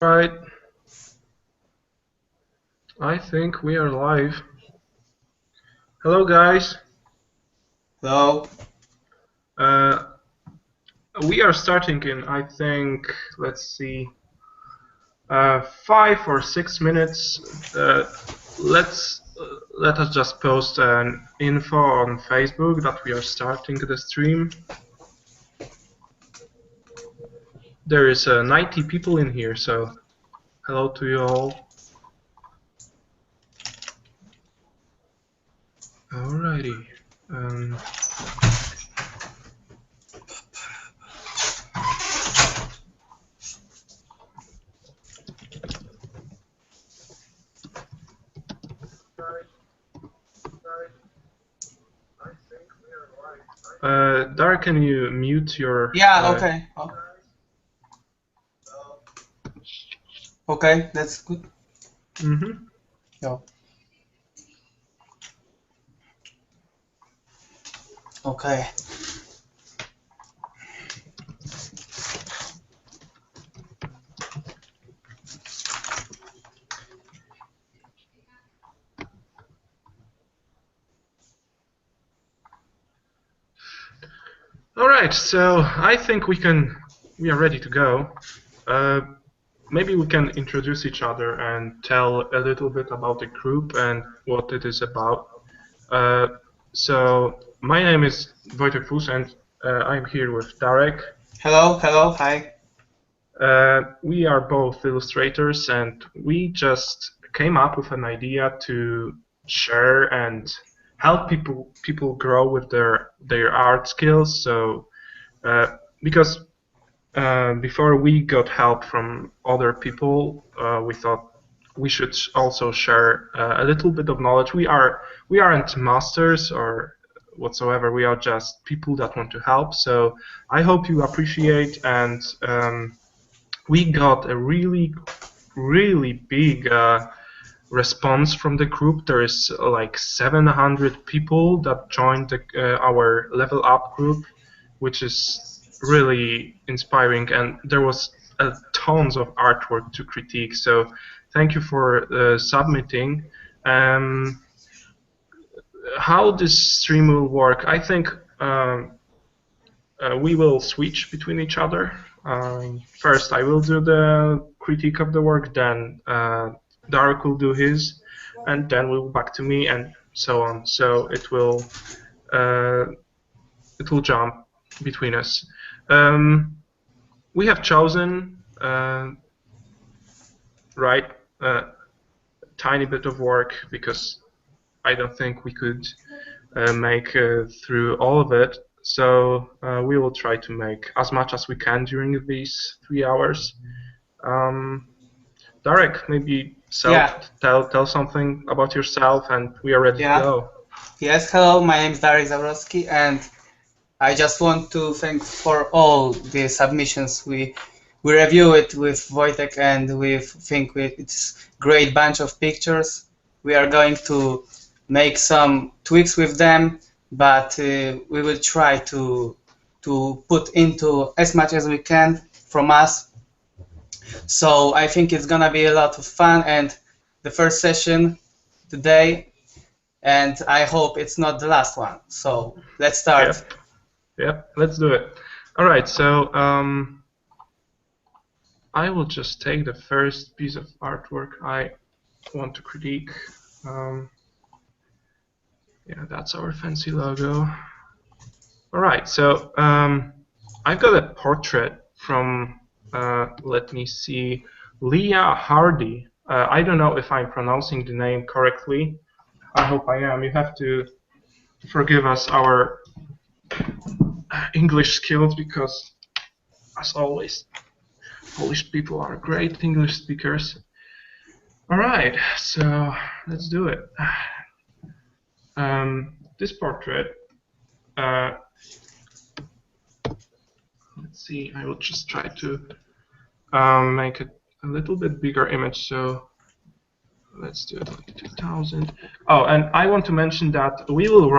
Right. I think we are live. Hello, guys. Hello. Uh, we are starting in, I think, let's see, 5 or 6 minutes. Let us just post an info on Facebook that we are starting the stream. There is 90 people in here, so hello to you all. Alrighty. Darek, can you mute your... Yeah, okay. Okay, that's good. Mm-hmm. Yeah. Okay. All right, so I think we are ready to go. Maybe we can introduce each other and tell a little bit about the group and what it is about. So my name is Wojtek and I'm here with Darek. Hello, hi. We are both illustrators and we just came up with an idea to share and help people grow with their art skills. So because before we got help from other people, we thought we should also share a little bit of knowledge. We aren't masters or whatsoever. We are just people that want to help. So I hope you appreciate, and we got a really big response from the group. There is like 700 people that joined our Level Up group, which is really inspiring, and there was tons of artwork to critique, so thank you for submitting. How this stream will work, I think we will switch between each other. First I will do the critique of the work, then Darek will do his, and then we'll back to me, and so on. So it will jump between us. We have chosen a tiny bit of work because I don't think we could make through all of it. So we will try to make as much as we can during these 3 hours. Darek, maybe tell something about yourself, and we are ready to go. Yes, hello, my name is Darek Zabrocki, and I just want to thank for all the submissions. We review it with Wojtek, and we think it's great bunch of pictures. We are going to make some tweaks with them, but we will try to put into as much as we can from us. So I think it's gonna be a lot of fun, and the first session today, and I hope it's not the last one. So let's start. Yep, let's do it. All right, so I will just take the first piece of artwork I want to critique. Yeah, that's our fancy logo. All right, so I've got a portrait from, let me see, Leah Hardy. I don't know if I'm pronouncing the name correctly. I hope I am. You have to forgive us our English skills because, as always, Polish people are great English speakers. All right, so let's do it. This portrait, let's see, I will just try to make it a little bit bigger image, so let's do it like 2000. Oh, and I want to mention that we will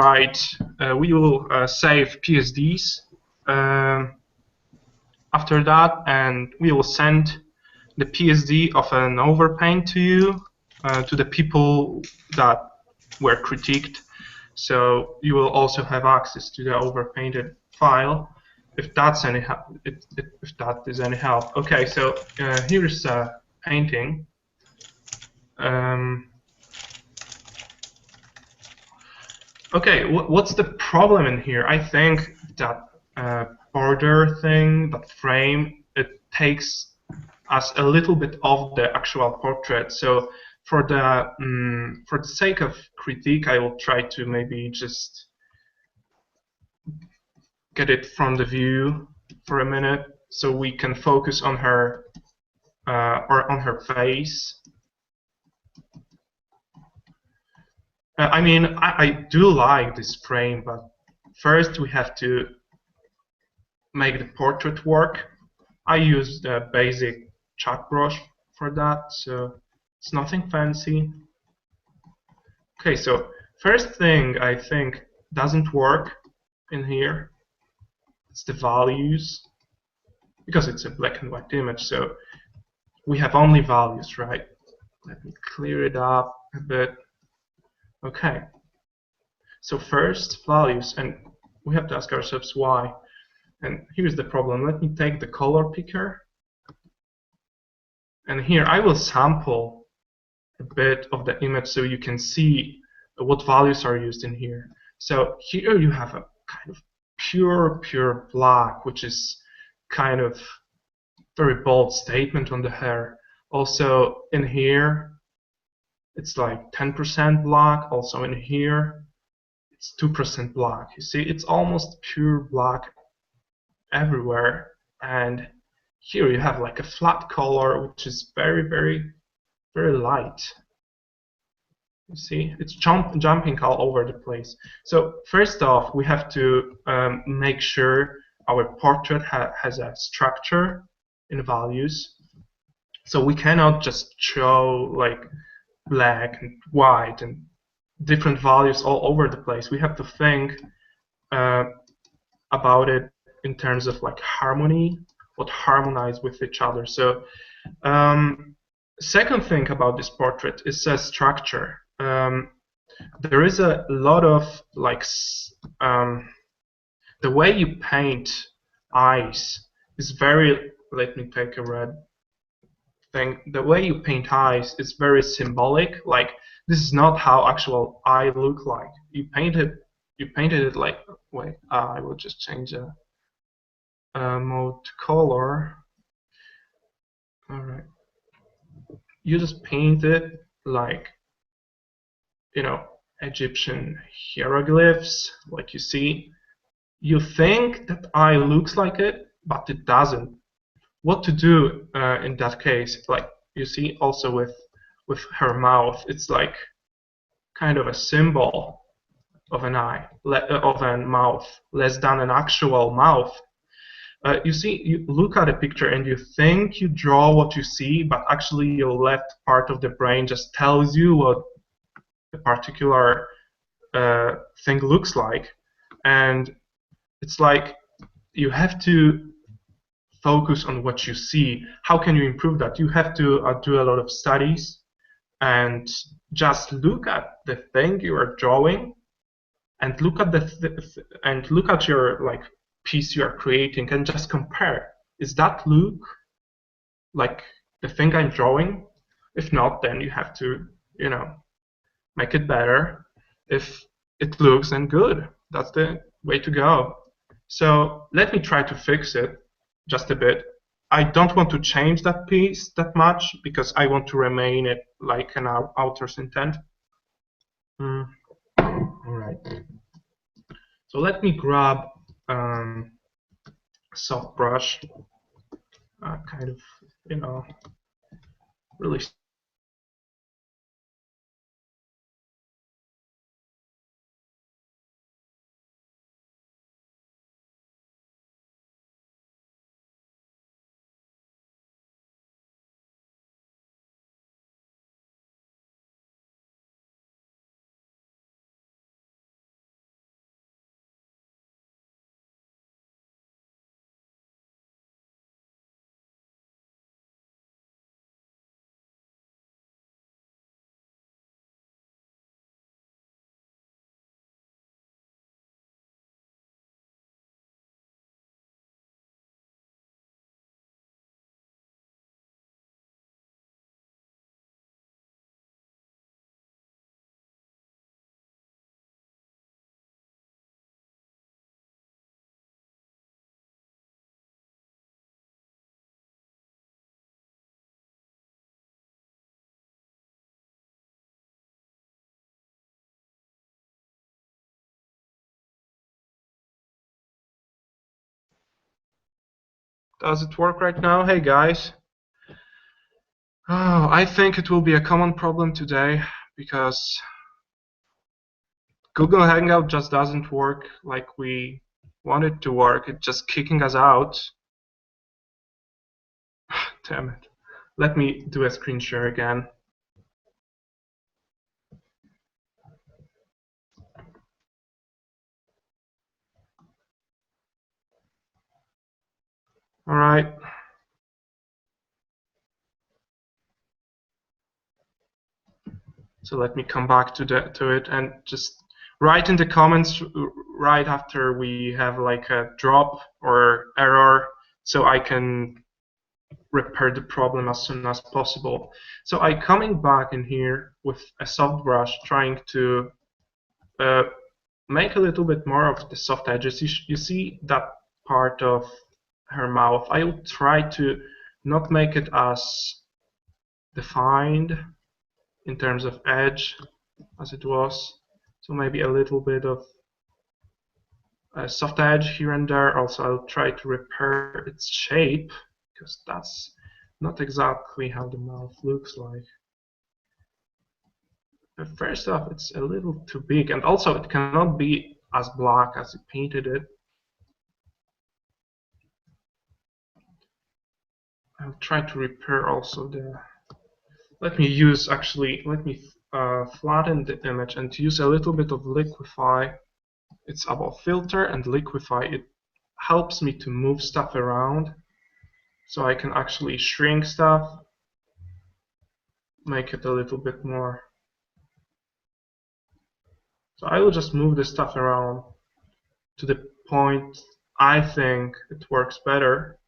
save PSDs after that, and we will send the PSD of an overpaint to you, to the people that were critiqued. So you will also have access to the overpainted file, if that's any if that is any help. Okay, so here's a painting. Okay, what's the problem in here? I think that border thing, that frame, it takes us a little bit off the actual portrait. So for the sake of critique, I will try to maybe just get it from the view for a minute, so we can focus on her or on her face. I mean, I do like this frame, but first we have to make the portrait work. I use the basic chalk brush for that, so it's nothing fancy. Okay, so first thing I think doesn't work in here, it's the values, because it's a black and white image, so we have only values, right? Let me clear it up a bit. Okay, so first values, and we have to ask ourselves why. And here's the problem. Let me take the color picker, and here I will sample a bit of the image so you can see what values are used in here. So here you have a kind of pure black, which is kind of very bold statement on the hair. Also in here, it's like 10% black. Also in here, it's 2% black. You see, it's almost pure black everywhere. And here you have like a flat color, which is very light. You see, it's jumping all over the place. So first off, we have to make sure our portrait has a structure in values. So we cannot just show like black and white and different values all over the place. We have to think about it in terms of like harmony, what harmonize with each other. So second thing about this portrait is structure. There is a lot of like the way you paint eyes is very, let me take a red thing, the way you paint eyes is very symbolic. Like this is not how actual eye look like. You painted it like, wait, I will just change the mode to color. All right, you just paint it like, you know, Egyptian hieroglyphs, like you see. You think that eye looks like it, but it doesn't. What to do in that case? Like you see, also with her mouth, it's like kind of a symbol of an eye, of a mouth, less than an actual mouth. You see, you look at a picture and you think you draw what you see, but actually your left part of the brain just tells you what a particular thing looks like. And it's like you have to focus on what you see. How can you improve that? You have to do a lot of studies and just look at the thing you are drawing and look at and look at your like piece you are creating and just compare. Is that look like the thing I'm drawing? If not, then you have to, you know, make it better. If it looks, then good. That's the way to go. So let me try to fix it just a bit. I don't want to change that piece that much because I want to remain it like an author's intent. All right. So let me grab soft brush, kind of, you know, really Does it work right now? Hey guys. Oh, I think it will be a common problem today because Google Hangout just doesn't work like we want it to work. It's just kicking us out. Damn it. Let me do a screen share again. All right. So let me come back to it and just write in the comments right after we have like a drop or error so I can repair the problem as soon as possible. So I coming back in here with a soft brush trying to make a little bit more of the soft edges. You see that part of her mouth. I will try to not make it as defined in terms of edge as it was. So maybe a little bit of a soft edge here and there. Also, I'll try to repair its shape because that's not exactly how the mouth looks like. But first off, it's a little too big, and also it cannot be as black as you painted it. I'll try to repair also the. Let me flatten the image and use a little bit of liquify. It's about filter and liquify. It helps me to move stuff around so I can actually shrink stuff, make it a little bit more. So I will just move the stuff around to the point I think it works better.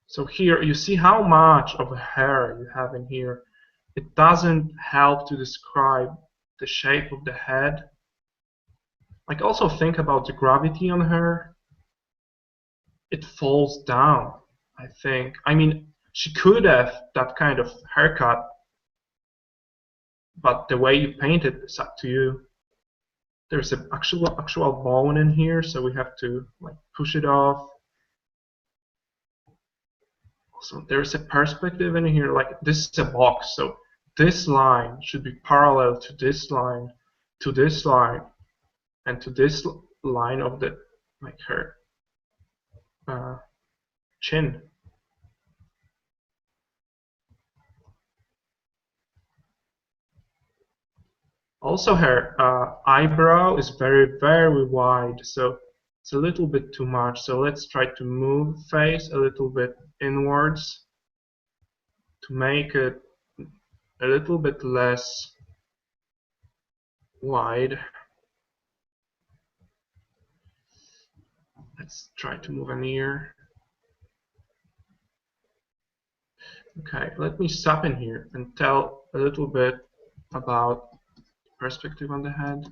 So here you see how much of a hair you have in here. It doesn't help to describe the shape of the head. Like also think about the gravity on her. It falls down, I think. I mean, she could have that kind of haircut, but the way you paint it is up to you. There's an actual bone in here, so we have to like push it off. So there's a perspective in here, like this is a box, so this line should be parallel to this line, and to this line of the like her chin. Also, her eyebrow is very wide, so it's a little bit too much. So let's try to move face a little bit inwards to make it a little bit less wide. Let's try to move an ear. Okay, let me stop in here and tell a little bit about perspective on the head.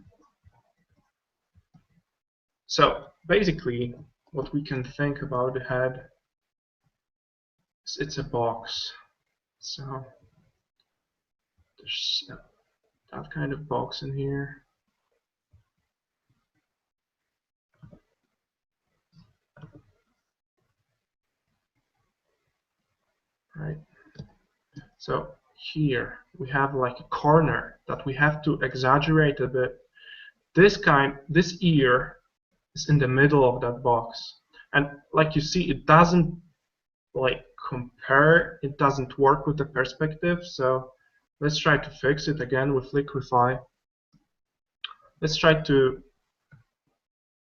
So basically, what we can think about the head is it's a box. So there's that kind of box in here. Right. So here we have like a corner that we have to exaggerate a bit. This ear is in the middle of that box, and like you see, it doesn't like compare. It doesn't work with the perspective. So let's try to fix it again with liquify. Let's try to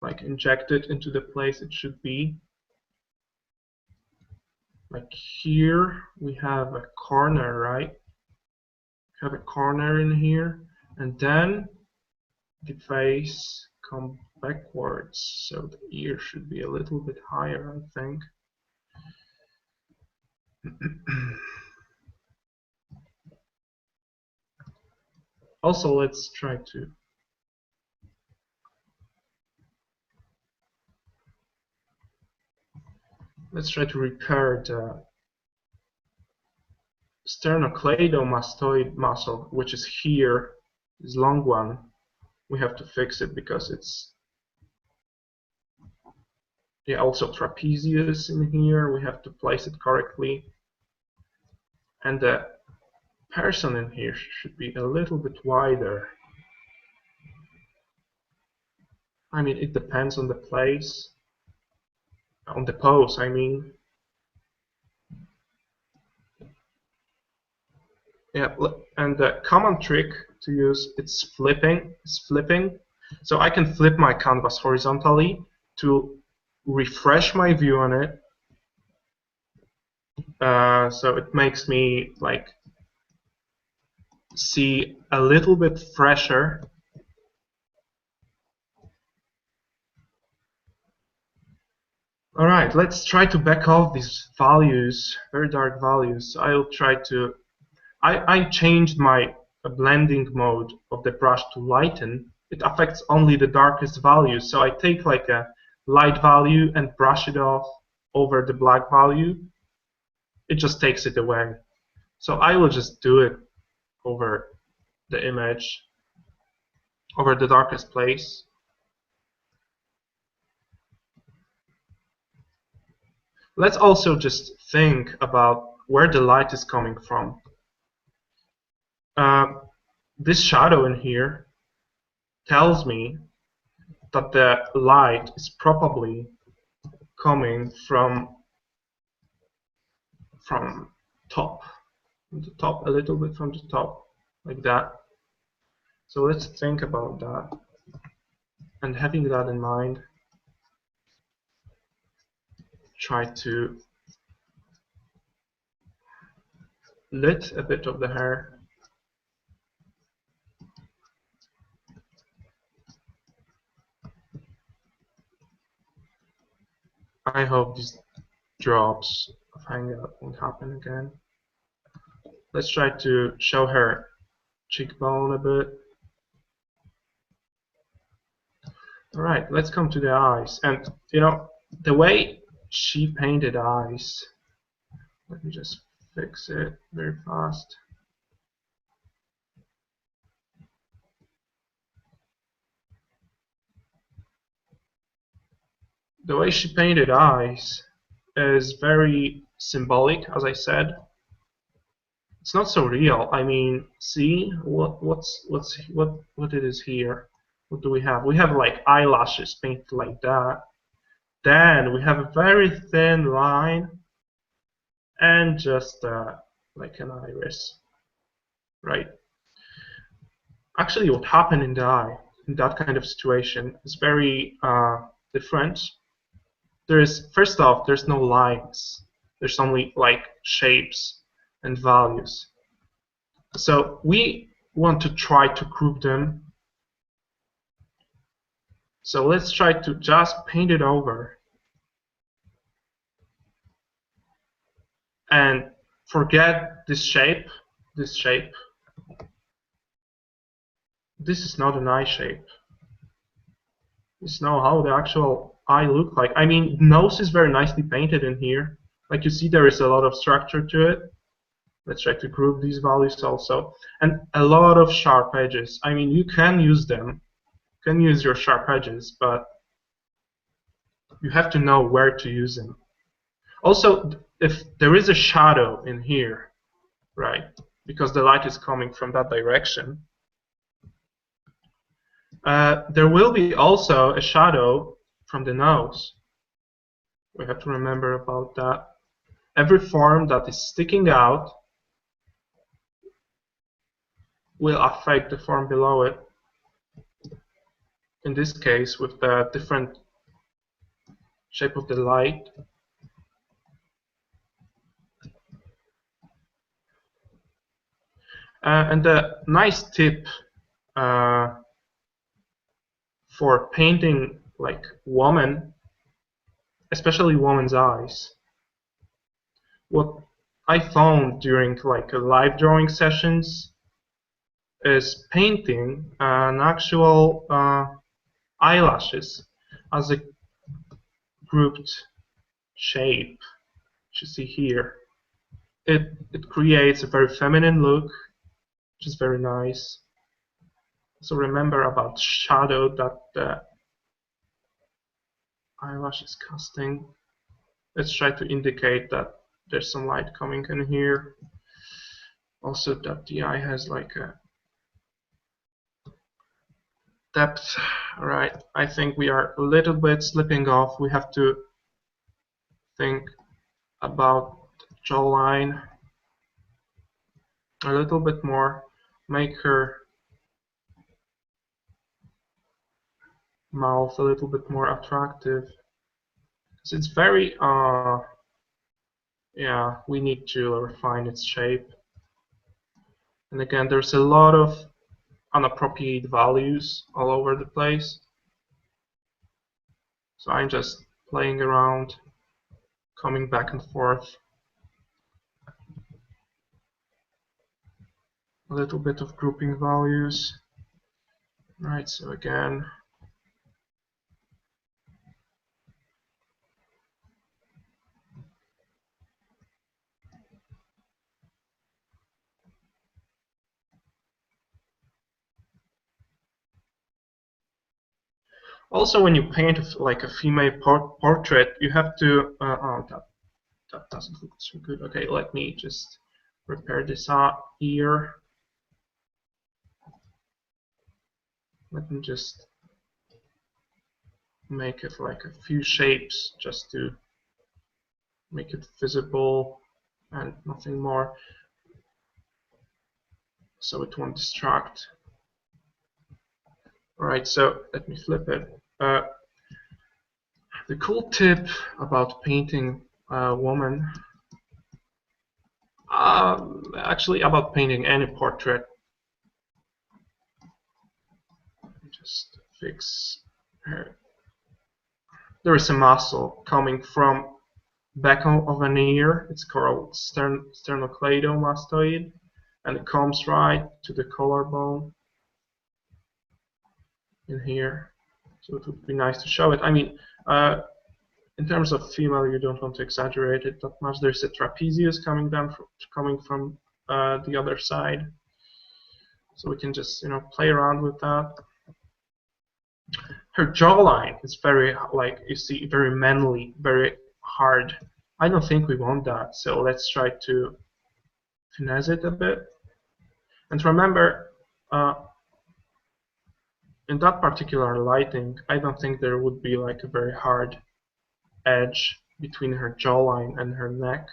like inject it into the place it should be. Like here we have a corner, right? We have a corner in here, and then the face come backwards, so the ear should be a little bit higher, I think. Also, let's try to repair the sternocleidomastoid muscle, which is here, this long one. We have to fix it because it's Yeah, also trapezius in here. We have to place it correctly. And the person in here should be a little bit wider. I mean, it depends on the place, on the pose, I mean. Yeah, and the common trick to use is flipping. So I can flip my canvas horizontally to refresh my view on it. So it makes me like see a little bit fresher. All right, let's try to back off these values, very dark values. I'll try to. I changed my blending mode of the brush to lighten. It affects only the darkest values. So I take like a light value and brush it off over the black value. It just takes it away. So I will just do it over the image, over the darkest place. Let's also just think about where the light is coming from. Uh, this shadow in here tells me that the light is probably coming from top, from the top, a little bit from the top, like that. So let's think about that, and having that in mind, try to lit a bit of the hair. I hope these drops of hangout won't happen again. Let's try to show her cheekbone a bit. All right, let's come to the eyes. And you know, the way she painted eyes, let me just fix it very fast. The way she painted eyes is very symbolic, as I said. It's not so real. I mean, see what it is here. What do we have? We have like eyelashes painted like that. Then we have a very thin line and just like an iris, right? Actually, what happened in the eye in that kind of situation is very different. First off, there's no lines. There's only like shapes and values. So we want to try to group them. So let's try to just paint it over and forget this shape. This shape. This is not an eye shape. This is not how the actual eye look like. I mean, nose is very nicely painted in here. Like you see, there is a lot of structure to it. Let's try to group these values also. And a lot of sharp edges. I mean, you can use them. You can use your sharp edges, but you have to know where to use them. Also, if there is a shadow in here, right, because the light is coming from that direction, there will be also a shadow from the nose. We have to remember about that. Every form that is sticking out will affect the form below it. In this case, with the different shape of the light. And the nice tip for painting like woman, especially woman's eyes, what I found during like live drawing sessions is painting an actual eyelashes as a grouped shape, which you see here. It creates a very feminine look, which is very nice. So remember about shadow, that the eyelash is casting. Let's try to indicate that there's some light coming in here. Also that the eye has like a depth. Alright, I think we are a little bit slipping off. We have to think about the jawline a little bit more, make her mouth a little bit more attractive. So it's very yeah, we need to refine its shape. And again, there's a lot of inappropriate values all over the place. So I'm just playing around, coming back and forth. A little bit of grouping values. Right, so again, also when you paint like a female portrait, you have to oh, that doesn't look so good. Okay, let me just repair this ear. Let me just make it like a few shapes just to make it visible and nothing more, so it won't distract. Alright, so let me flip it. The cool tip about painting a woman, actually about painting any portrait, just fix her. There is a muscle coming from back of an ear. It's called sternocleidomastoid, and it comes right to the collarbone in here. So it would be nice to show it. I mean, in terms of female, you don't want to exaggerate it that much. There's a trapezius coming from the other side, so we can just play around with that. Her jawline is very, like you see, very manly, very hard. I don't think we want that, so let's try to finesse it a bit. And remember, in that particular lighting, I don't think there would be like a very hard edge between her jawline and her neck.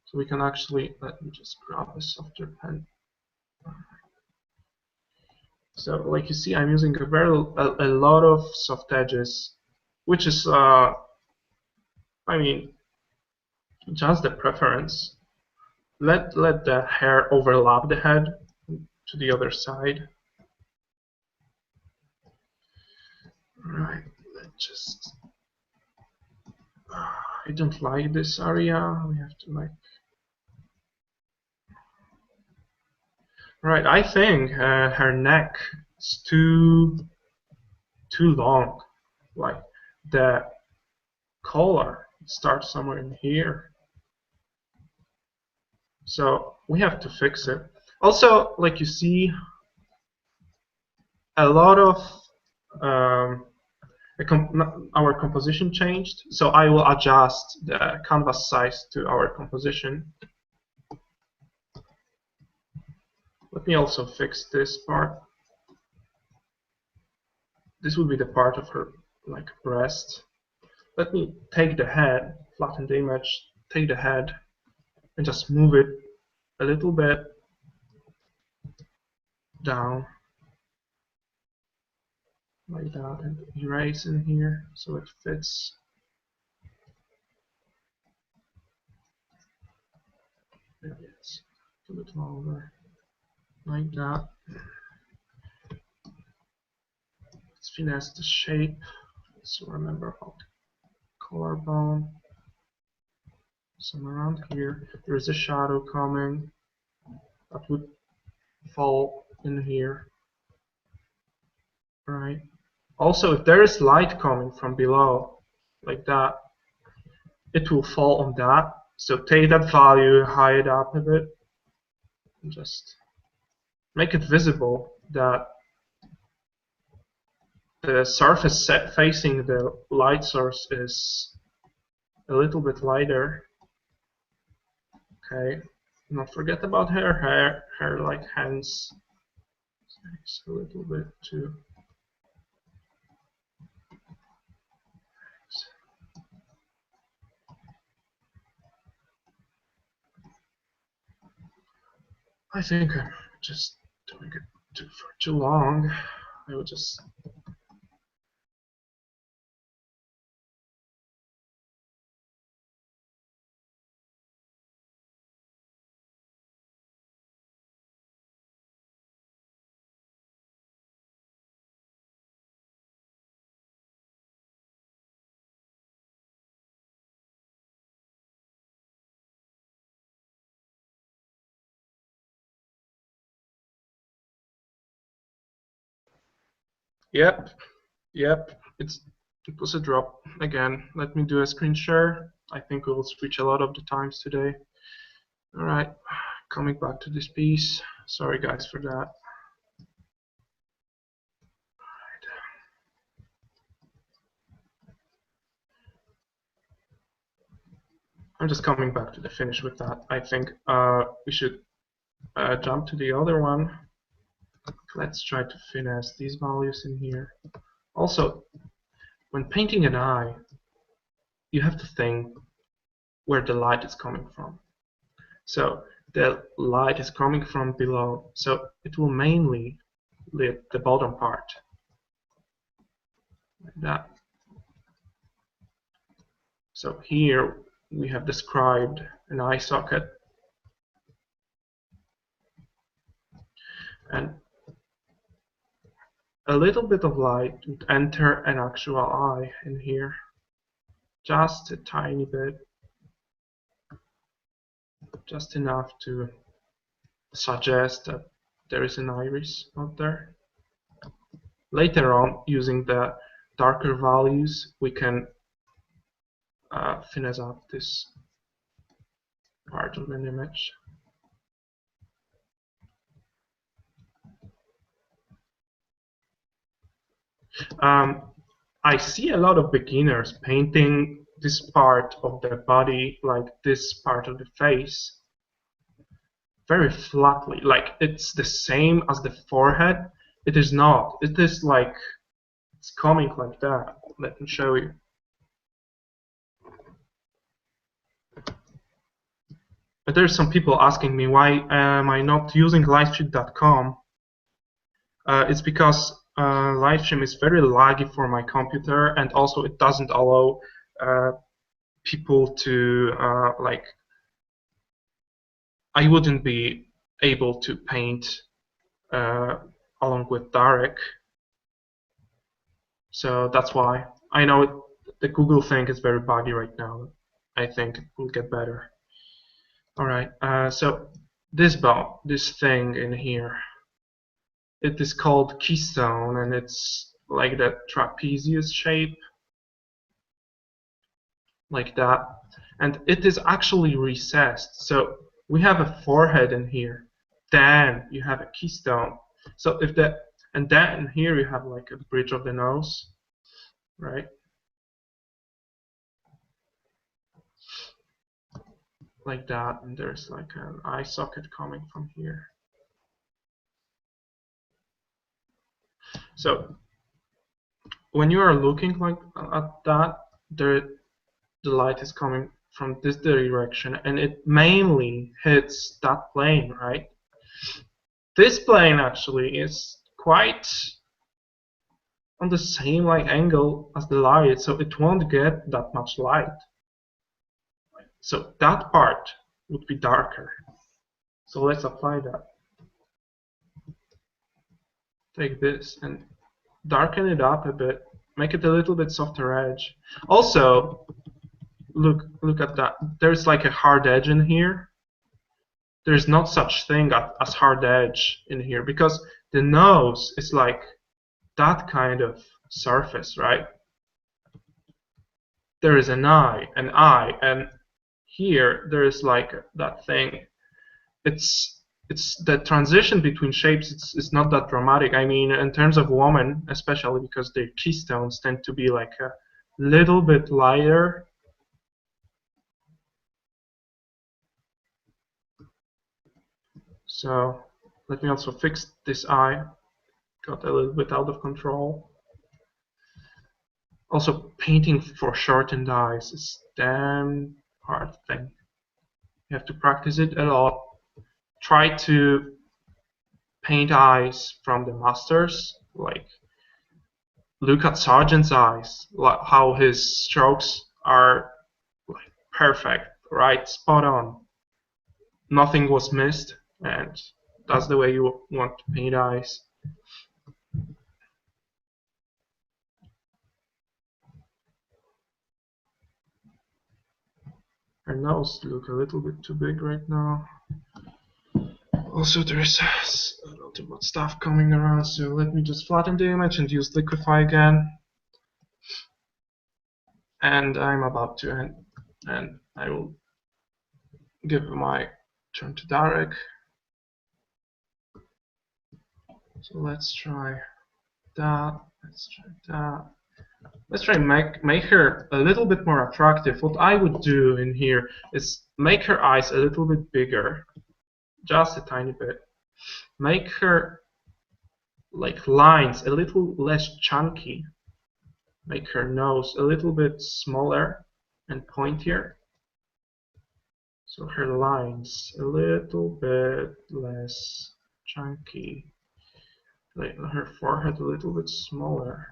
So we can actually, let me just grab a softer pen. So like you see, I'm using a lot of soft edges, which is, I mean, just the preference. Let the hair overlap the head to the other side. Right, let's just. I don't like this area. We have to like. Right, I think her neck is too long. Like the collar starts somewhere in here. So we have to fix it. Also, like you see, a lot of our composition changed. So I will adjust the canvas size to our composition. Let me also fix this part. This will be the part of her like breast. Let me take the head, flatten the image, take the head, and just move it a little bit down like that, and erase in here so it fits. There it is. A bit longer, like that. Let's finesse the shape. So remember about collarbone. Somewhere around here, there is a shadow coming that would fall in here. Right. Also, if there is light coming from below, like that, it will fall on that. So take that value, high it up a bit, and just make it visible that the surface facing the light source is a little bit lighter. Okay, not forget about her hair like hands. It's a little bit too. I think I'm just doing it for too long. I will just. Yep, yep. It was a drop again. Let me do a screen share. I think we'll switch a lot of the times today. All right, coming back to this piece. Sorry guys for that. I'm just coming back to the finish with that. I think we should jump to the other one. Let's try to finesse these values in here. Also, when painting an eye, you have to think where the light is coming from. So the light is coming from below, so it will mainly lit the bottom part, like that. So here we have described an eye socket, and a little bit of light would enter an actual eye in here, just a tiny bit, just enough to suggest that there is an iris out there. Later on, using the darker values, we can finesse up this part of an image. I see a lot of beginners painting this part of the body, like this part of the face, very flatly, like it's the same as the forehead. It is not. It is like it's coming like that. Let me show you. But there's some people asking me why am I not using livestream.com. It's because livestream is very laggy for my computer, and also it doesn't allow people to like. I wouldn't be able to paint along with Darek, so that's why. I know the Google thing is very buggy right now. I think it will get better. All right, so this thing in here, it is called keystone, and it's like that trapezius shape, like that, and it is actually recessed. So we have a forehead in here, then you have a keystone. So if that, and then here you have like a bridge of the nose, right? Like that, and there's like an eye socket coming from here. So when you are looking like at that, the light is coming from this direction, and it mainly hits that plane, right? This plane actually is quite on the same like angle as the light, so it won't get that much light. So that part would be darker. So let's apply that. Take this and darken it up a bit, make it a little bit softer edge. Also, look at that. There's like a hard edge in here. There's not such thing as hard edge in here, because the nose is like that kind of surface, right? There is an eye, and here there is like that thing. It's it's the transition between shapes. It's not that dramatic. I mean, in terms of woman, especially because their keystones tend to be like a little bit lighter. So let me also fix this eye. Got a little bit out of control. Also, painting for shortened eyes is a damn hard thing. You have to practice it a lot. Try to paint eyes from the masters, like look at Sargent's eyes, like how his strokes are like perfect, right, spot on. Nothing was missed, and that's the way you want to paint eyes. Her nose looks a little bit too big right now. Also, there's a lot too much stuff coming around, so let me just flatten the image and use liquify again. And I'm about to end, and I will give my turn to Darek. So let's try that. Let's try that. Let's try make her a little bit more attractive. What I would do in here is make her eyes a little bit bigger, just a tiny bit. Make her like lines a little less chunky. Make her nose a little bit smaller and pointier. So her lines a little bit less chunky. Like her forehead a little bit smaller.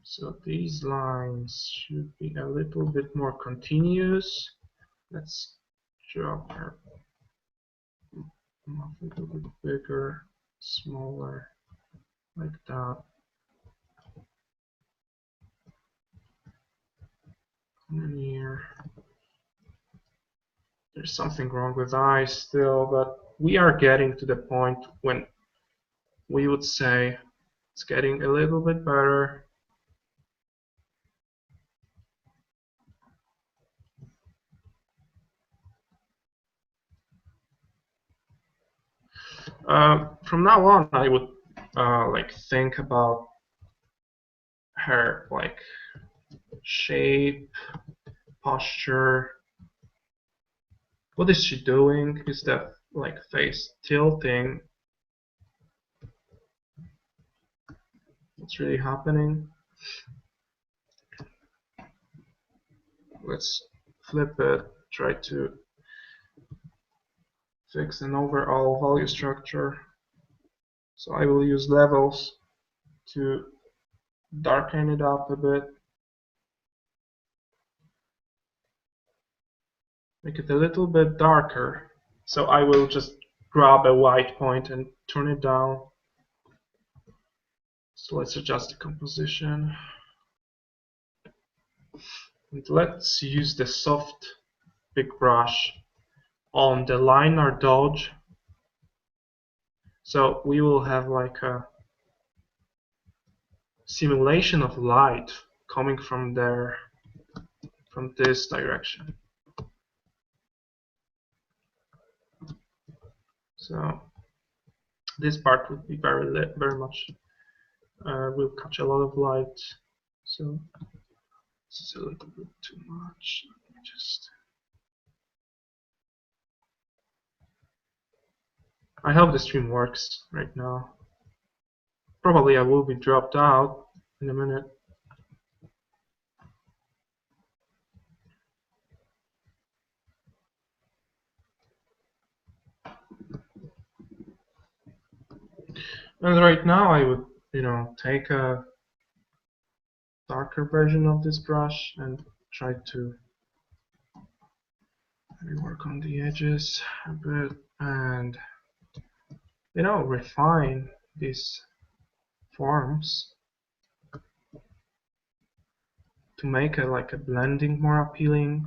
So these lines should be a little bit more continuous. Let's drop her mouth a little bit bigger, smaller, like that. And here, there's something wrong with eyes still, but we are getting to the point when we would say it's getting a little bit better. From now on, I would like think about her like shape, posture. What is she doing? Is that like face tilting? What's really happening? Let's flip it, try to fix an overall value structure. So I will use levels to darken it up a bit. Make it a little bit darker. So I will just grab a white point and turn it down. So let's adjust the composition. And let's use the soft big brush on the liner dodge. So we will have like a simulation of light coming from there, from this direction. So this part would be very much will catch a lot of light. So this is a little bit too much. Let me just. I hope the stream works right now. Probably I will be dropped out in a minute. And right now I would, take a darker version of this brush and try to maybe work on the edges a bit and, refine these forms to make it like a blending more appealing.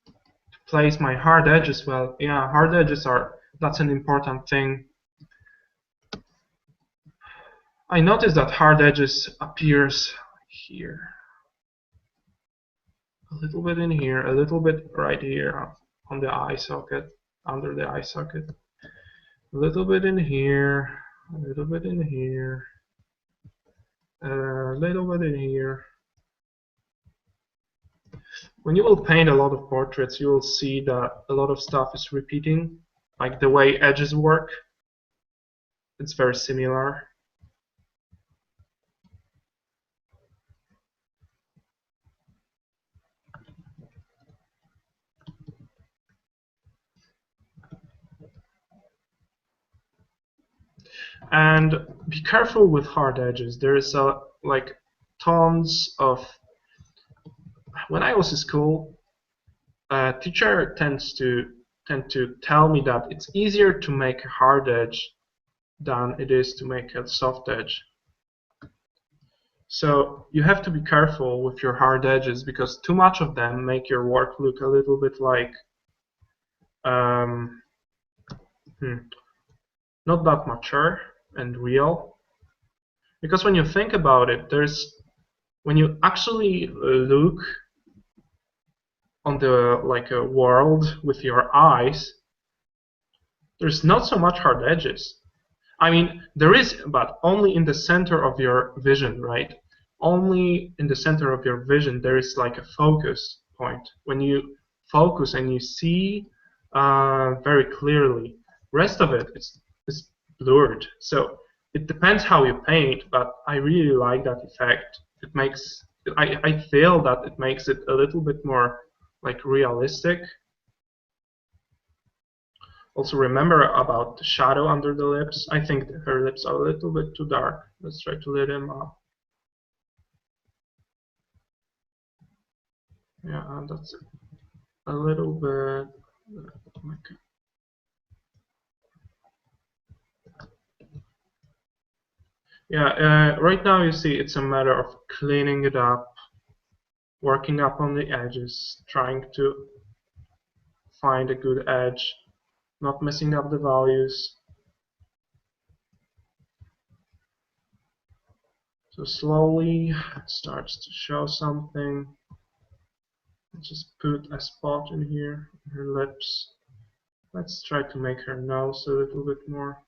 To place my hard edges well. Yeah, hard edges that's an important thing. I noticed that hard edges appears here. A little bit in here, a little bit right here on the eye socket. under the eye socket. A little bit in here, a little bit in here, a little bit in here. When you will paint a lot of portraits, you will see that a lot of stuff is repeating, like the way edges work. It's very similar. And be careful with hard edges. There is like tons of. When I was in school, a teacher tend to tell me that it's easier to make a hard edge than it is to make a soft edge. So you have to be careful with your hard edges because too much of them make your work look a little bit like not that mature and real. Because when you think about it, when you actually look on the like a world with your eyes, there's not so much hard edges. I mean, there is, but only in the center of your vision, right? Only in the center of your vision there is like a focus point. When you focus and you see very clearly, rest of it is blurred. So it depends how you paint, but I really like that effect. It makes I feel that it makes it a little bit more like realistic. Also remember about the shadow under the lips. I think her lips are a little bit too dark. Let's try to lit them up. Yeah, and that's a little bit like. Yeah, right now you see it's a matter of cleaning it up, working up on the edges, trying to find a good edge, not messing up the values. So slowly it starts to show something. Just put a spot in here, her lips. Let's try to make her nose a little bit more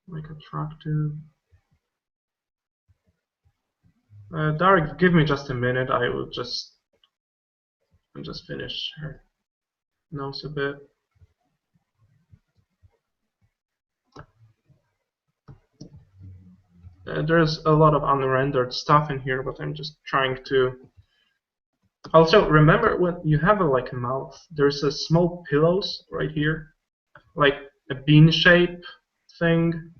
like attractive. Darek, give me just a minute. I will just finish her nose a bit. There's a lot of unrendered stuff in here, but I'm just trying to. Also, remember when you have like a mouth, there's a small pillows right here, like a bean shape thing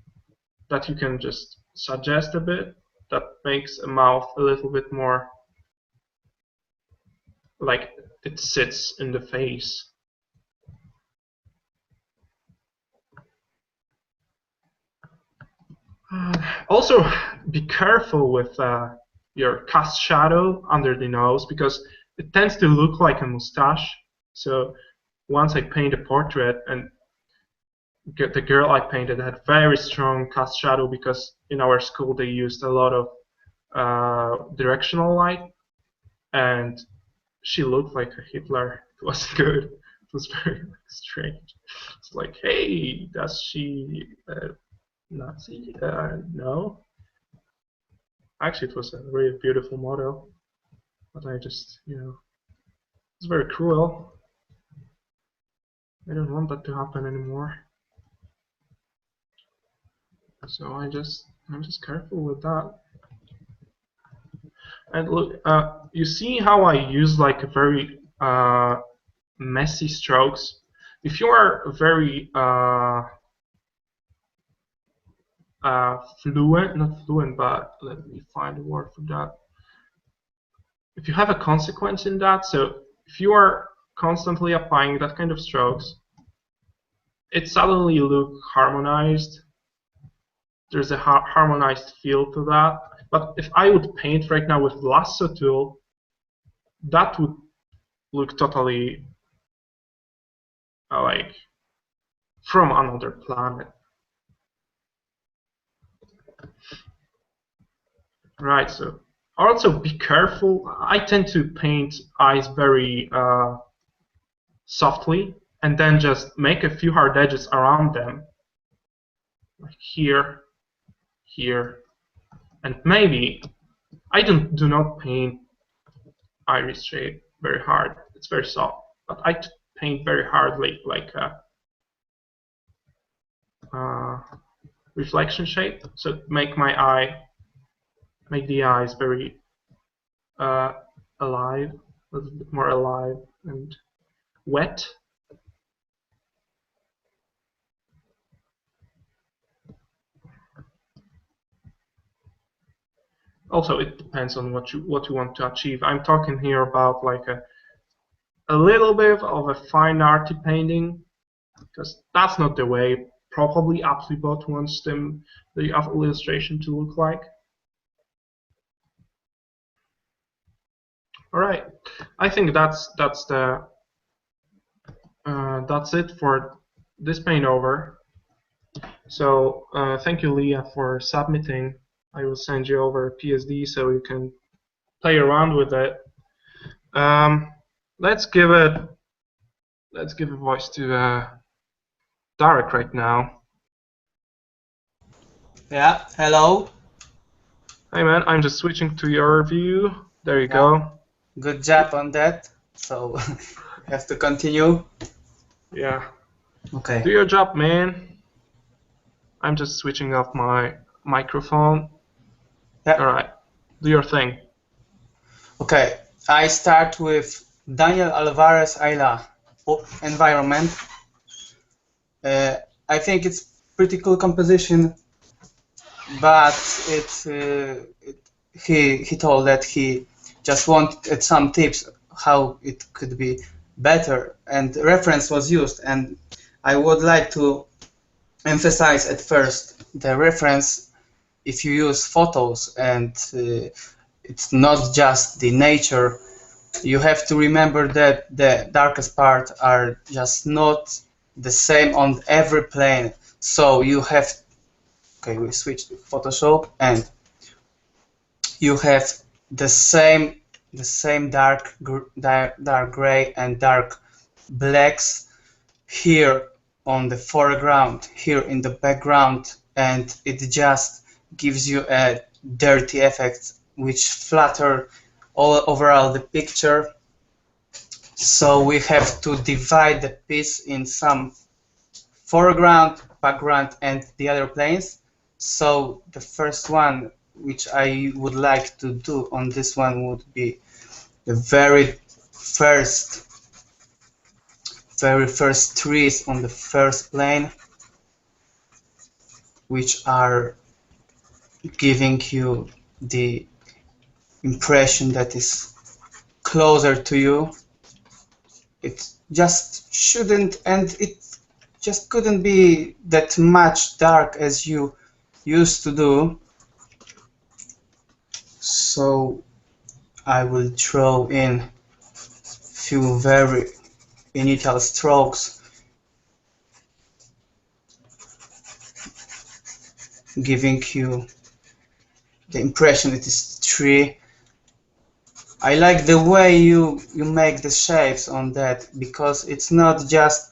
that you can just suggest a bit. That makes a mouth a little bit more like it sits in the face. Also, be careful with your cast shadow under the nose because it tends to look like a mustache. So once I paint a portrait, and the girl I painted had very strong cast shadow because in our school they used a lot of directional light, and she looked like a Hitler. It wasn't good. It was very strange. It's like, hey, does she Nazi? No. Actually, it was a really beautiful model, but I just, it's very cruel. I don't want that to happen anymore. So I'm just careful with that. And look, you see how I use like a very messy strokes. If you are very fluent, not fluent, but let me find a word for that. If you have a consequence in that, so if you are constantly applying that kind of strokes, it suddenly looks harmonized. There's a harmonized feel to that. But if I would paint right now with lasso tool, that would look totally like from another planet. Right, so also be careful. I tend to paint eyes very softly. and then just make a few hard edges around them, like here, here, and maybe I do not paint iris shape very hard. It's very soft, but I paint very hardly, like reflection shape. So make the eyes very uh, alive, a little bit more alive and wet. Also, it depends on what you want to achieve. I'm talking here about like a little bit of a fine arty painting, because that's not the way probably Applebot wants the illustration to look like. All right, I think that's it for this paint over. So thank you, Leah, for submitting. I will send you over a PSD so you can play around with it. Let's give a voice to Darek right now. Yeah, hello. Hey man, I'm just switching to your view. There you go. Good job on that. So have to continue. Yeah. Okay. Do your job, man. I'm just switching off my microphone. Yeah. All right. Do your thing. Okay. I start with Daniel Alvarez Ayla environment. I think it's pretty cool composition, but he told that he just wanted some tips how it could be better, and reference was used, and I would like to emphasize at first the reference. If you use photos and it's not just the nature, you have to remember that the darkest part are just not the same on every plane. So you have, okay, we switch to Photoshop, and you have the same dark gray and dark blacks here on the foreground, here in the background, and it just gives you a dirty effect which flatter all overall the picture. So we have to divide the piece in some foreground, background, and the other planes. So the first one which I would like to do on this one would be the very first trees on the first plane, which are giving you the impression that is closer to you. It just shouldn't, and it just couldn't be that much dark as you used to do. So I will throw in few very initial strokes, giving you the impression it is tree. I like the way you make the shapes on that, because it's not just,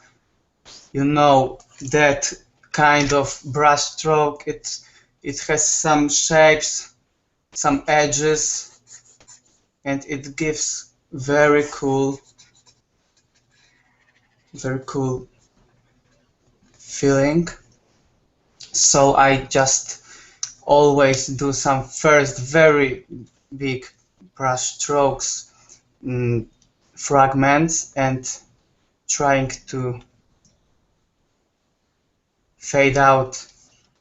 you know, that kind of brush stroke. It has some shapes, some edges, and it gives very cool feeling. So I just always do some first very big brush strokes, fragments, and trying to fade out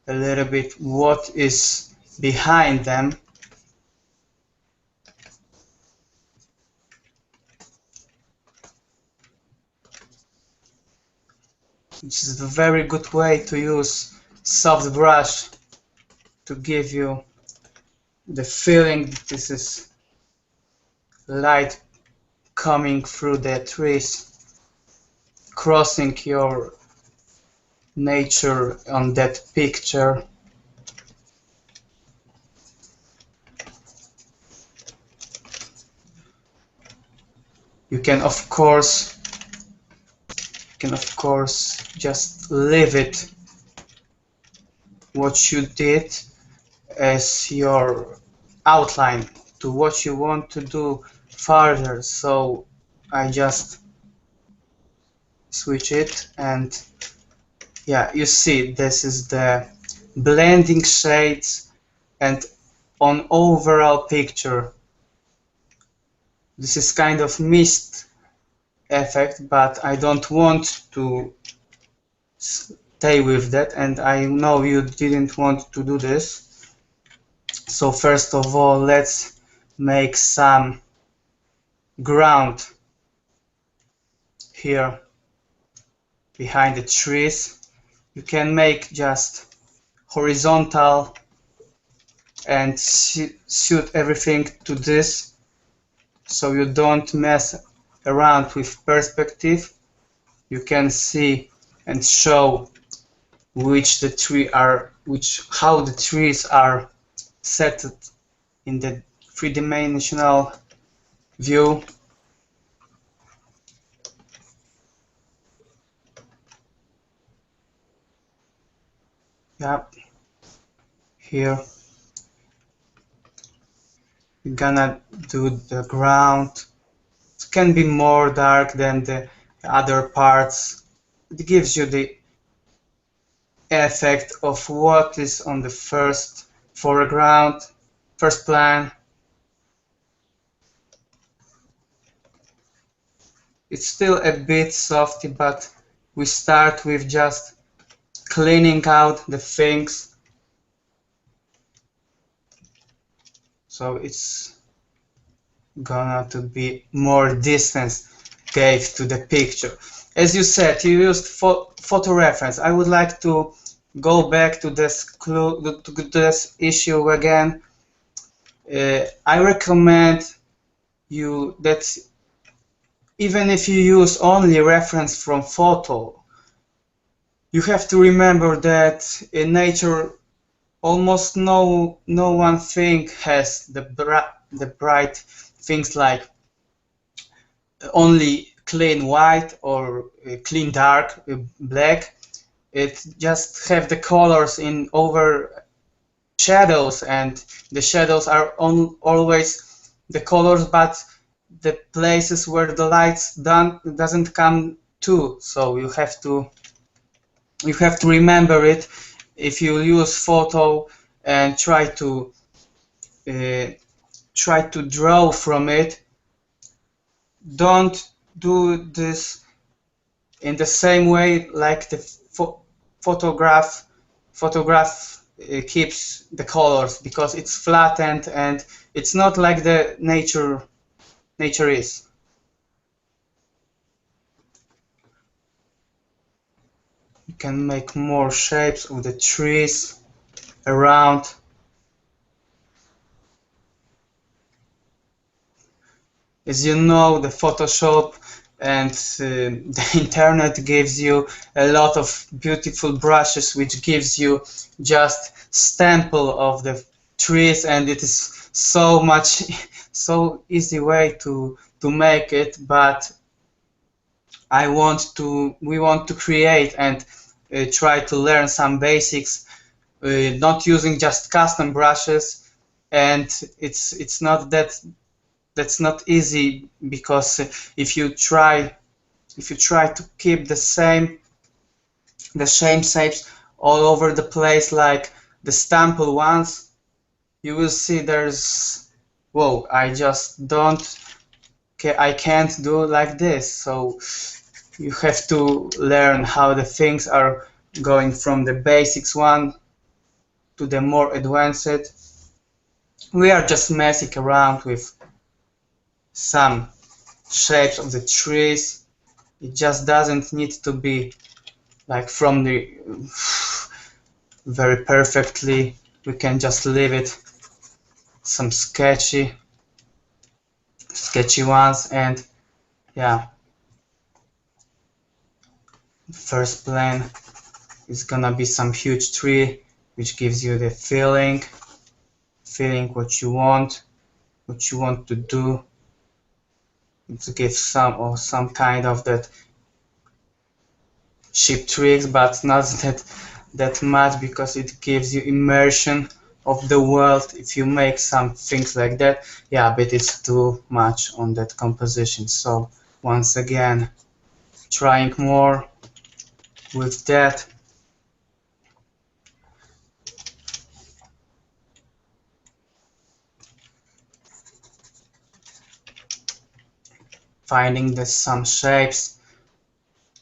a little bit what is behind them. Which is a very good way to use soft brush to give you the feeling that this is light coming through the trees, crossing your nature on that picture. You can of course can of course just leave it what you did as your outline to what you want to do further. So I just switch it, and yeah, you see this is the blending shades and on overall picture. This is kind of mist effect, but I don't want to stay with that, and I know you didn't want to do this. So first of all, let's make some ground here behind the trees. You can make just horizontal and suit everything to this, so you don't mess around with perspective. You can see and show how the trees are set in the three-dimensional view. Yep. Here we're gonna do the ground. It can be more dark than the other parts. It gives you the effect of what is on the first foreground, first plan. It's still a bit softy, but we start with just cleaning out the things, so it's gonna to be more distance gave to the picture. As you said, you used photo reference. I would like to go back to this issue again. I recommend you that even if you use only reference from photo, you have to remember that in nature almost no one thing has the bright things like only clean white or clean dark black. It just have the colors in over shadows, and the shadows are always the colors, but the places where the lights doesn't come to. So you have to remember it. If you use photo and try to draw from it, don't do this in the same way like the photograph keeps the colors, because it's flattened and it's not like the nature is. You can make more shapes of the trees around. As you know, the Photoshop and the internet gives you a lot of beautiful brushes, which gives you just sample of the trees, and it is so easy way to make it. But we want to create and try to learn some basics, not using just custom brushes, and it's not that's not easy, because if you try to keep the same shapes all over the place like the sample ones, you will see there's, whoa, I can't do like this. So you have to learn how the things are going from the basics one to the more advanced. We are just messing around with some shapes of the trees. It just doesn't need to be like from the very perfectly. We can just leave it some sketchy ones. And yeah, first plane is gonna be some huge tree, which gives you the feeling what you want to do, to give some kind of that cheap tricks, but not that much, because it gives you immersion of the world if you make some things like that. Yeah, but it's too much on that composition. So once again, trying more with that. Finding some shapes.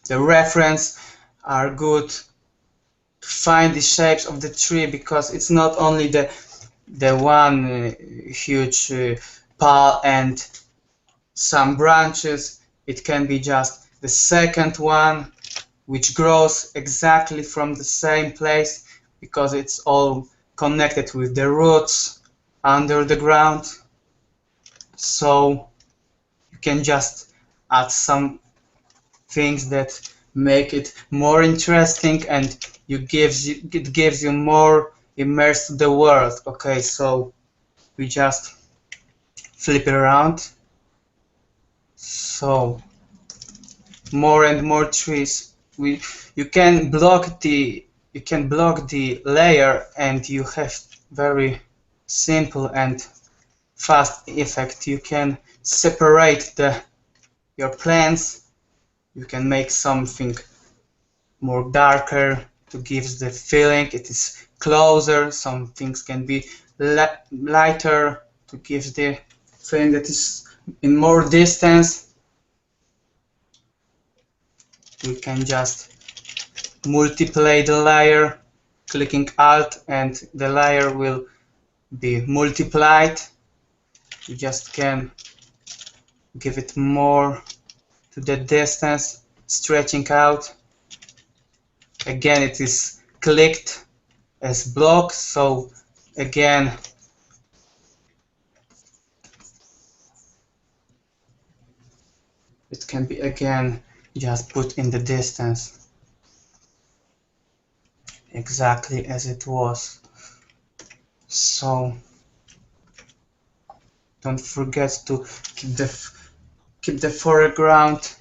The reference are good to find the shapes of the tree, because it's not only the one huge pile and some branches. It can be just the second one, which grows exactly from the same place, because it's all connected with the roots under the ground. So you can just add some things that make it more interesting, and it gives you more immersed to the world. Okay, so we just flip it around. So more and more trees. You can block the layer, and you have very simple and fast effect. You can separate your plants. You can make something more darker to give the feeling it is closer. Some things can be lighter to give the feeling that is in more distance. We can just multiply the layer, clicking Alt, and the layer will be multiplied. You just can give it more to the distance, stretching out. Again, it is clicked as block, so again it can be again just put in the distance exactly as it was. So don't forget to keep the foreground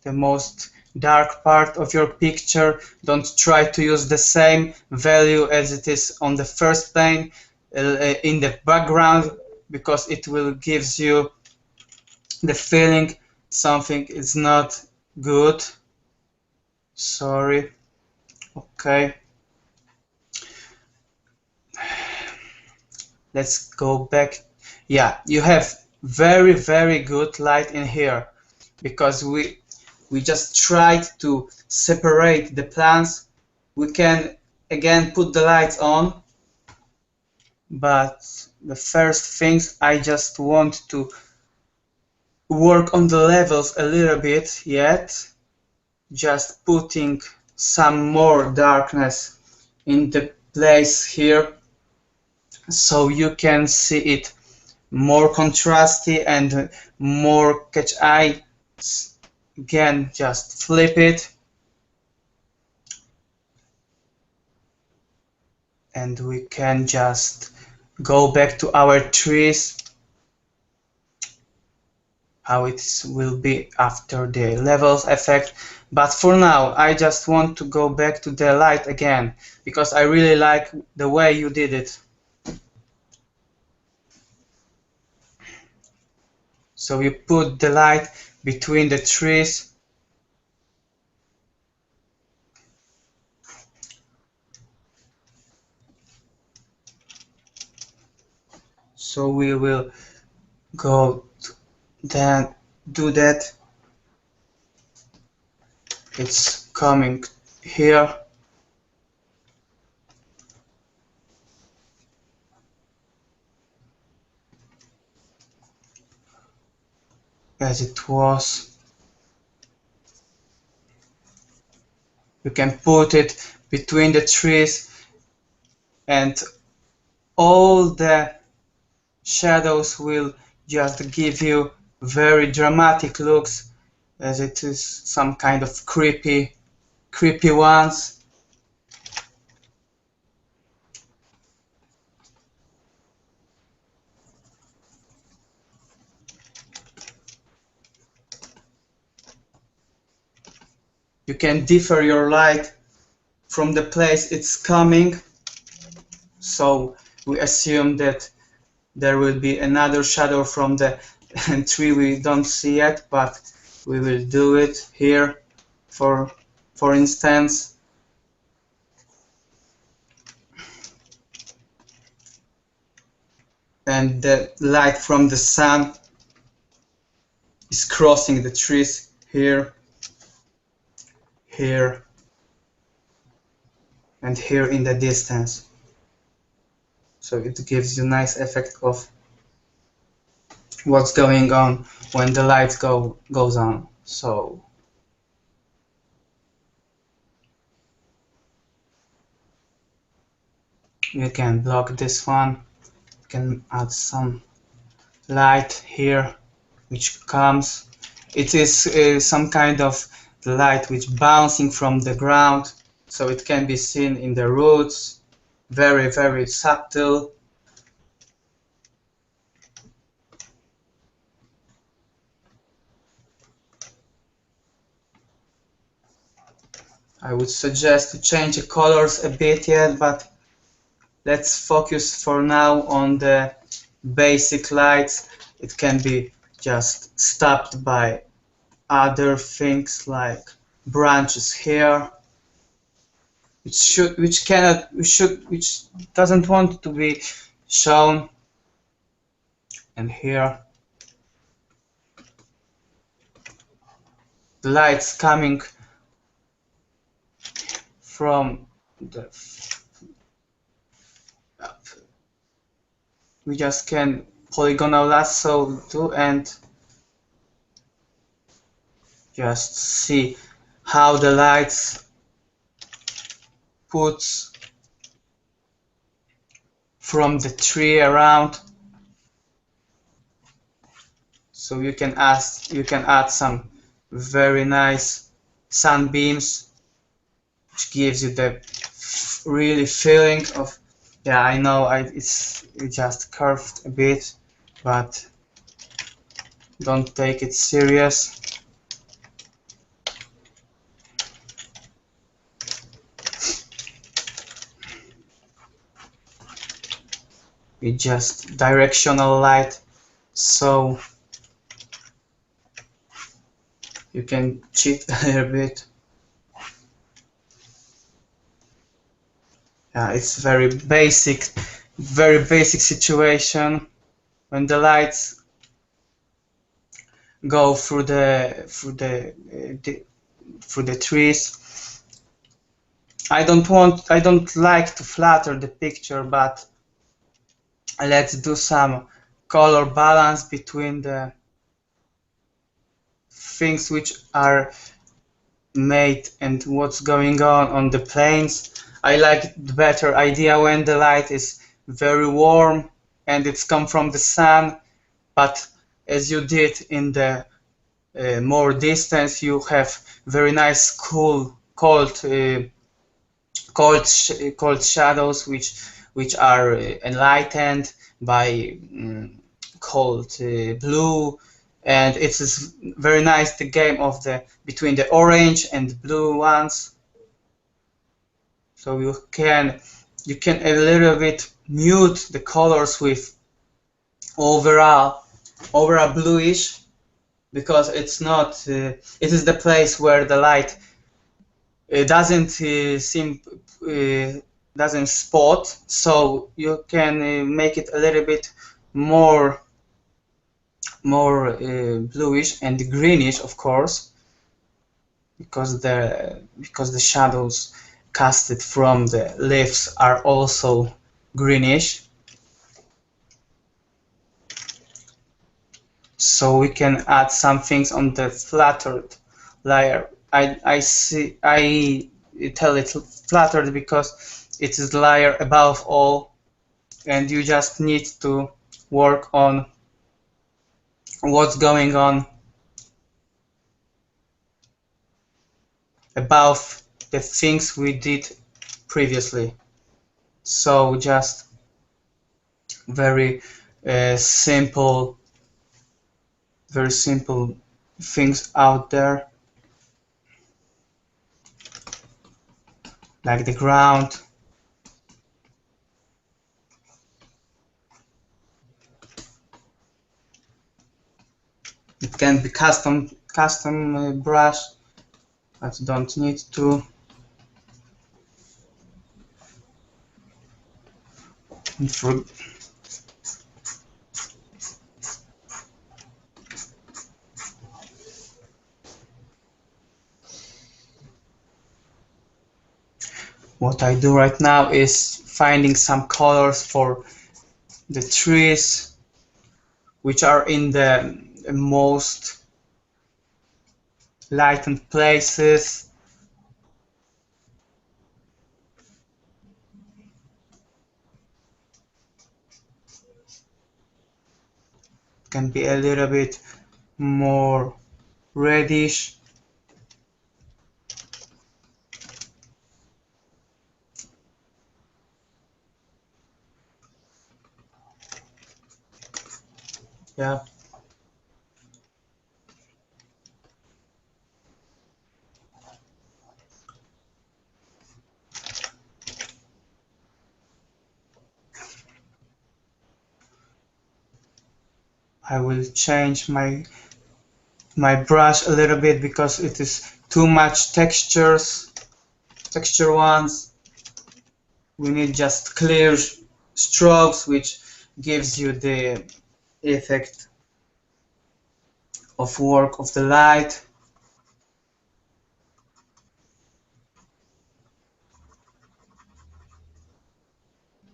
the most dark part of your picture. Don't try to use the same value as it is on the first plane in the background, because it will gives you the feeling something is not good. Sorry. Okay, let's go back. Yeah, you have very good light in here, because we just tried to separate the plants. We can again put the lights on, but the first things I just want to work on the levels a little bit yet, just putting some more darkness in the place here, so you can see it more contrasty and more catch eye. Again, just flip it, and we can just go back to our trees, how it will be after the levels effect. But for now I just want to go back to the light again, because I really like the way you did it. So you put the light between the trees. So we will go then do that. It's coming here. As it was. You can put it between the trees, and all the shadows will just give you very dramatic looks, as it is some kind of creepy ones. You can differ your light from the place it's coming. So we assume that there will be another shadow from the tree we don't see yet, but we will do it here for instance. And the light from the sun is crossing the trees here, here, and here in the distance. So it gives you a nice effect of what's going on when the light goes on. So you can block this one, you can add some light here which comes. It is some kind of light which bouncing from the ground, so it can be seen in the roots, very, very subtle. I would suggest to change the colors a bit yet, but let's focus for now on the basic lights. It can be just stopped by other things like branches here, which doesn't want to be shown, and here the lights coming from the we just can polygonal lasso too and just see how the lights puts from the tree around. So you can add some very nice sunbeams, which gives you the really feeling of, yeah, I know it's just curved a bit, but don't take it serious. It's just directional light, so you can cheat a little bit. Yeah, it's very basic situation. When the lights go through the trees, I don't like to flatter the picture, but let's do some color balance between the things which are made and what's going on the planes. I like the better idea when the light is very warm and it's come from the sun, but as you did in the more distance, you have very nice cold shadows which are enlightened by cold blue, and it's very nice the game of the between the orange and blue ones. So you can a little bit mute the colors with overall bluish, because it's not it is the place where the light doesn't spot, so you can make it a little bit more bluish and greenish, of course, because the shadows casted from the leaves are also greenish. So we can add some things on the flattered layer. I tell it flattered because it is the layer above all, and you just need to work on what's going on above the things we did previously. So just very simple things out there. like the ground. It can be custom brush, but don't need to. What I do right now is finding some colors for the trees which are in the most lightened places. It can be a little bit more reddish. Yeah. I will change my brush a little bit because it is too much texture ones. We need just clear strokes which gives you the effect of work of the light.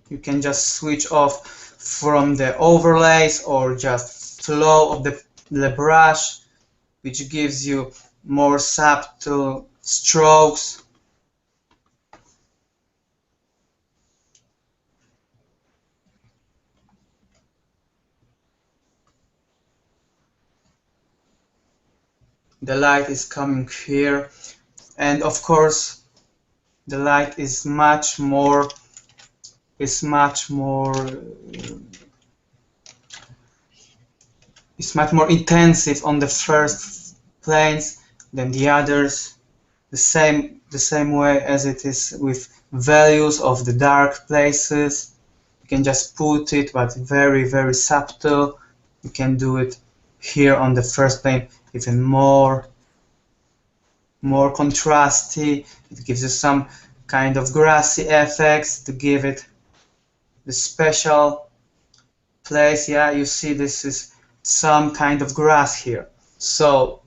You can just switch off from the overlays or just flow of the brush, which gives you more subtle strokes. The light is coming here, and of course the light is much more intensive on the first planes than the others, the same way as it is with values of the dark places. You can just put it, but very subtle. You can do it here on the first plane even more contrasty. It gives you some kind of grassy effects to give it the special place. Yeah, you see this is some kind of grass here. So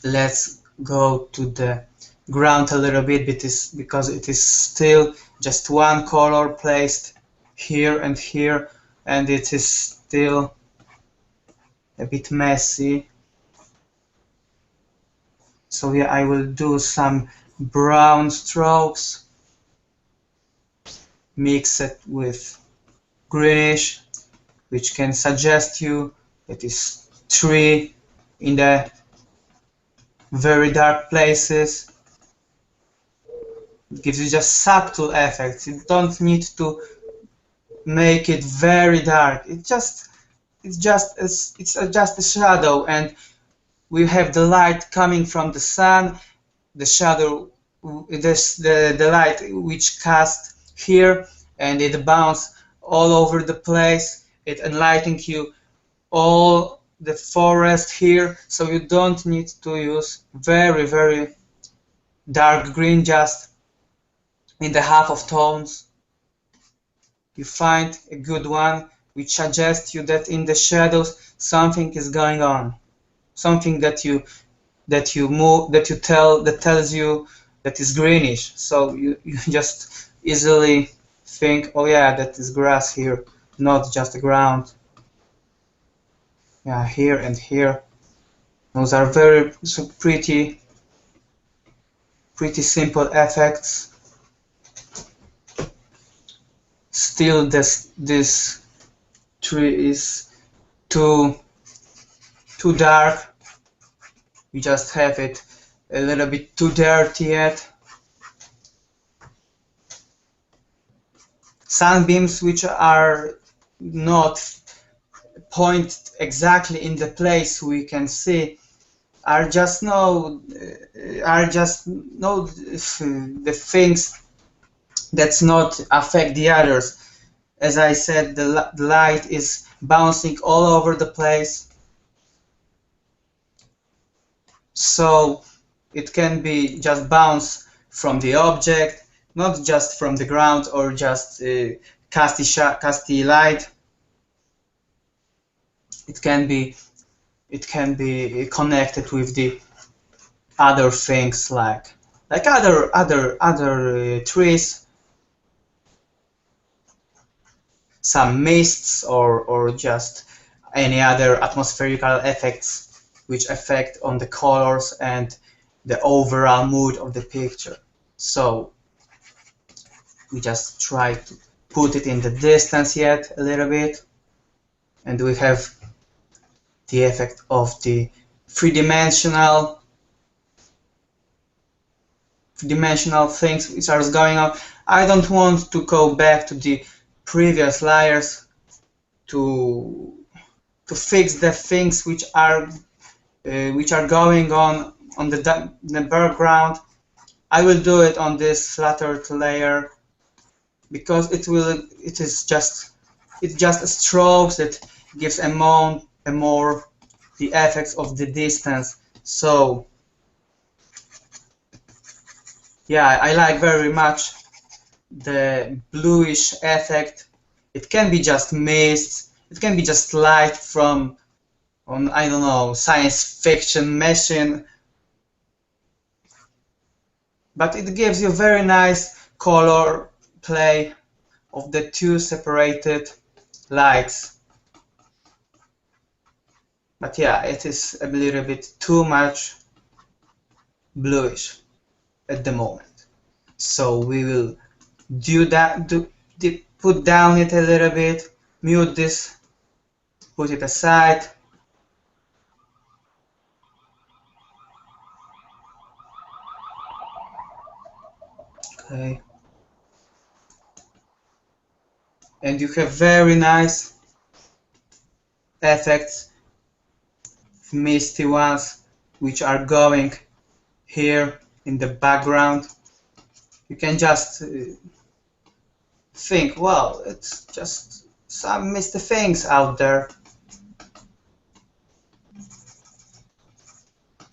let's go to the ground a little bit because it is still just one color placed here and here, and it is still a bit messy. So yeah, I will do some brown strokes, mix it with greenish, which can suggest you it is tree in the very dark places. It gives you just subtle effects. You don't need to make it very dark. It's just a shadow, and we have the light coming from the sun, the shadow, the light which cast here, and it bounces all over the place. It enlightens you all the forest here, so you don't need to use very dark green, just in the half of tones. You find a good one which suggests you that in the shadows something is going on, something that tells you that is greenish. So you just easily think, oh yeah, that is grass here, not just the ground. Yeah, here and here. Those are very pretty simple effects. Still, this tree is too dark. We just have it a little bit too dirty yet. Sunbeams which are not point exactly in the place we can see are just the things that's not affect the others. As I said, the light is bouncing all over the place, so it can be just bounce from the object, not just from the ground or just casty light. It can be connected with the other things like other trees, some mists, or just any other atmospherical effects which affect on the colors and the overall mood of the picture. So we just try to put it in the distance yet a little bit, and we have the effect of the three-dimensional things which are going on. I don't want to go back to the previous layers to fix the things which are going on the background. I will do it on this flattered layer because it just strokes that gives a more the effects of the distance. So yeah, I like very much the bluish effect. It can be just mist, it can be just light from I don't know, science fiction machine, but it gives you very nice color play of the two separated lights. But yeah, it is a little bit too much bluish at the moment. So we will do that, put down it a little bit, mute this, put it aside. Okay. And you have very nice effects, misty ones, which are going here in the background. You can just think, well, it's just some misty things out there.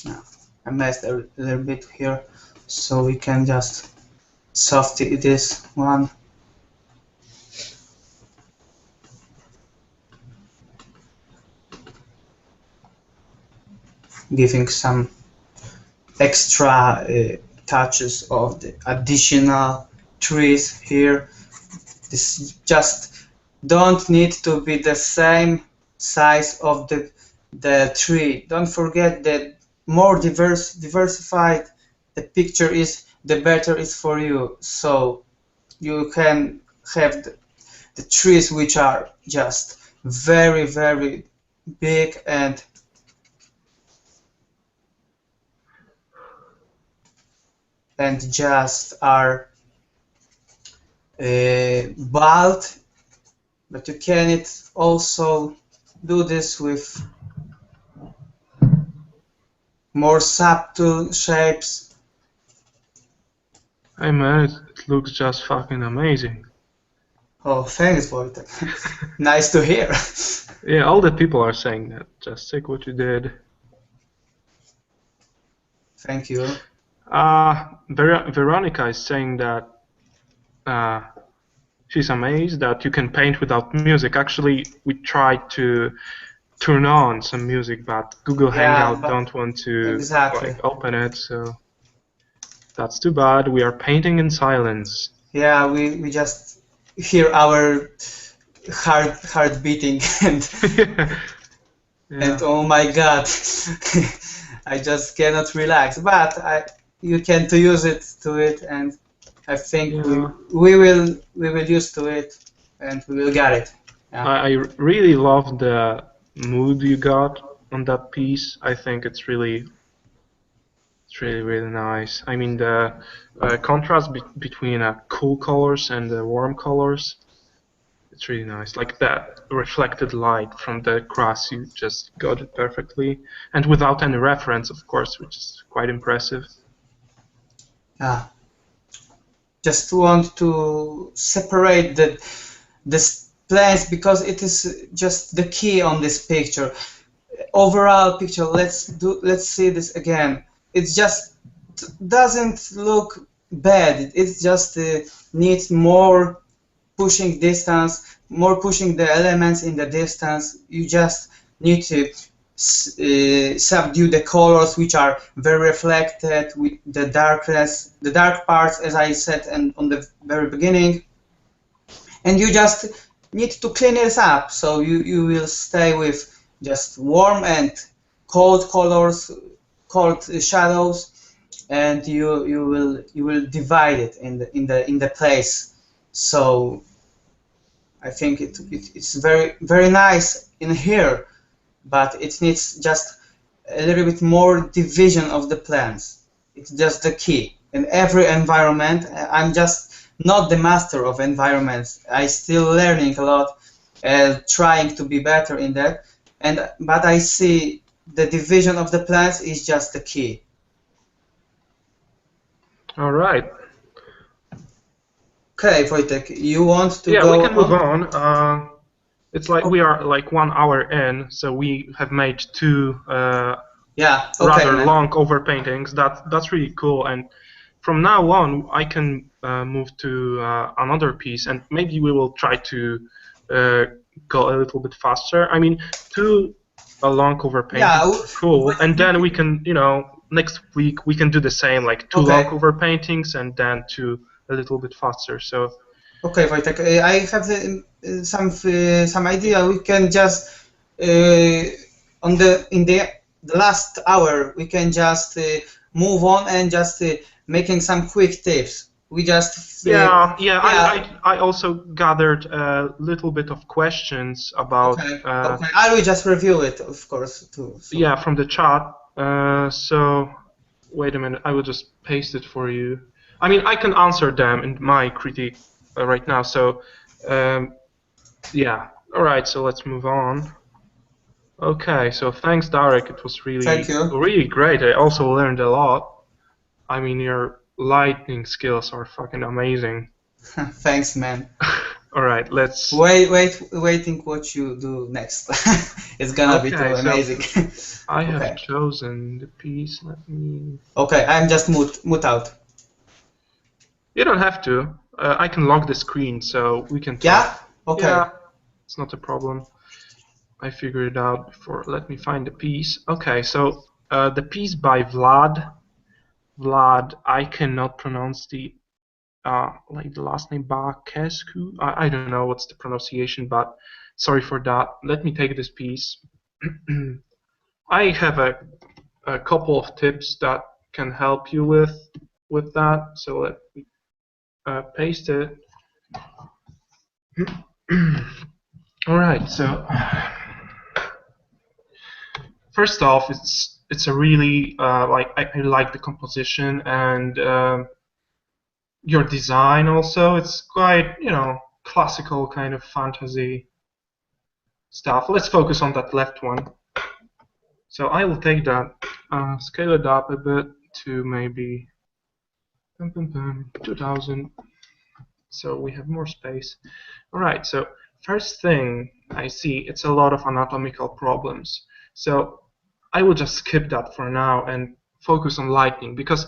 Now, I messed a little bit here, so we can just soften this one. Giving some extra touches of the additional trees here. This just don't need to be the same size of the tree. Don't forget that more diversified the picture is, the better it's for you. So you can have the trees which are just very, very big and just are bald, but you can also do this with more subtle shapes. Hey man, it looks just fucking amazing. Oh, thanks, Wojtek. Nice to hear. Yeah, all the people are saying that. Just take what you did. Thank you. Veronica is saying that she's amazed that you can paint without music. Actually, we tried to turn on some music, but Google Hangout don't want to exactly. like open it, so that's too bad. We are painting in silence. Yeah, we just hear our heart beating and and oh my god, I just cannot relax. But you can use it, and I think we will use to it, and we will get it. Yeah. I really love the mood you got on that piece. I think it's really nice. I mean the contrast between cool colors and the warm colors. It's really nice. Like that reflected light from the grass, you just got it perfectly, and without any reference, of course, which is quite impressive. Yeah. Just want to separate this plants because it is just the key on this picture. Overall picture. Let's see this again. It just doesn't look bad. It just needs more pushing distance, more pushing the elements in the distance. You just need to subdue the colors, which are very reflected with the darkness, the dark parts, as I said and on the very beginning. And you just need to clean it up, so you will stay with just warm and cold colors, cold shadows, and you will divide it in the place. So I think it's very nice in here, but it needs just a little bit more division of the plants. It's just the key. In every environment, I'm just not the master of environments. I still learning a lot, trying to be better in that. But I see the division of the plants is just the key. All right. Okay, Wojtek, you want to Yeah, go we can move on? on. It's like we are like 1 hour in, so we have made two Yeah, okay, rather man. long overpaintings. That's really cool. And from now on, I can move to another piece, and maybe we will try to go a little bit faster. I mean, two long overpaintings Yeah, are cool, and then we can, you know, next week we can do the same, like two long okay. overpaintings, and then two a little bit faster. So. Okay, Wojtek, I have some idea. We can just on the last hour we can just move on and just making some quick tips. We just Yeah. yeah. I also gathered a little bit of questions about Okay, okay. I will just review it, of course, too. So. yeah, from the chat. So wait a minute, I will just paste it for you. I mean, I can answer them in my critique right now. So yeah, all right. So let's move on. Okay, so thanks, Darek. It was Thank you. really great. I also learned a lot. I mean, your lighting skills are fucking amazing. Thanks, man. All right, let's. Waiting what you do next. It's gonna be too Okay, so amazing. I have Okay. chosen the piece. Let me. Okay, I'm just mute out. You don't have to. I can lock the screen so we can talk. Yeah? Okay. Yeah, it's not a problem. I figured it out before. Let me find the piece. Okay, so the piece by Vlad. Vlad, I cannot pronounce the like the last name Bakescu. I don't know what's the pronunciation, but sorry for that. Let me take this piece. I have a couple of tips that can help you with that. So let me paste it. All right. So first off, it's a really like I like the composition and your design also. It's quite, you know, classical kind of fantasy stuff. Let's focus on that left one. So I will take that, scale it up a bit to maybe 2000. So we have more space. All right. So first thing I see, it's a lot of anatomical problems. So I will just skip that for now and focus on lighting because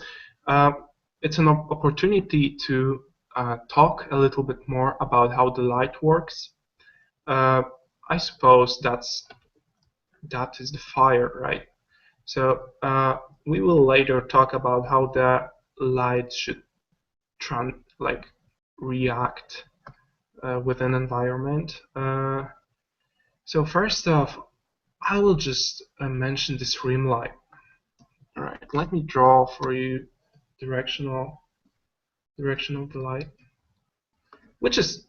it's an opportunity to talk a little bit more about how the light works. I suppose that is the fire, right? So we will later talk about how the light should like react with an environment. So first off, I will just mention this rim light. All right, let me draw for you direction of the light, which is,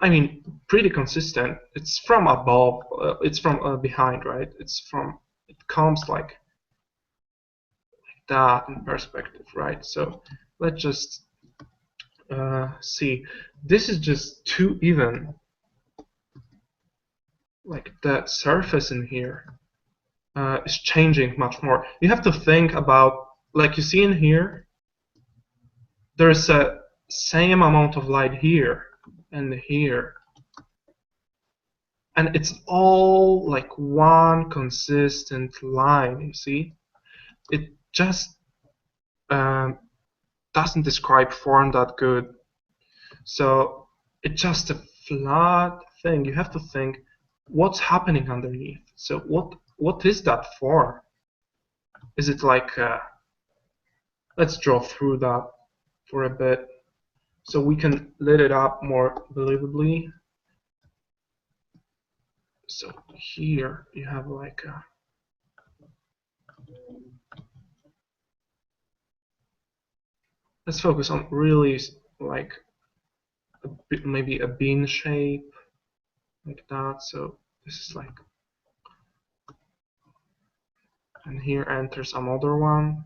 I mean, pretty consistent. It's from above, it's from behind, right? It comes like that in perspective, right? So let's just see. This is just too even. like the surface in here is changing much more. You have to think about, like you see in here, there's a same amount of light here and here, and it's all like one consistent line. You see, it just um, doesn't describe form that good. So it's just a flat thing. You have to think what's happening underneath. So what is that for? Is it like let's draw through that for a bit so we can lit it up more believably. So here you have like a, let's focus on really like maybe a bean shape like that. So this is like, and here enters another one.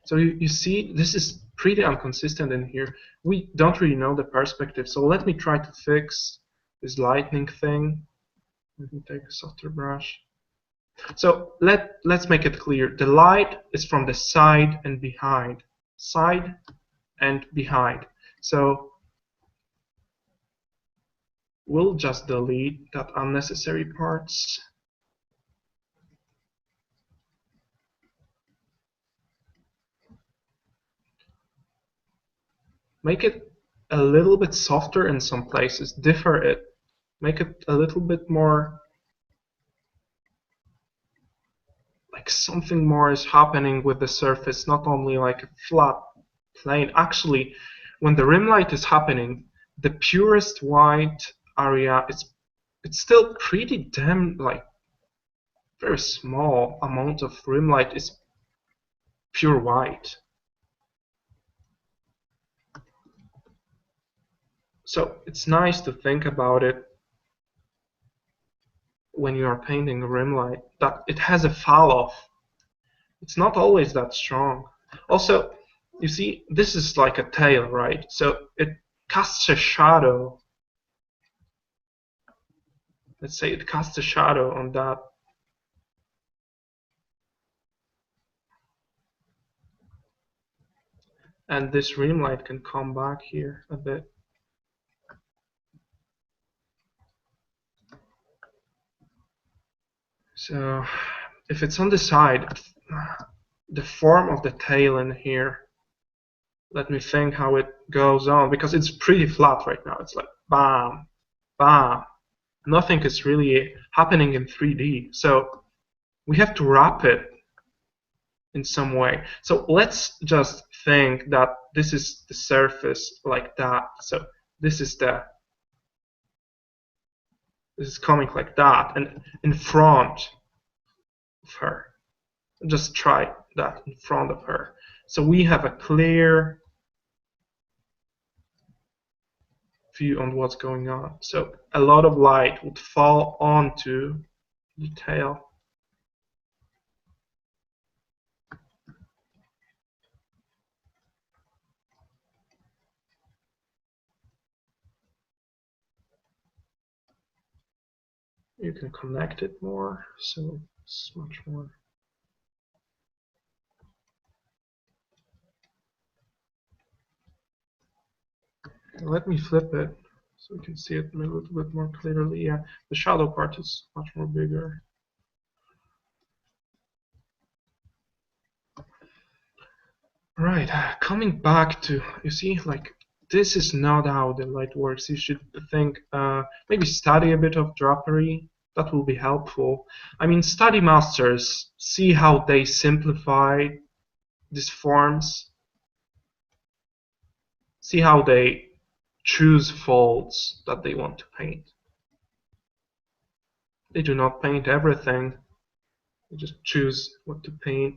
So you see, this is pretty inconsistent in here. We don't really know the perspective. So let me try to fix this lightning thing. Let me take a softer brush. So let's make it clear. The light is from the side and behind. Side and behind. So we'll just delete that unnecessary parts. Make it a little bit softer in some places. Differ it. Make it a little bit more like something more is happening with the surface, not only like a flat plane. Actually, when the rim light is happening, the purest white area it's still pretty damn like very small amount of rim light is pure white. So it's nice to think about it when you are painting a rim light that it has a fall off. It's not always that strong. Also, you see, this is like a tail, right? So it casts a shadow. Let's say it casts a shadow on that. And this rim light can come back here a bit. So if it's on the side, the form of the tail in here, let me think how it goes on, because it's pretty flat right now. It's like bam, bam. Nothing is really happening in 3D. So we have to wrap it in some way. So let's just think that this is the surface like that. So this is coming like that, and in front of her. Just try that in front of her. So we have a clear view on what's going on. So a lot of light would fall onto the tail. You can connect it more, so it's much more. Let me flip it so we can see it a little bit more clearly. Yeah, the shadow part is much more bigger. Right, coming back to, you see, like, this is not how the light works. You should think, maybe study a bit of drapery. That will be helpful. I mean, study masters, see how they simplify these forms, see how they choose folds that they want to paint. They do not paint everything. They just choose what to paint,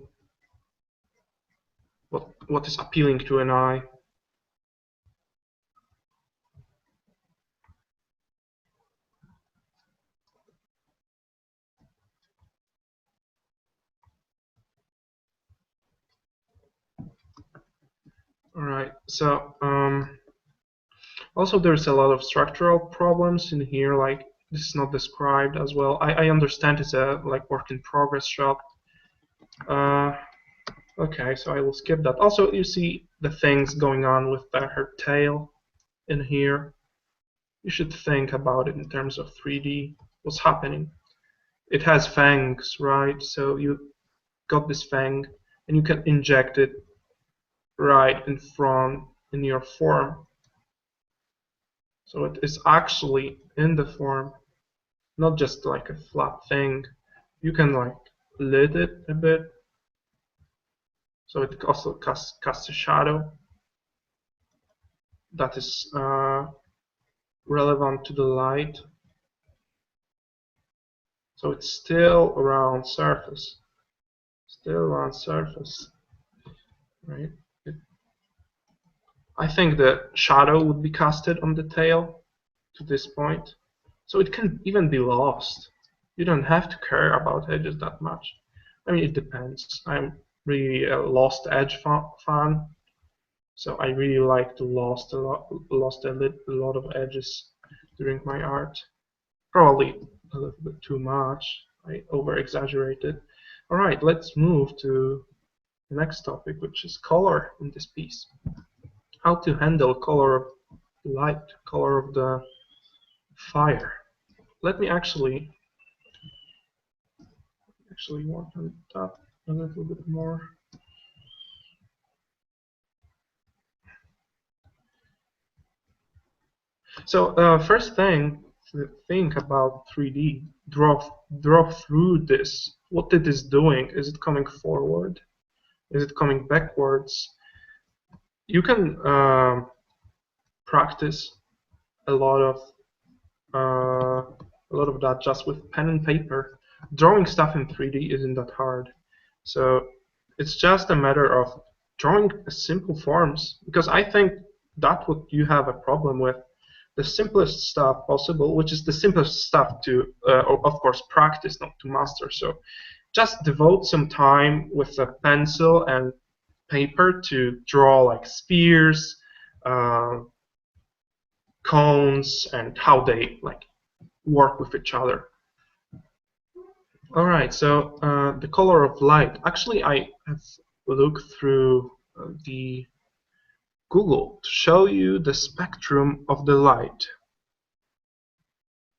what is appealing to an eye. All right, so also there's a lot of structural problems in here, like this is not described as well. I understand it's a like work in progress shot. Okay, so I will skip that. Also, you see the things going on with her tail in here. You should think about it in terms of 3D. What's happening? It has fangs, right? So you got this fang, and you can inject it right in front in your form. So it is actually in the form, not just like a flat thing. You can like lit it a bit, so it also casts a shadow that is relevant to the light. So it's still around surface, right? I think the shadow would be casted on the tail to this point, so it can even be lost. You don't have to care about edges that much. I mean, it depends. I'm really a lost edge fan, so I really like to lost a lot of edges during my art. Probably a little bit too much. I over exaggerated. All right, let's move to the next topic, which is color in this piece. How to handle color of light, color of the fire. Let me actually work on that a little bit more. So first thing to think about 3D, draw through this. What it is doing? Is it coming forward? Is it coming backwards? You can practice a lot of that just with pen and paper. Drawing stuff in 3D isn't that hard. So it's just a matter of drawing simple forms, because I think that's what you have a problem with. The simplest stuff possible, which is the simplest stuff to, of course, practice, not to master. So just devote some time with a pencil and paper to draw like spheres, cones, and how they like work with each other. All right, so the color of light. Actually, I have looked through the Google to show you the spectrum of the light.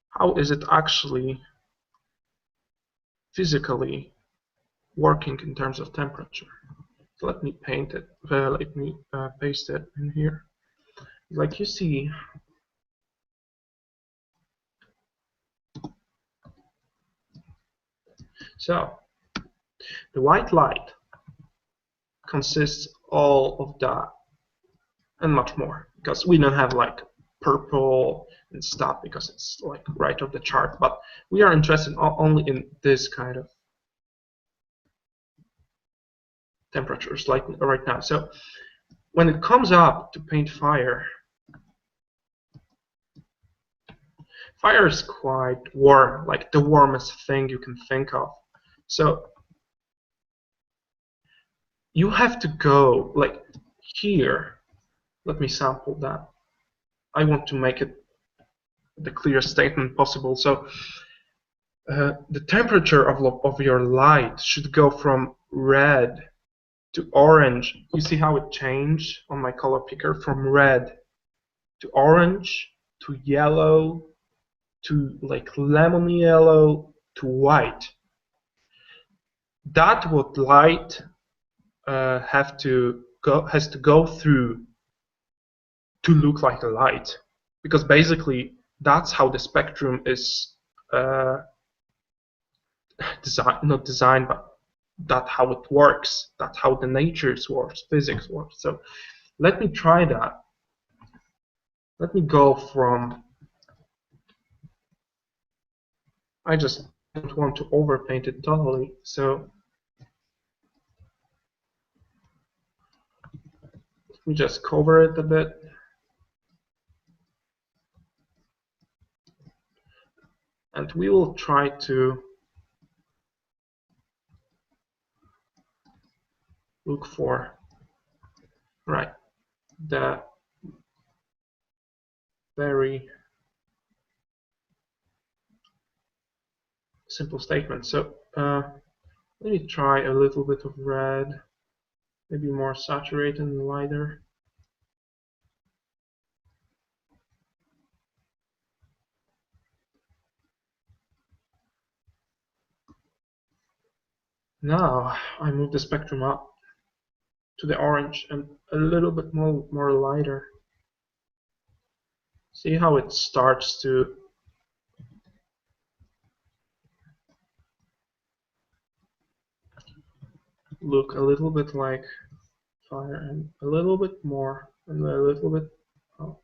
How is it actually physically working in terms of temperature? So let me paint it. Let me paste it in here. Like you see, so the white light consists all of that and much more, because we don't have like purple and stuff because it's like right off the chart, but we are interested only in this kind of temperatures like right now. So when it comes up to paint fire, fire is quite warm, like the warmest thing you can think of. So you have to go like here. Let me sample that. I want to make it the clearest statement possible. So the temperature of your light should go from red to orange. You see how it changed on my color picker from red to orange to yellow to like lemon yellow to white. That what light has to go through to look like a light, because basically that's how the spectrum is not designed, but that's how it works. That's how the nature works, physics works. So let me try that. Let me go from, I just don't want to overpaint it totally, so let me just cover it a bit. And we will try to look for, right, the very simple statement. So let me try a little bit of red, maybe more saturated and lighter. Now I move the spectrum up to the orange and a little bit more lighter. See how it starts to look a little bit like fire, and a little bit more, and a little bit, oh,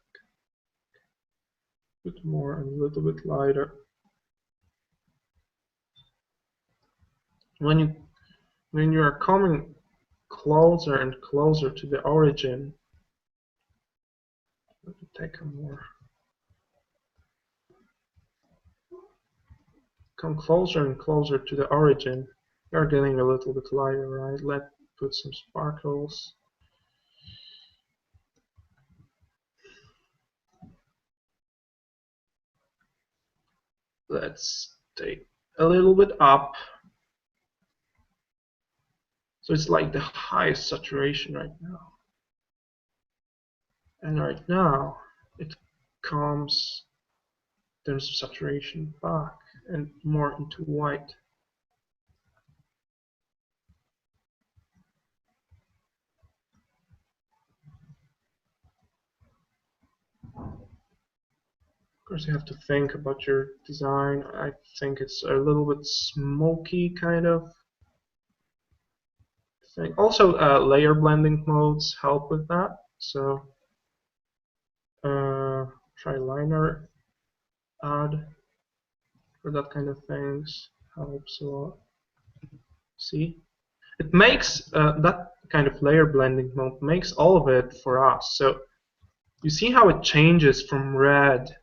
a bit more, and a little bit lighter. When you are coming closer and closer to the origin, let me take a more. Come closer and closer to the origin, you're getting a little bit lighter, right? Let's put some sparkles. Let's take a little bit up. So it's like the highest saturation right now. And right now, it comes in terms of saturation back and more into white. Of course, you have to think about your design. I think it's a little bit smoky kind of thing. Also, layer blending modes help with that. So try liner add for that kind of things helps a lot. See, it makes that kind of layer blending mode makes all of it for us. So you see how it changes from red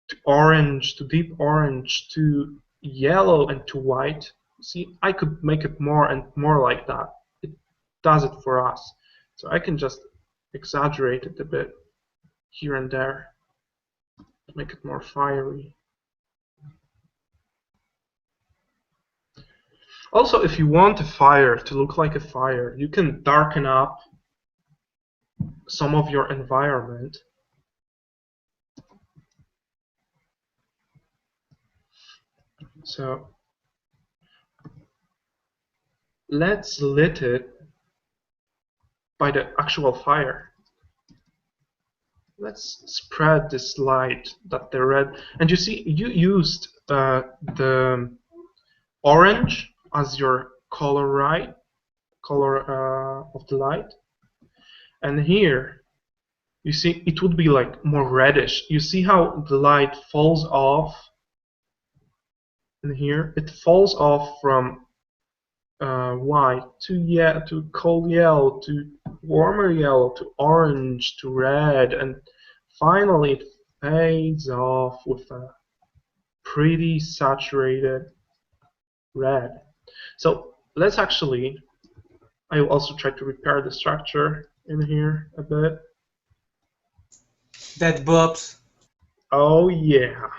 to orange to deep orange to yellow and to white. See, I could make it more and more like that. It does it for us. So I can just exaggerate it a bit here and there to make it more fiery. Also, if you want a fire to look like a fire, you can darken up some of your environment. So let's lit it by the actual fire. Let's spread this light that the red, and you see you used the orange as your color, right? Color of the light. And here you see it would be like more reddish. You see how the light falls off, and here it falls off from white to cold yellow to warmer yellow to orange to red, and finally it fades off with a pretty saturated red. So let's actually, I will also try to repair the structure in here a bit. That blobs. Oh yeah.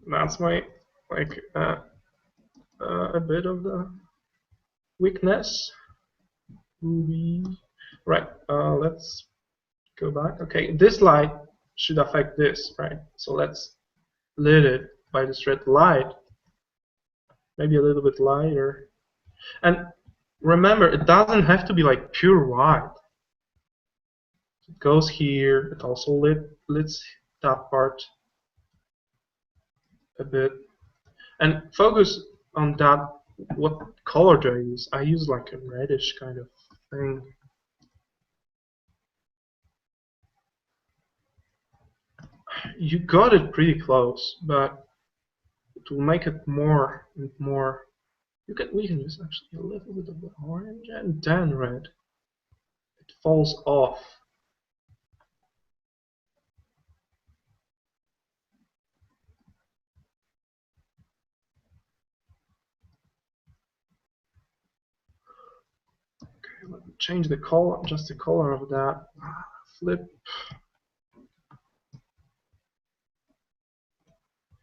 That's my like a bit of the weakness. Right, let's go back. Okay, this light should affect this, right? So let's lit it by this red light, maybe a little bit lighter. And remember, it doesn't have to be like pure white. It goes here, it also lits that part a bit. And focus on that, what color do I use? I use like a reddish kind of thing. You got it pretty close, but to make it more and more, we can use actually a little bit of the orange and then red. It falls off. Okay, let me change the color, just the color of that. Flip.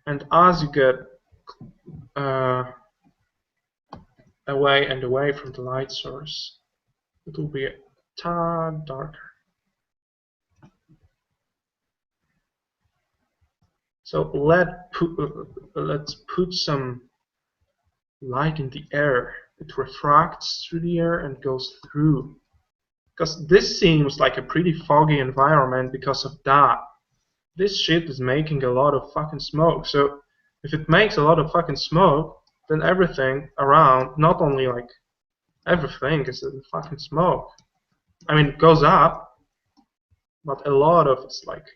And as you get away and away from the light source, it will be a tad darker. So let's put some light in the air. It refracts through the air and goes through. Because this seems like a pretty foggy environment because of that. This shit is making a lot of fucking smoke. So if it makes a lot of fucking smoke, then everything around, not only like everything is in fucking smoke. I mean, it goes up, but a lot of it's like.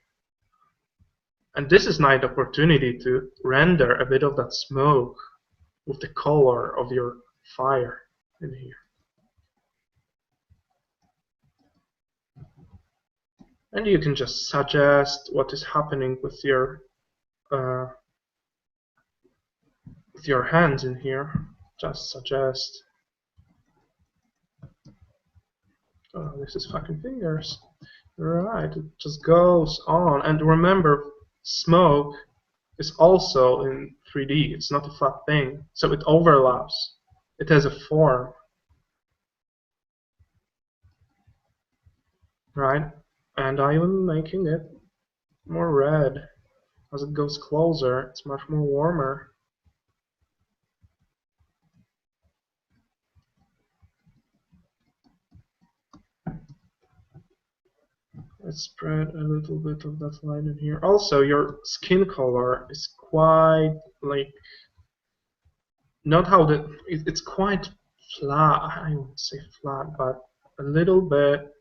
And this is nice opportunity to render a bit of that smoke with the color of your fire in here. And you can just suggest what is happening with your hands in here. Just suggest. Oh, this is fucking fingers. Right, it just goes on. And remember, smoke is also in 3D. It's not a flat thing, so it overlaps. It has a form, right? And I am making it more red. As it goes closer, it's much more warmer. Let's spread a little bit of that light in here. Also, your skin color is quite like not how it's quite flat. I wouldn't say flat, but a little bit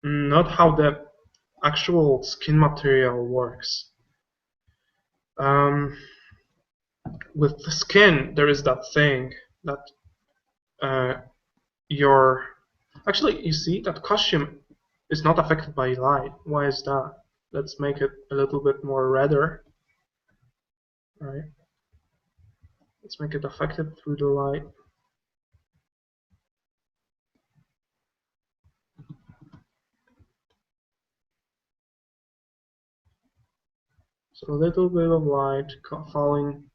not how the actual skin material works. With the skin, there is that thing that actually, you see that costume is not affected by light. Why is that? Let's make it a little bit more redder. Right? Let's make it affected through the light. So a little bit of light falling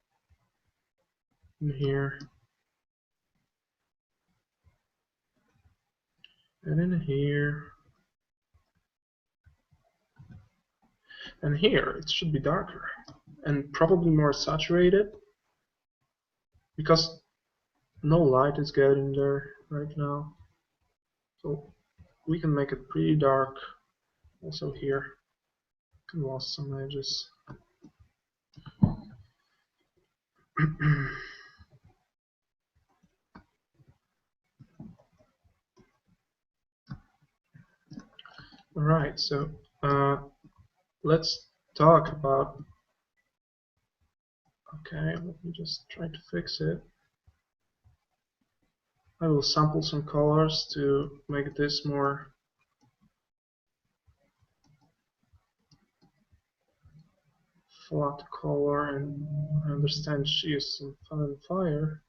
in here. And in here. And here, it should be darker. And probably more saturated. Because no light is getting there right now. So we can make it pretty dark. Also here. Can lost some edges. Alright, so let's talk about. Okay, let me just try to fix it. I will sample some colors to make this more flat color, and I understand she is some fun and fire.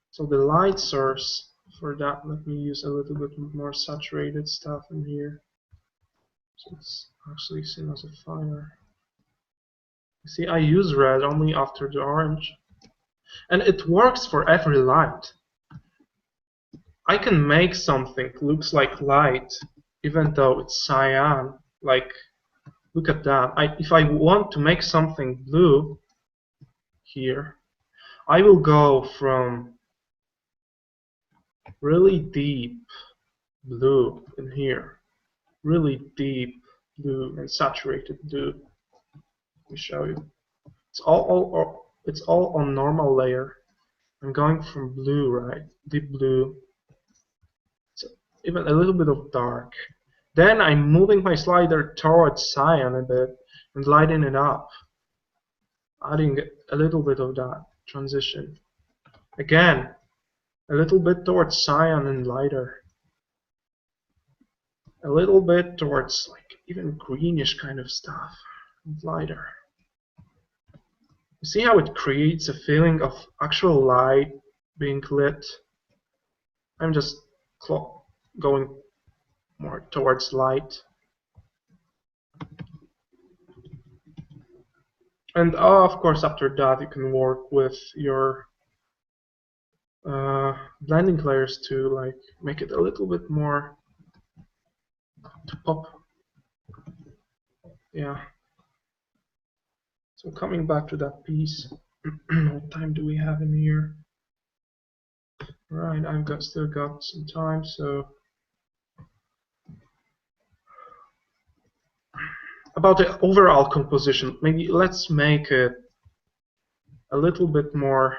So the light source for that, let me use a little bit more saturated stuff in here. So it's actually seen as a fire. You see, I use red only after the orange. And it works for every light. I can make something looks like light, even though it's cyan. Like, look at that. If I want to make something blue here, I will go from really deep blue in here, really deep blue and saturated blue. Let me show you. It's all on normal layer. I'm going from blue, right? Deep blue. So even a little bit of dark. Then I'm moving my slider towards cyan a bit and lighting it up, adding a little bit of that transition. Again, a little bit towards cyan and lighter. A little bit towards like even greenish kind of stuff and lighter. You see how it creates a feeling of actual light being lit? I'm just going more towards light. And of course, after that, you can work with your blending layers to like make it a little bit more to pop. Yeah. So coming back to that piece, what time do we have in here? Right, still got some time, so about the overall composition, maybe let's make it a little bit more.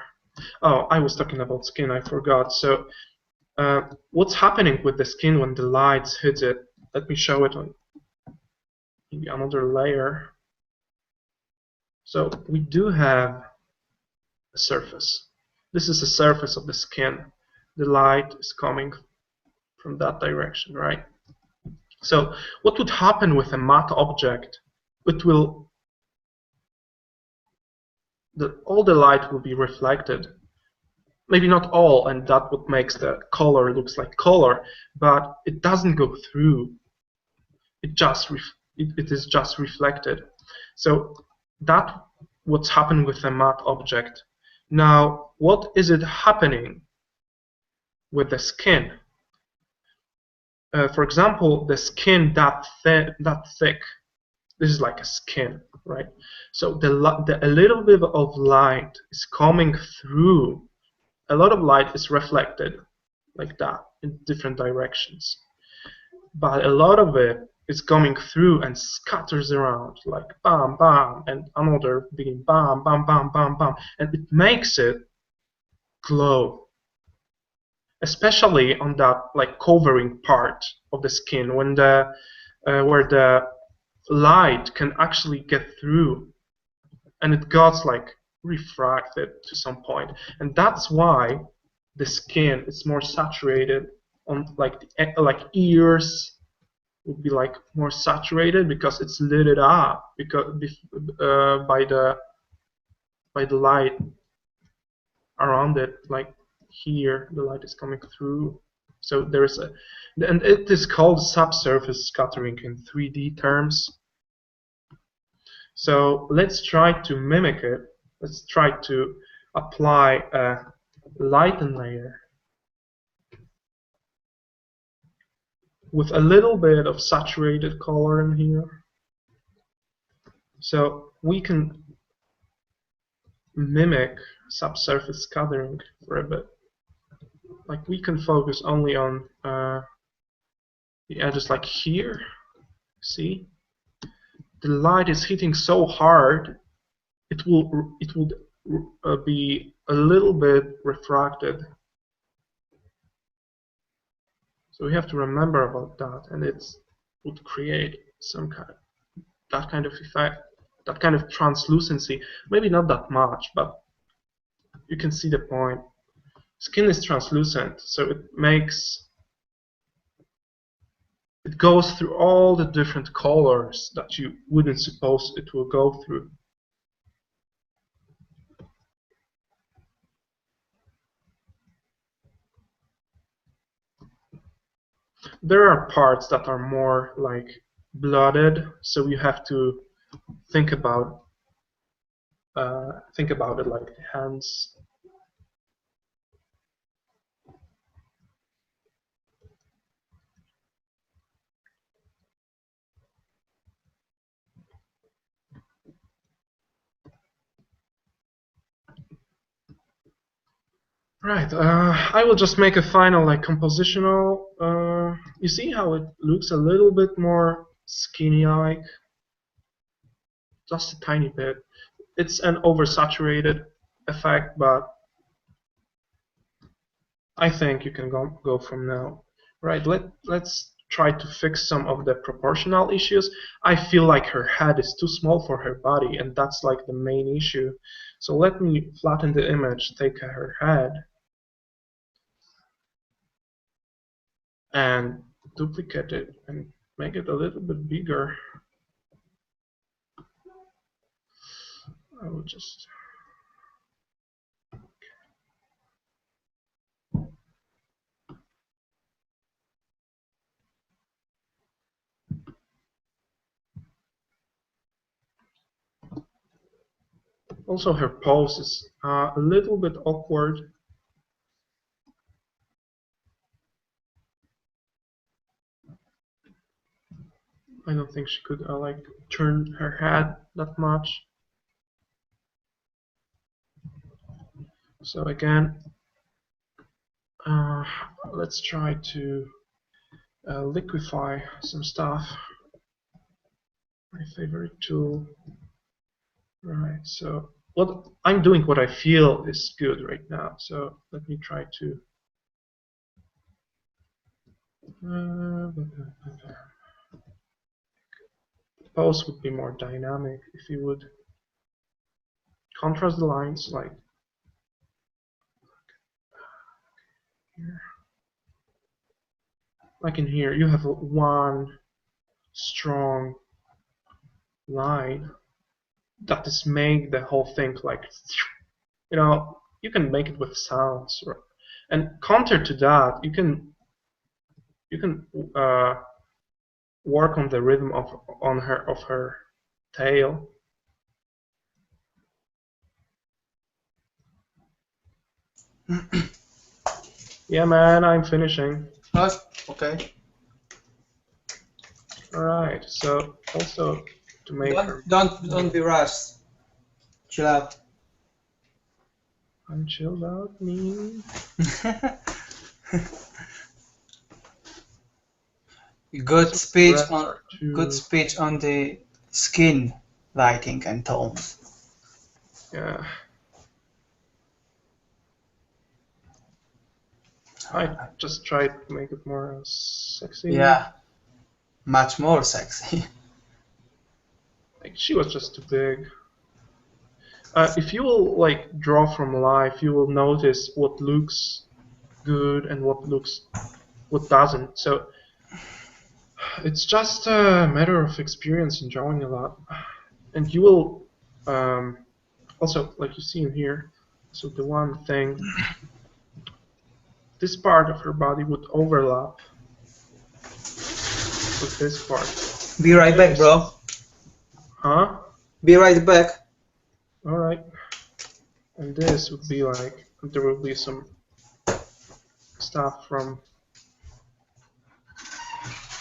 Oh, I was talking about skin, I forgot. So what's happening with the skin when the lights hit it? Let me show it on maybe another layer. So we do have a surface. This is the surface of the skin. The light is coming from that direction, right? So what would happen with a matte object? It will, all the light will be reflected. Maybe not all, and that what makes the color looks like color, but it doesn't go through. It is just reflected. So that what's happened with a matte object. Now, what is it happening with the skin? For example, the skin that thick. This is like a skin, right? So a little bit of light is coming through. A lot of light is reflected like that in different directions, but a lot of it is coming through and scatters around like bam bam and another being bam bam bam bam bam, and it makes it glow, especially on that like covering part of the skin when the where the light can actually get through, and it got like refracted to some point, and that's why the skin is more saturated on like like ears would be like more saturated because it's lit it up because by the light around it, like here the light is coming through. So there's a, and it is called subsurface scattering in 3D terms. So let's try to mimic it. Let's try to apply a lighten layer with a little bit of saturated color in here. So we can mimic subsurface scattering for a bit. Like we can focus only on the edges like here. See? The light is hitting so hard, it will be a little bit refracted. So we have to remember about that, and it would create some kind of that kind of effect, that kind of translucency. Maybe not that much, but you can see the point. Skin is translucent, so it goes through all the different colors that you wouldn't suppose it will go through. There are parts that are more like blooded, so you have to think about it like the hands. Right, I will just make a final like compositional. You see how it looks a little bit more skinny-like? Just a tiny bit. It's an oversaturated effect, but I think you can go from now. Right, let's try to fix some of the proportional issues. I feel like her head is too small for her body, and that's like the main issue. So let me flatten the image, take her head, and duplicate it and make it a little bit bigger. I will just Also, her pose is a little bit awkward. I don't think she could like turn her head that much. So again, let's try to liquefy some stuff. My favorite tool. Right. So what I'm doing, what I feel is good right now. So let me try to. Pose would be more dynamic if you would contrast the lines like here. Like in here, you have one strong line that is make the whole thing like, you know, you can make it with sounds, and counter to that, you can work on the rhythm of her tail. Yeah, man, I'm finishing. Oh, okay. All right. So also to make her. Don't be rushed. Chill out. I'm chilled out, me. Good speech on too... good speech on the skin lighting and tones. Yeah. I just tried to make it more sexy. Yeah, much more sexy. Like she was just too big. If you will like draw from life, you will notice what looks good and what doesn't. So it's just a matter of experience in drawing a lot, and you will also, like you see in here. So the one thing, this part of her body would overlap with this part. Be right back, bro. Huh? Be right back. All right. And this would be like, there will be some stuff from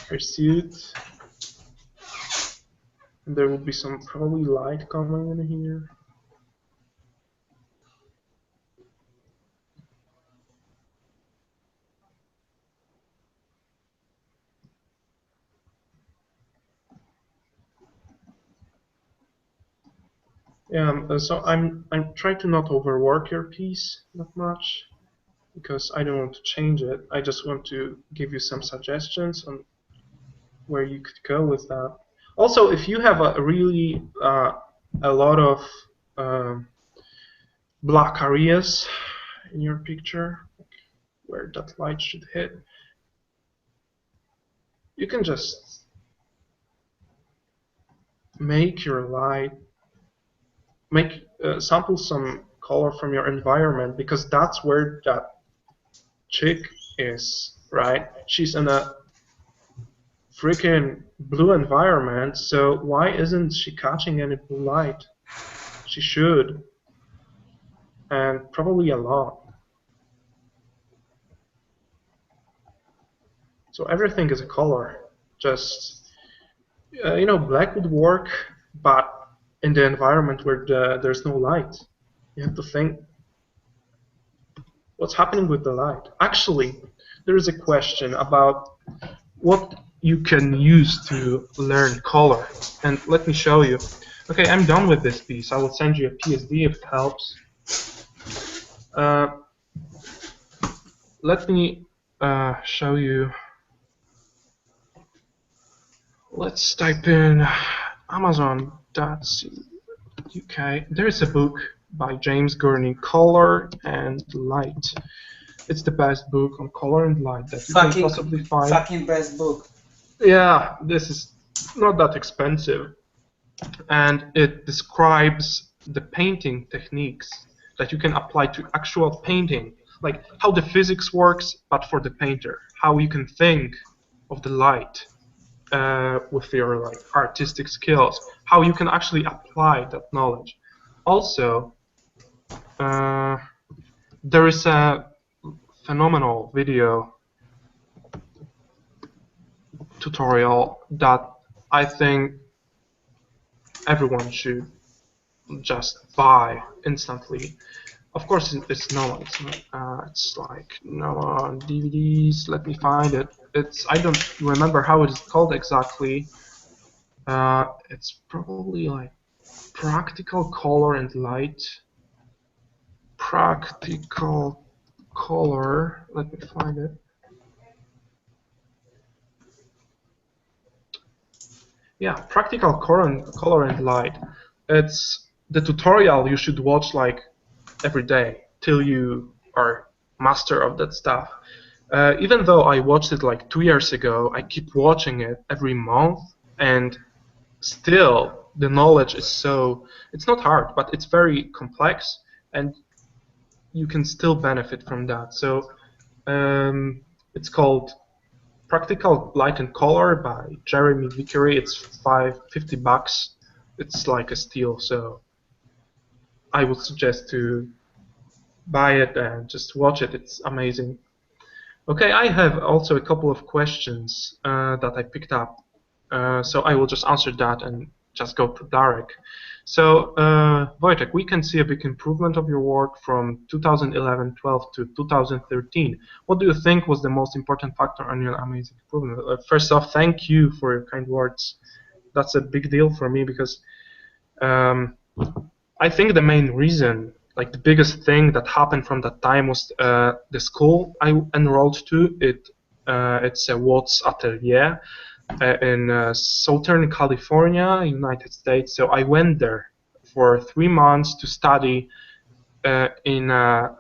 her suit. And there will be some probably light coming in here. Yeah, so I'm trying to not overwork your piece that much, because I don't want to change it. I just want to give you some suggestions on where you could go with that. Also, if you have a really a lot of black areas in your picture where that light should hit, you can just make your light, sample some color from your environment, because that's where that chick is, right? She's in a freaking blue environment, so why isn't she catching any blue light? She should, and probably a lot. So everything is a color. Just black would work, but in the environment where there's no light, you have to think what's happening with the light. Actually, there is a question about what you can use to learn color, and let me show you. Okay, I'm done with this piece. I will send you a PSD if it helps. Let me show you. Let's type in Amazon.co.uk. There is a book by James Gurney, Color and Light. It's the best book on color and light that you can possibly find. Fucking best book. Yeah, this is not that expensive. And it describes the painting techniques that you can apply to actual painting, like how the physics works, but for the painter, how you can think of the light with your like artistic skills, how you can actually apply that knowledge. Also, there is a phenomenal video tutorial that I think everyone should just buy instantly. Of course, it's no, it's not. It's like no DVDs. Let me find it. It's I don't remember how it is called exactly. It's probably like practical color and light. Practical color. Let me find it. Yeah, practical color and light. It's the tutorial you should watch like every day till you are master of that stuff. Even though I watched it like 2 years ago, I keep watching it every month, and still the knowledge is so. It's not hard, but it's very complex, and you can still benefit from that. So it's called Practical Light and Color by Jeremy Vickery. It's $50. It's like a steal, so I would suggest to buy it and just watch it. It's amazing. Okay, I have also a couple of questions that I picked up. So I will just answer that and just go to Darek. So, Wojtek, we can see a big improvement of your work from 2011-12 to 2013. What do you think was the most important factor on your amazing improvement? First off, thank you for your kind words. That's a big deal for me because um, I think the main reason, like the biggest thing that happened from that time was the school I enrolled to. It's a Watts Atelier in Southern California, United States. So I went there for 3 months to study in a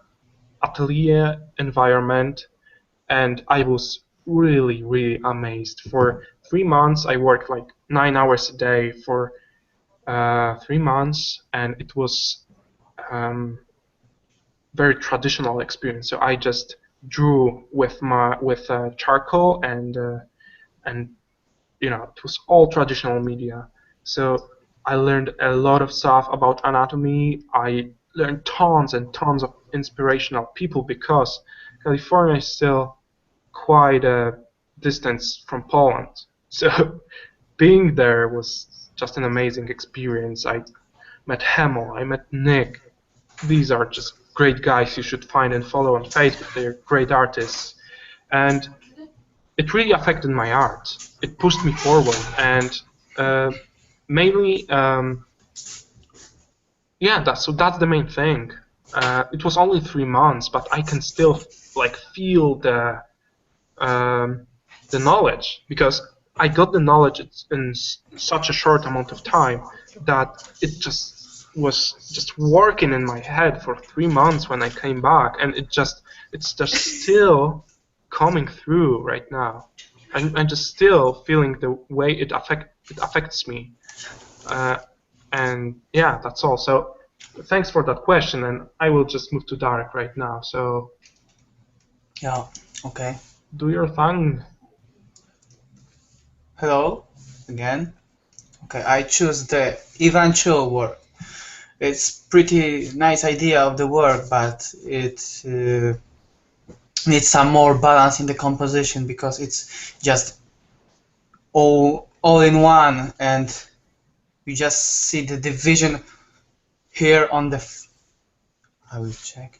atelier environment, and I was really, really amazed. For 3 months, I worked like 9 hours a day for 3 months, and it was very traditional experience. So I just drew with charcoal, and it was all traditional media. So I learned a lot of stuff about anatomy. I learned tons and tons of inspirational people because California is still quite a distance from Poland. So being there was just an amazing experience. I met Hemel, I met Nick. These are just great guys you should find and follow on Facebook. They're great artists. And it really affected my art. It pushed me forward, and mainly, yeah. That's the main thing. It was only 3 months, but I can still like feel the knowledge because I got the knowledge in such a short amount of time that it just was just working in my head for 3 months when I came back, and it's just still coming through right now. I'm just still feeling the way it affects me, and yeah, that's all. So thanks for that question, and I will just move to Darek right now. So Yeah, okay. do your thing. Hello, again. Okay, I choose the eventual work. It's pretty nice idea of the work, but it needs some more balance in the composition because it's just all in one, and you just see the division here on the. I will check.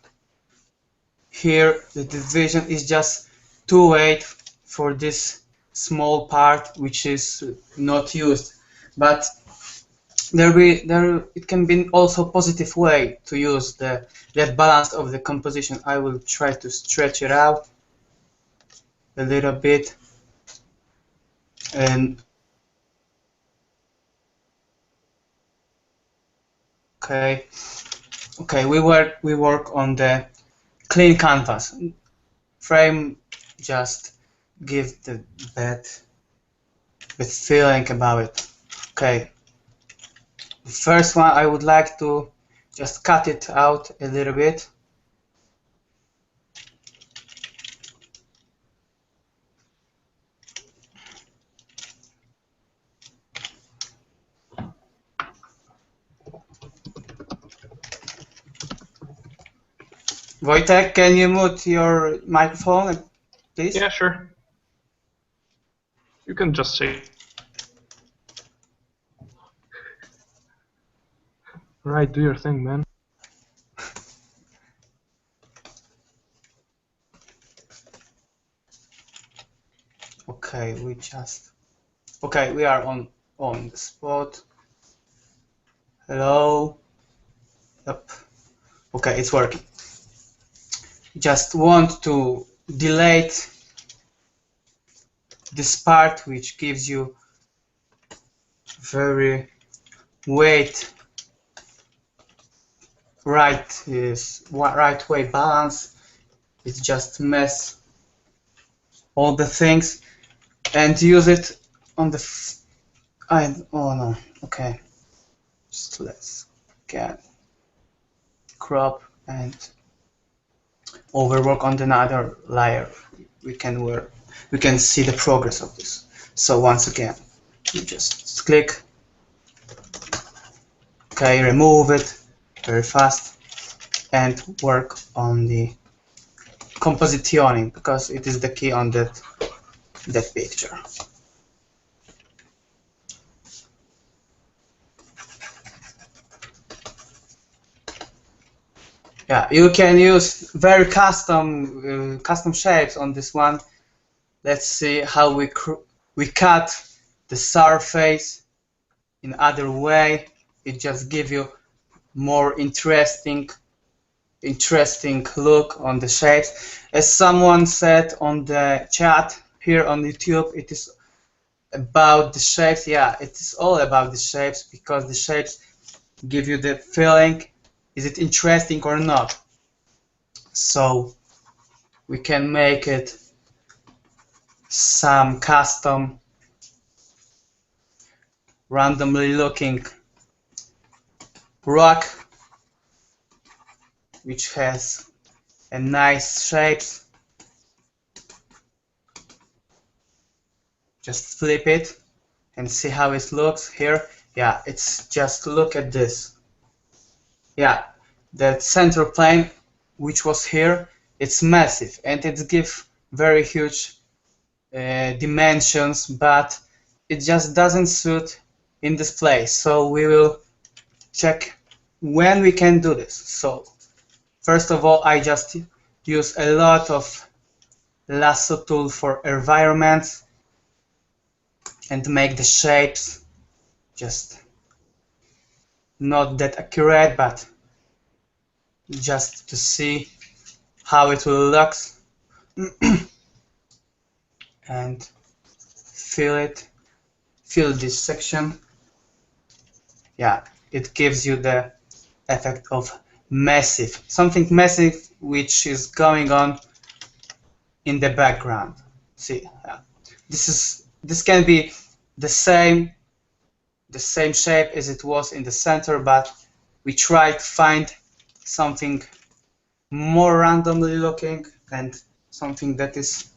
Here the division is just too weight for this small part which is not used, but there it can be also positive way to use that balance of the composition. I will try to stretch it out a little bit, and okay, we work on the clean canvas frame. Just give the bed with feeling about it. Okay, the first one I would like to just cut it out a little bit. Wojtek, can you mute your microphone, please? Yeah, sure. You can just say. Right, do your thing, man. Okay, we are on the spot. Hello. Yep. Okay, it's working. Just want to delete this part which gives you very right way balance. It's just mess all the things and use it on the oh no, okay, just let's get crop and overwork on another layer. We can see the progress of this. So once again, you just click, okay, remove it very fast and work on the compositioning because it is the key on that picture. Yeah, you can use very custom shapes on this one. Let's see how we cut the surface in other way. It just gives you more interesting look on the shapes. As someone said on the chat here on YouTube, it is about the shapes. Yeah, it is all about the shapes because the shapes give you the feeling, is it interesting or not? So we can make it some custom randomly looking rock which has a nice shapes. Just flip it and see how it looks here. Yeah, it's just look at this. Yeah, the center plane which was here, it's massive and it gives very huge dimensions, but it just doesn't suit in this place. So we will check when we can do this. So first of all, I just use a lot of lasso tool for environments and make the shapes just not that accurate, but just to see how it will look and fill this section. Yeah, it gives you the effect of something massive which is going on in the background. See, this can be the same shape as it was in the center, but we try to find something more randomly looking and something that is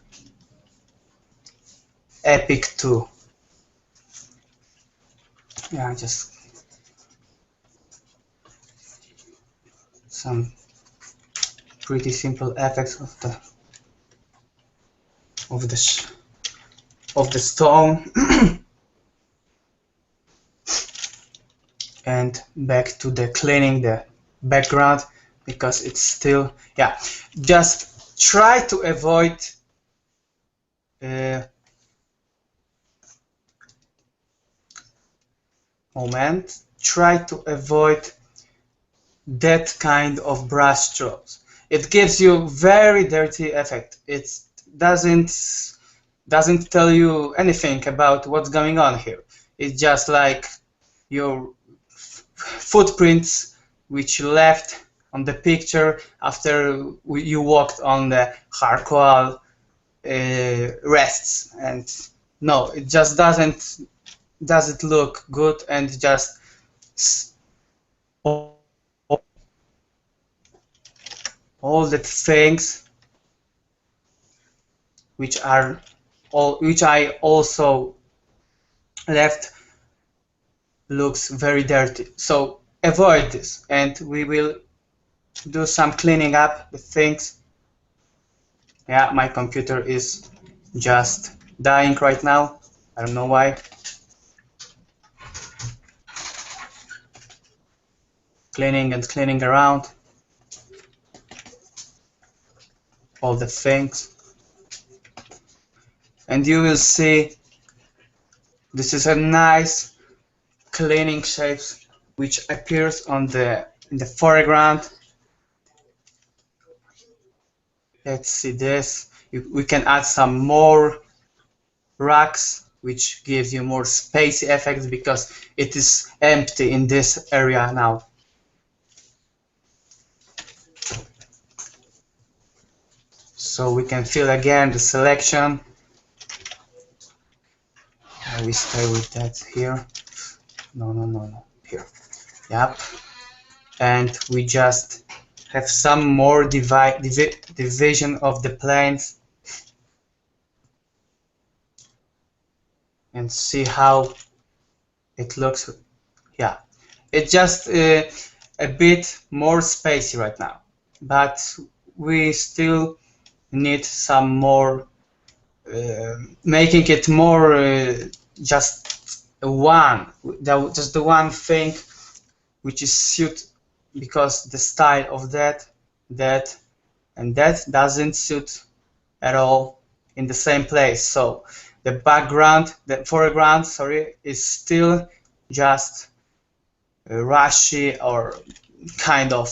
epic too. Yeah, just some pretty simple effects of the stone. And back to the cleaning the background because it's still, yeah, just try to avoid try to avoid that kind of brush strokes. It gives you very dirty effect. It doesn't tell you anything about what's going on here. It's just like your footprints which you left on the picture after you walked on the charcoal rests, and no, it just doesn't look good, and just all the things which I also left looks very dirty. So avoid this, and we will do some cleaning up with things. Yeah, my computer is just dying right now. I don't know why. Cleaning and cleaning around all the things. And you will see this is a nice cleaning shapes which appears on in the foreground. Let's see this. We can add some more racks, which gives you more spacey effects because it is empty in this area now. So we can fill again the selection. We stay with that here. No. Here. Yep. And we just have some more division of the planes. And see how it looks. Yeah, it's just a bit more spacey right now, but we still need some more, making it more just the one thing which is suit, because the style of that and that doesn't suit at all in the same place. So the background, the foreground, sorry, is still just rushy or kind of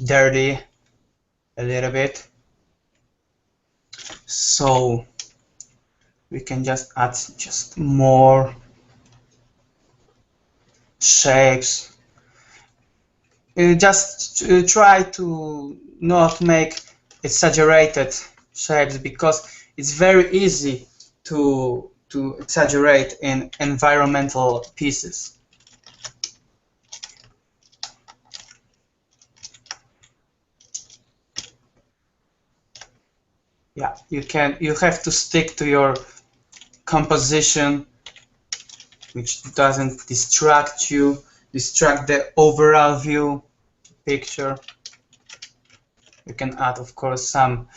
dirty a little bit. So we can just add just more shapes. Just try to not make exaggerated shapes because it's very easy to exaggerate in environmental pieces. Yeah, you have to stick to your composition, which doesn't distract the overall view picture. You can add, of course, some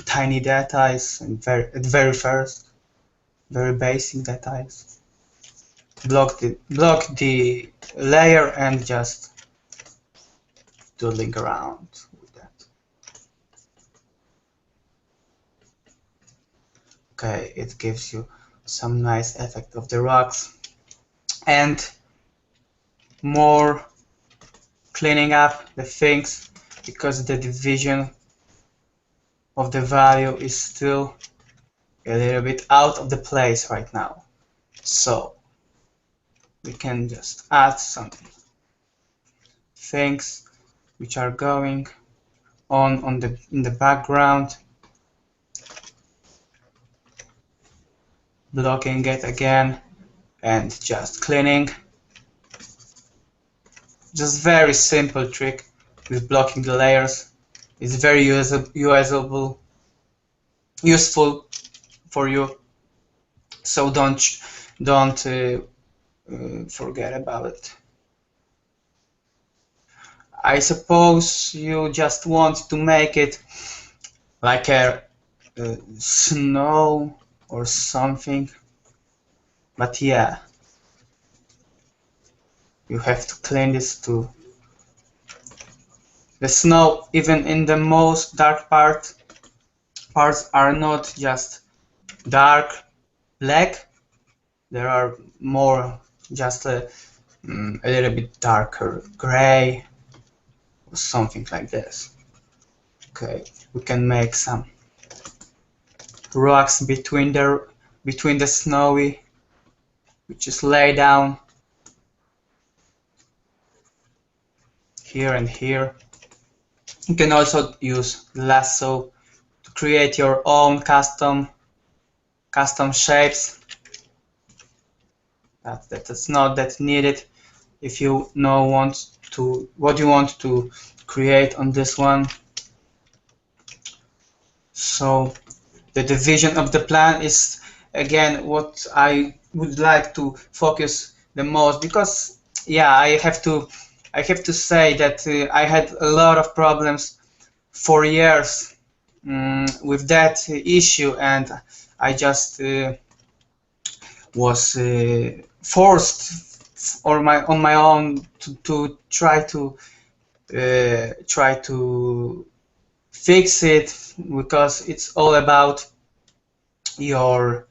tiny details and very first, very basic details. Block the layer and just doodling around with that. Okay, it gives you some nice effect of the rocks and more cleaning up the things because the division of the value is still a little bit out of the place right now. So we can just add some things which are going on in the background, blocking it again and just cleaning. Just very simple trick with blocking the layers. It's very useful for you, so don't forget about it. I suppose you just want to make it like a snow or something, but yeah, you have to clean this too. The snow, even in the most dark parts are not just dark black, there are more just a little bit darker gray or something like this. Okay, we can make some rocks between the snowy, which is laid down here and here. You can also use lasso to create your own custom shapes. That's not that needed if you know what you want to create on this one. So the division of the plan is again what I would like to focus the most, because yeah, I I have to say that I had a lot of problems for years with that issue, and I just was forced on my own to try to fix it, because it's all about your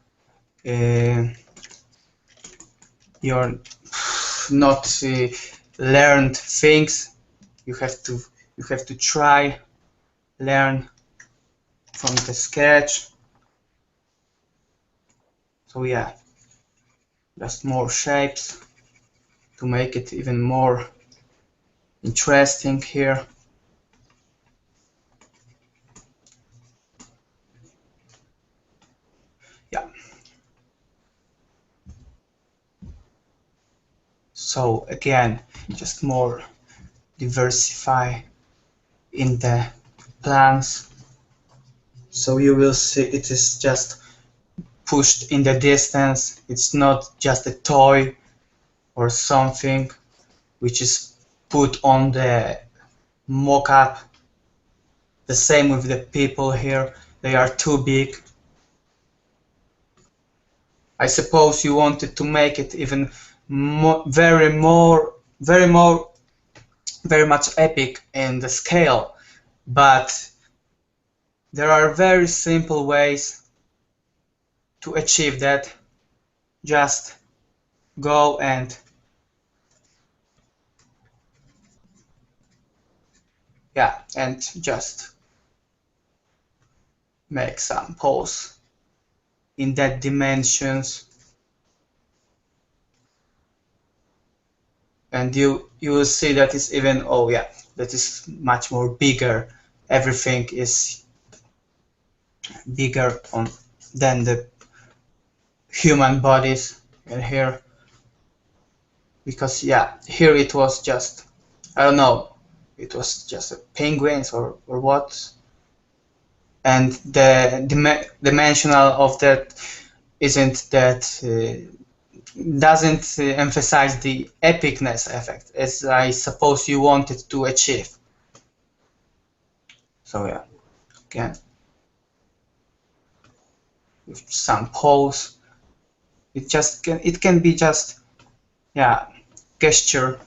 your not learned things. You have to try learn from the sketch. So yeah, just more shapes to make it even more interesting here. Yeah. So again, just more diversify in the plans. So you will see it is just pushed in the distance. It's not just a toy or something which is put on the mock-up. The same with the people here. They are too big. I suppose you wanted to make it even very much epic in the scale, but there are very simple ways to achieve that. Just go and just make some pose in that dimensions, and you will see that it's even, oh yeah, that is much more bigger. Everything is bigger than the human bodies in here, because yeah, here it was just, I don't know, it was just penguins or what, and the dimensional of that isn't that doesn't emphasize the epicness effect as I suppose you wanted to achieve. So yeah, again with some pose, it can be just, yeah, gesture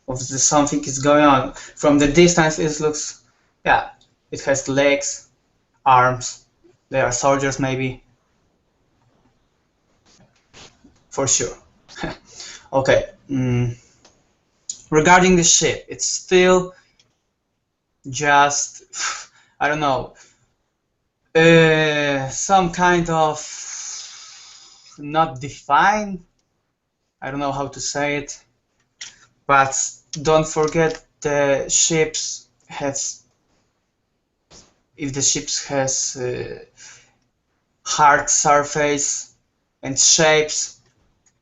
of the something is going on. From the distance it looks, yeah, it has legs, arms, they are soldiers maybe, for sure. Okay, regarding the ship, it's still just, I don't know, some kind of not defined, I don't know how to say it, but don't forget the ships has, if the ships has hard surface and shapes,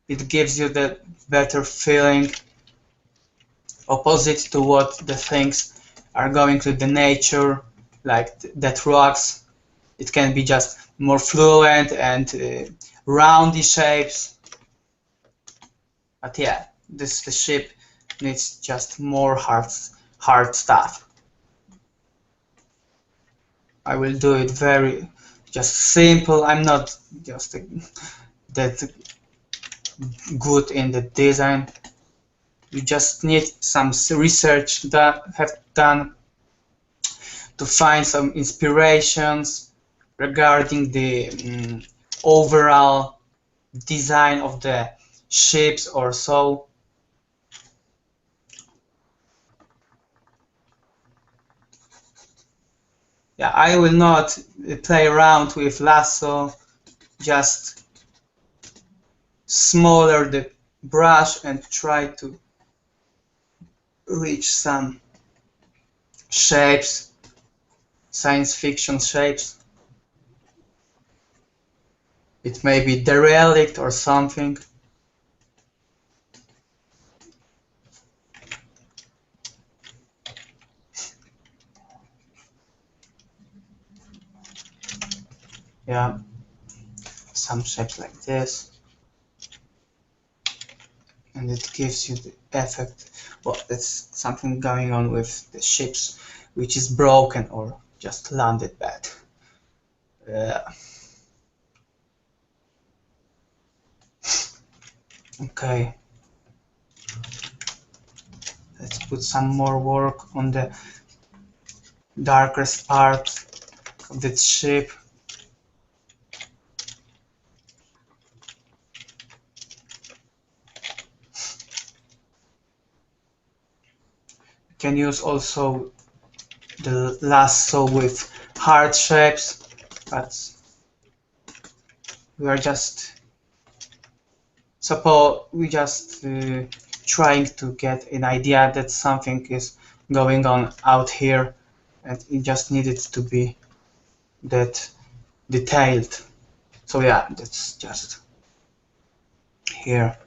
it gives you the better feeling, opposite to what the things are going to the nature, like that rocks. It can be just more fluent and roundy shapes. But yeah, the ship needs just more hard stuff. I will do it very just simple. I'm not just that good in the design. You just need some research that have done to find some inspirations regarding the overall design of the ships or so. Yeah, I will not play around with lasso, just smaller the brush and try to reach some shapes, science fiction shapes. It may be derelict or something. Yeah, some shapes like this. and it gives you the effect. Well, that's something going on with the ships, which is broken or just landed bad. Okay, let's put some more work on the darkest part of that ship. You can use also the lasso with hard shapes, but we are just trying to get an idea that something is going on out here, and it just needed to be that detailed. So yeah, that's just here.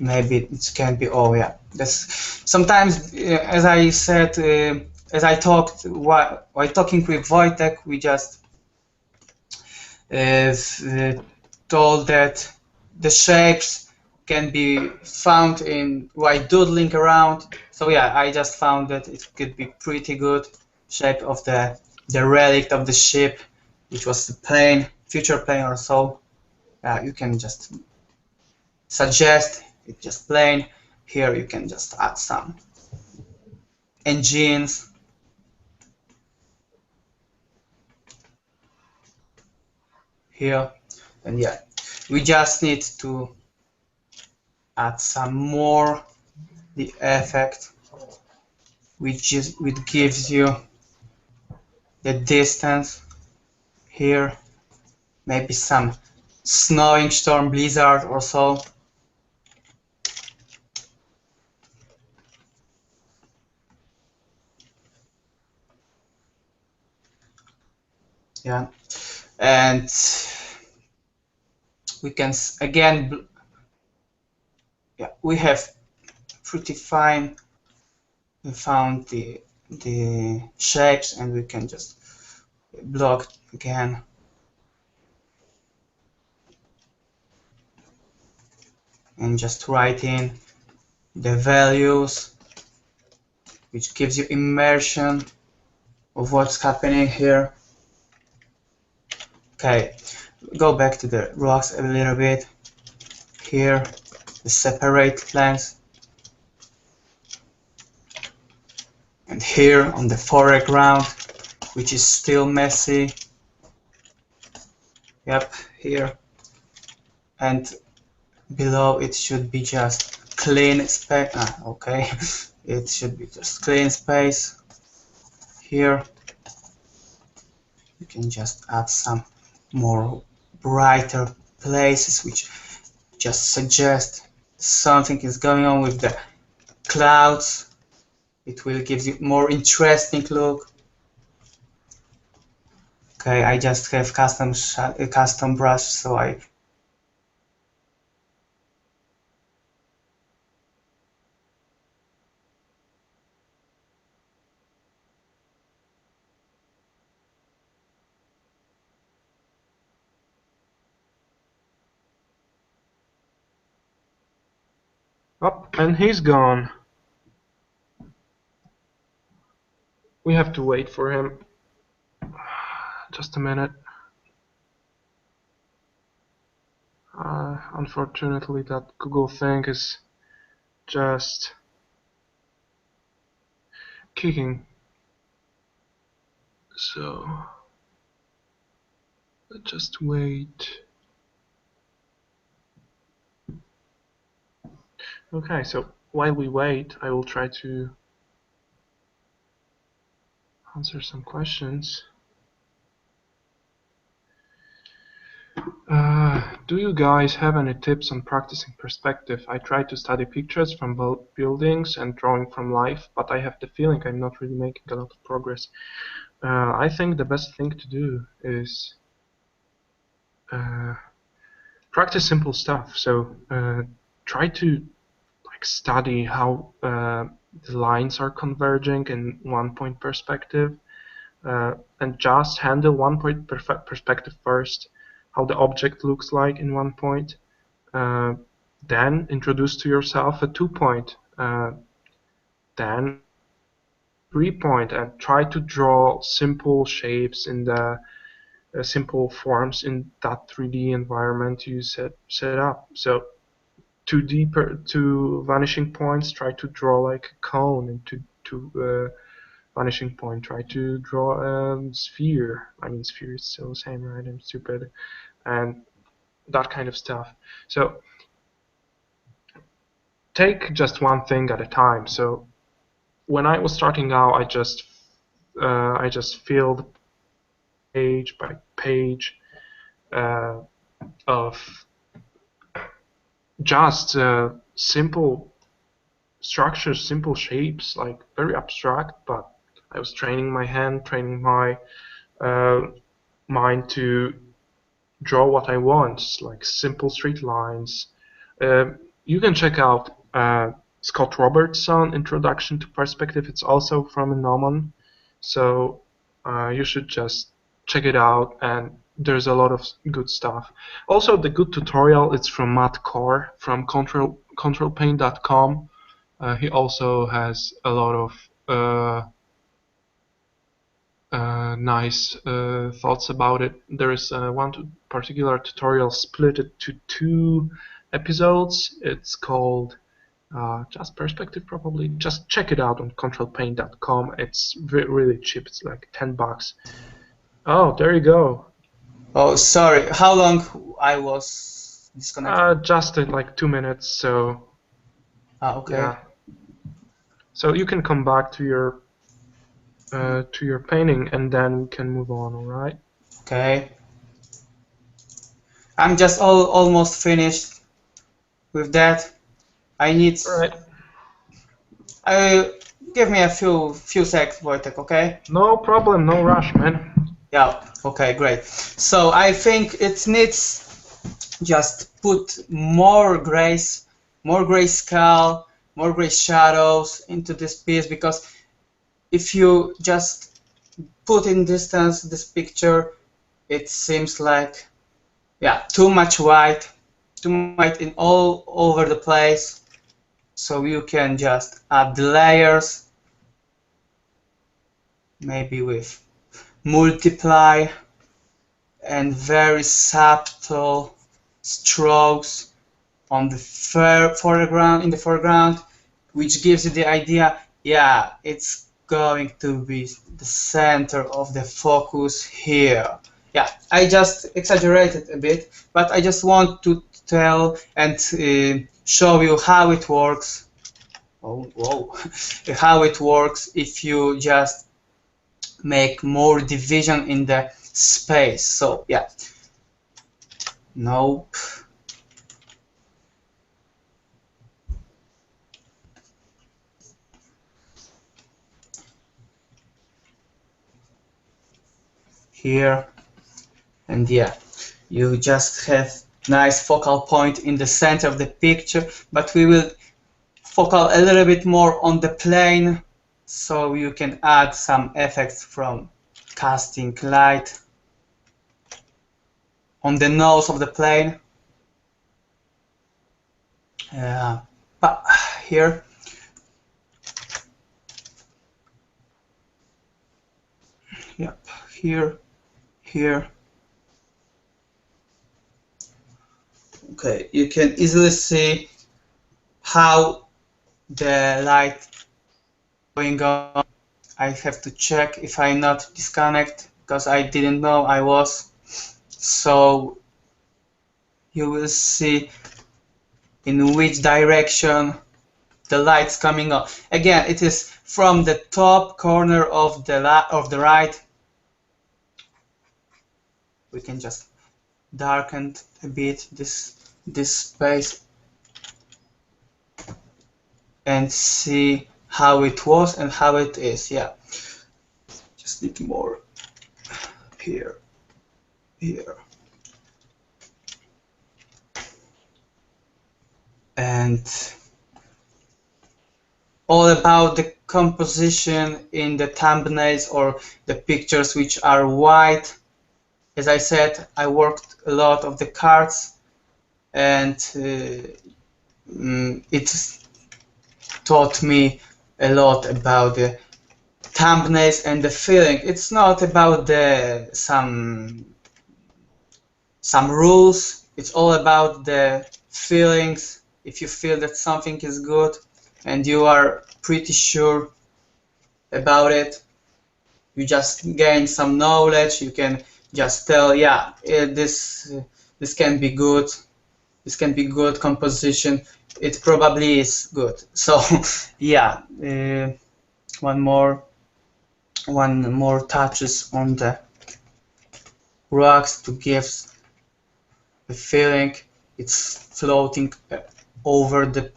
Maybe it can be, oh yeah, that's sometimes, as I said, as I talked while talking with Wojtek, we just told that the shapes can be found in while doodling around. So yeah, I just found that it could be pretty good shape of the relic of the ship, which was the plane, future plane or so. You can just suggest it just plain. Here you can just add some engines. Here, and yeah, we just need to add some more the effect, which gives you the distance here, maybe some snowing storm, blizzard or so. Yeah, and we can again, yeah, we have pretty fine. We found the shapes, and we can just block again. And just write in the values, which gives you immersion of what's happening here. Okay, go back to the rocks a little bit. Here, the separate lines. And here on the foreground, which is still messy. Yep, here. And below it should be just clean space. Okay, it should be just clean space. Here, you can just add some more brighter places, which just suggest something is going on with the clouds. It will give you more interesting look. Okay, I just have custom brush, so I Up, and he's gone. We have to wait for him. Just a minute. Unfortunately, that Google thing is just kicking. So let's just wait. Okay, so while we wait, I will try to answer some questions. Do you guys have any tips on practicing perspective? I try to study pictures from both buildings and drawing from life, but I have the feeling I'm not really making a lot of progress. I think the best thing to do is practice simple stuff. So try to study how the lines are converging in 1 point perspective, and just handle 1 point perspective first, how the object looks like in 1 point. Then introduce to yourself a 2 point, then 3 point, and try to draw simple shapes in the simple forms in that 3D environment you set up. So 2 vanishing points, try to draw like a cone, and to vanishing point, try to draw a sphere. I mean, sphere is still the same, right? I'm stupid. And that kind of stuff. So take just one thing at a time. So when I was starting out, I just filled page by page uh, of just simple structures, simple shapes, like very abstract. But I was training my hand, training my uh, mind to draw what I want, like simple straight lines. You can check out Scott Robertson Introduction to Perspective. It's also from Inoman, so you should just check it out. And there's a lot of good stuff. Also, the good tutorial is from Matt Core from controlpaint.com. He also has a lot of nice thoughts about it. There is one particular tutorial split it to 2 episodes. It's called just perspective, probably. Just check it out on controlpaint.com. It's really cheap. It's like $10. Oh, there you go. Oh, sorry. How long I was disconnected? Just like 2 minutes. So Okay. yeah. So you can come back to your painting, and then we can move on. All right. Okay. I'm just almost finished with that. I need. All right. Give me a few seconds, Wojtek. Okay. No problem. No rush, man. Yeah. Okay. Great. So I think it needs just put more grace, more grayscale, more gray shadows into this piece, because if you just put in distance this picture, it seems like, yeah, too much white in all over the place. So you can just add the layers, maybe with multiply and very subtle strokes on the foreground, in the foreground, which gives you the idea, yeah, it's going to be the center of the focus here. Yeah, I just exaggerated a bit, but I just want to tell and show you how it works. Oh, whoa. How it works if you just make more division in the space. So yeah, nope. Here, and yeah, you just have nice focal point in the center of the picture, but we will focal a little bit more on the plane, so you can add some effects from casting light on the nose of the plane. But here, yep, here. Okay, you can easily see how the light going on. I have to check if I not disconnect, because I didn't know I was. So you will see in which direction the light's coming up. Again, it is from the top corner of the right. We can just darken a bit this space and see how it was and how it is. Yeah, just need more here. And all about the composition in the thumbnails or the pictures which are white. As I said, I worked a lot of the cards, and it taught me a lot about the thumbnails and the feeling. It's not about the some rules. It's all about the feelings. If you feel that something is good and you are pretty sure about it, you just gain some knowledge. You can just tell, yeah, this can be good. This can be good composition. It probably is good. So yeah, one more touches on the rocks to give the feeling. It's floating over the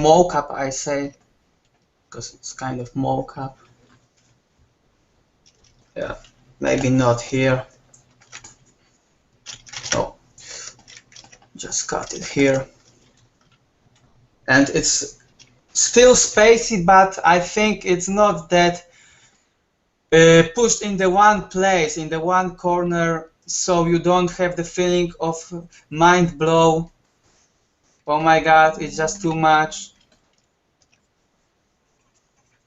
mocap, I say, because it's kind of mocap. Yeah, maybe not here. Oh, just cut it here. And it's still spacey, but I think it's not that pushed in the one place, in the one corner, so you don't have the feeling of mind blow. Oh my god, it's just too much.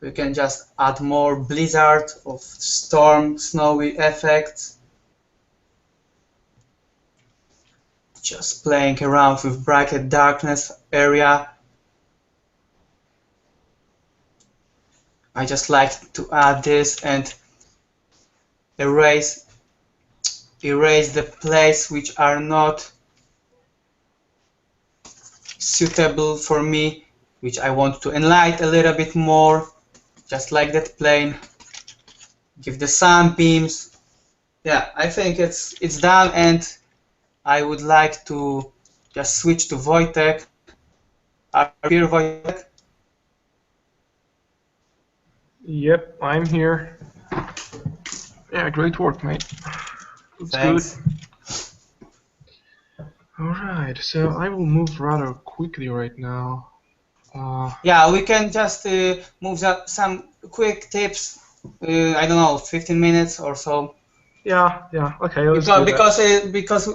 We can just add more blizzard of storm, snowy effects. Just playing around with bright darkness area. I just like to add this and erase the place which are not suitable for me, which I want to enlighten a little bit more, just like that plane. Give the sunbeams. Yeah, I think it's done, and I would like to just switch to Wojtek. Are you here, Wojtek? Yep, I'm here. Yeah, great work, mate. That's Thanks. good. Alright, so I will move rather quickly right now. Yeah, we can just move some quick tips. I don't know, 15 minutes or so. Yeah, okay, let's do that. Because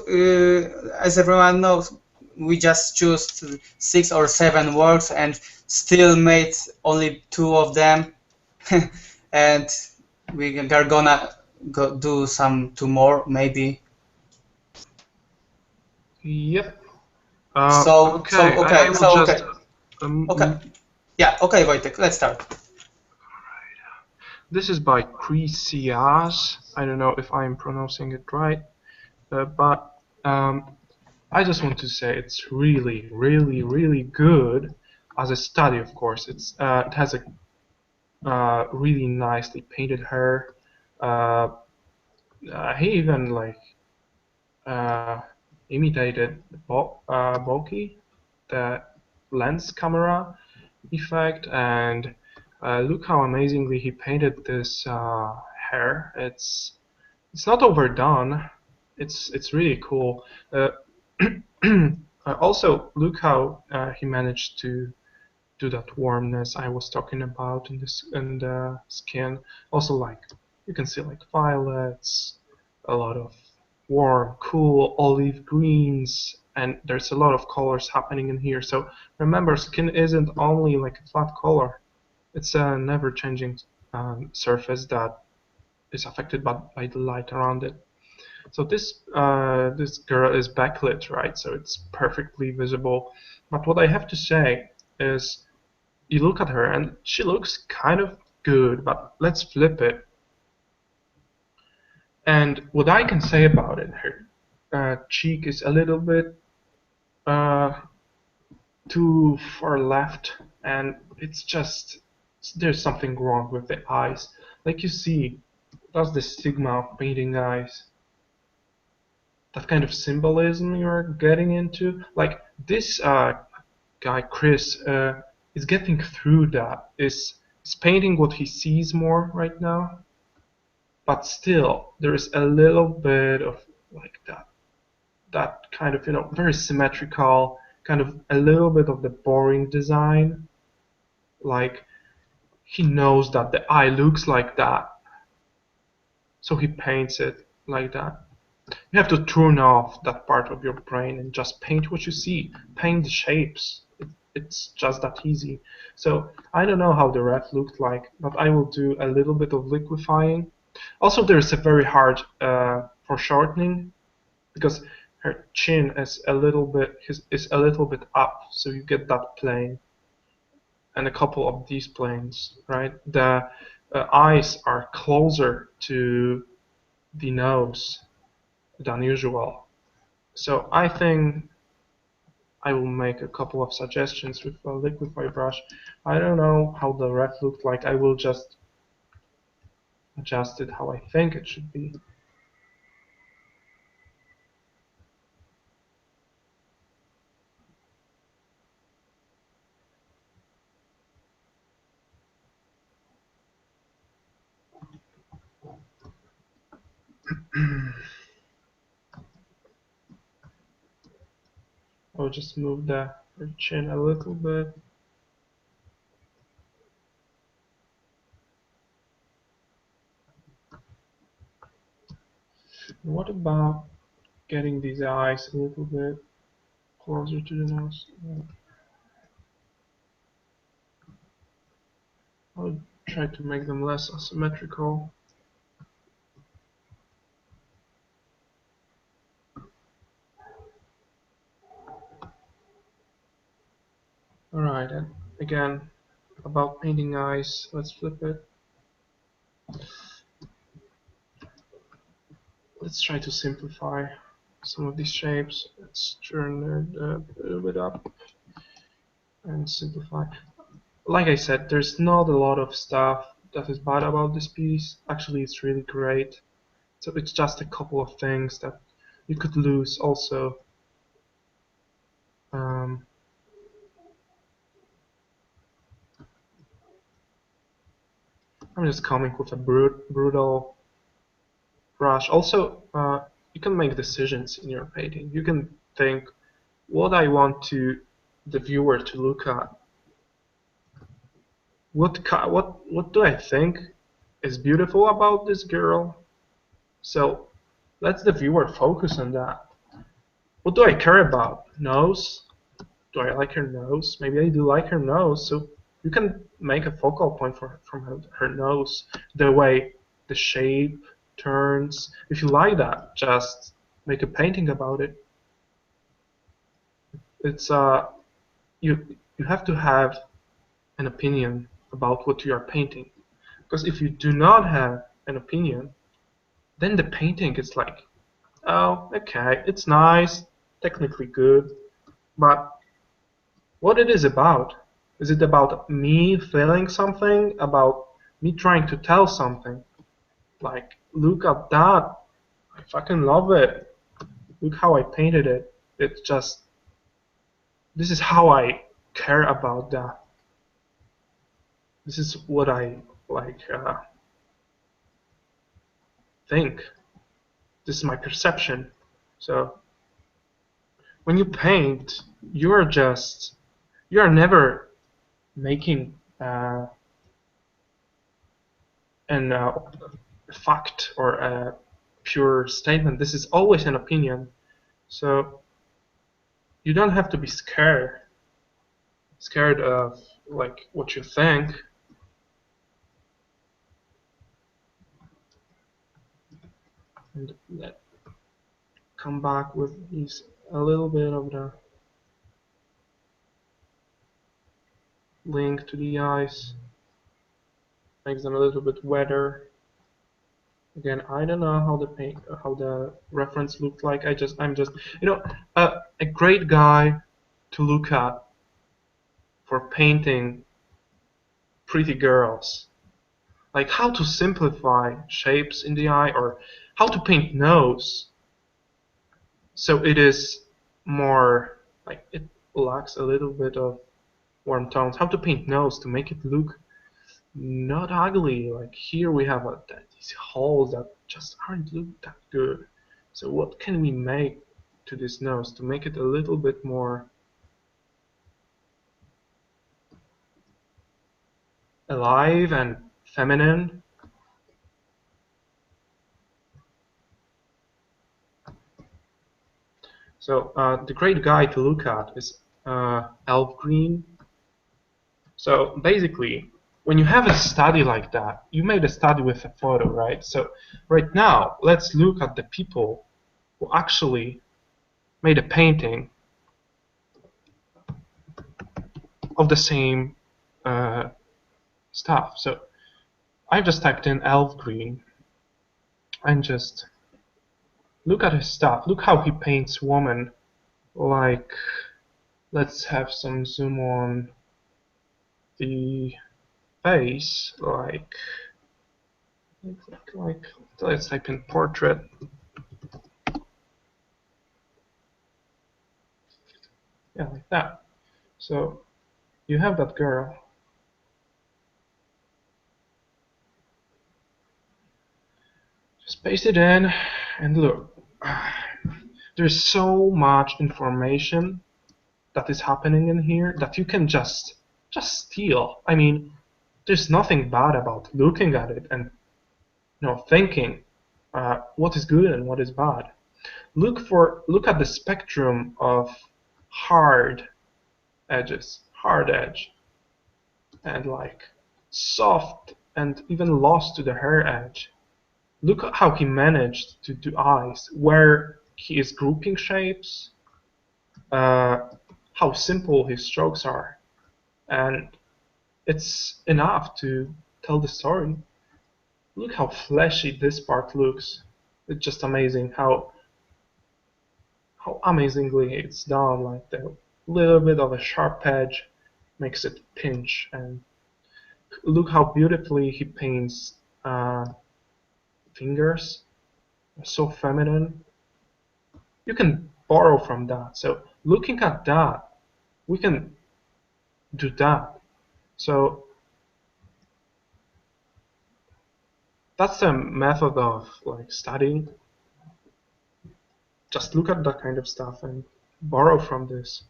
as everyone knows, we just choose 6 or 7 works and still made only 2 of them, and we are gonna do some 2 more maybe. Yep. Okay. Okay. Yeah, okay, Wojtek, let's start. This is by Chris. I don't know if I'm pronouncing it right, but I just want to say it's really, really, really good as a study. Of course, it has a really nicely painted hair. He even like imitated Boki, the lens camera effect, and look how amazingly he painted this hair. It's not overdone. It's really cool. Also, look how he managed to do that warmness I was talking about in the skin. Also, like you can see like violets, a lot of warm, cool olive greens, and there's a lot of colors happening in here. So remember, skin isn't only like a flat color. It's a never-changing surface that is affected by the light around it. So this girl is backlit, right? So it's perfectly visible. But what I have to say is, you look at her and she looks kind of good, but let's flip it. And what I can say about it, her cheek is a little bit too far left, and it's just there's something wrong with the eyes. Like you see, that's the stigma of painting eyes. That kind of symbolism you're getting into. Like this guy Chris is getting through that. Is painting what he sees more right now, but still there is a little bit of like that kind of very symmetrical kind of a little bit of the boring design. Like, he knows that the eye looks like that, so he paints it like that. You have to turn off that part of your brain and just paint what you see. Paint the shapes. It's just that easy. So I don't know how the red looked like, but I will do a little bit of liquefying. Also, there's a very hard foreshortening because her chin is a little bit up, so you get that plane and a couple of these planes, right? The eyes are closer to the nose than usual. So I think I will make a couple of suggestions with a liquify brush. I don't know how the red looked like. I will just adjust it how I think it should be. I'll just move the chin a little bit. What about getting these eyes a little bit closer to the nose? I'll try to make them less asymmetrical. Alright, and again, about painting eyes, let's flip it. Let's try to simplify some of these shapes. Let's turn it a little bit up and simplify. Like I said, there's not a lot of stuff that is bad about this piece. Actually, it's really great. So it's just a couple of things that you could lose also. Um, I'm just coming with a brutal brush. Also, you can make decisions in your painting. You can think what I want the viewer to look at. What do I think is beautiful about this girl? So let the viewer focus on that. What do I care about? Nose? Do I like her nose? Maybe I do like her nose. So you can make a focal point from her nose, the way the shape turns. If you like that, just make a painting about it. It's you have to have an opinion about what you are painting, because if you do not have an opinion, then the painting is like, oh, okay, it's nice, technically good, but what it is about? Is it about me feeling something? About me trying to tell something? Like, look at that. I fucking love it. Look how I painted it. It's just, this is how I care about that. This is what I like think. This is my perception. So when you paint, you are never making an fact or a pure statement. This is always an opinion. So you don't have to be scared of like what you think. And let come back with these a little bit of the link to the eyes, makes them a little bit wetter. Again, I don't know how the reference looked like. I'm just, a great guy to look at for painting pretty girls. Like how to simplify shapes in the eye, or how to paint nose so it is more like it lacks a little bit of warm tones. How to paint nose to make it look not ugly. Like here we have these holes that just aren't look that good. So what can we make to this nose to make it a little bit more alive and feminine. So the great guy to look at is elf green. So basically, when you have a study like that, you made a study with a photo, right? So right now, let's look at the people who actually made a painting of the same stuff. So I've just typed in elf green and just look at his stuff. Look how he paints woman. Like, let's have some zoom on the face. Like let's type in portrait. Yeah, like that. So you have that girl. Just paste it in and look. There's so much information that is happening in here that you can just steal. I mean, there's nothing bad about looking at it and thinking what is good and what is bad. Look at the spectrum of hard edges, hard edge, and like soft and even lost to the hair edge. Look at how he managed to do eyes, where he is grouping shapes, how simple his strokes are, and it's enough to tell the story. Look how fleshy this part looks. It's just amazing how amazingly it's done. Like the little bit of a sharp edge makes it pinch, and look how beautifully he paints fingers. So feminine. You can borrow from that. So looking at that, we can do that. So that's a method of like studying. Just look at that kind of stuff and borrow from this.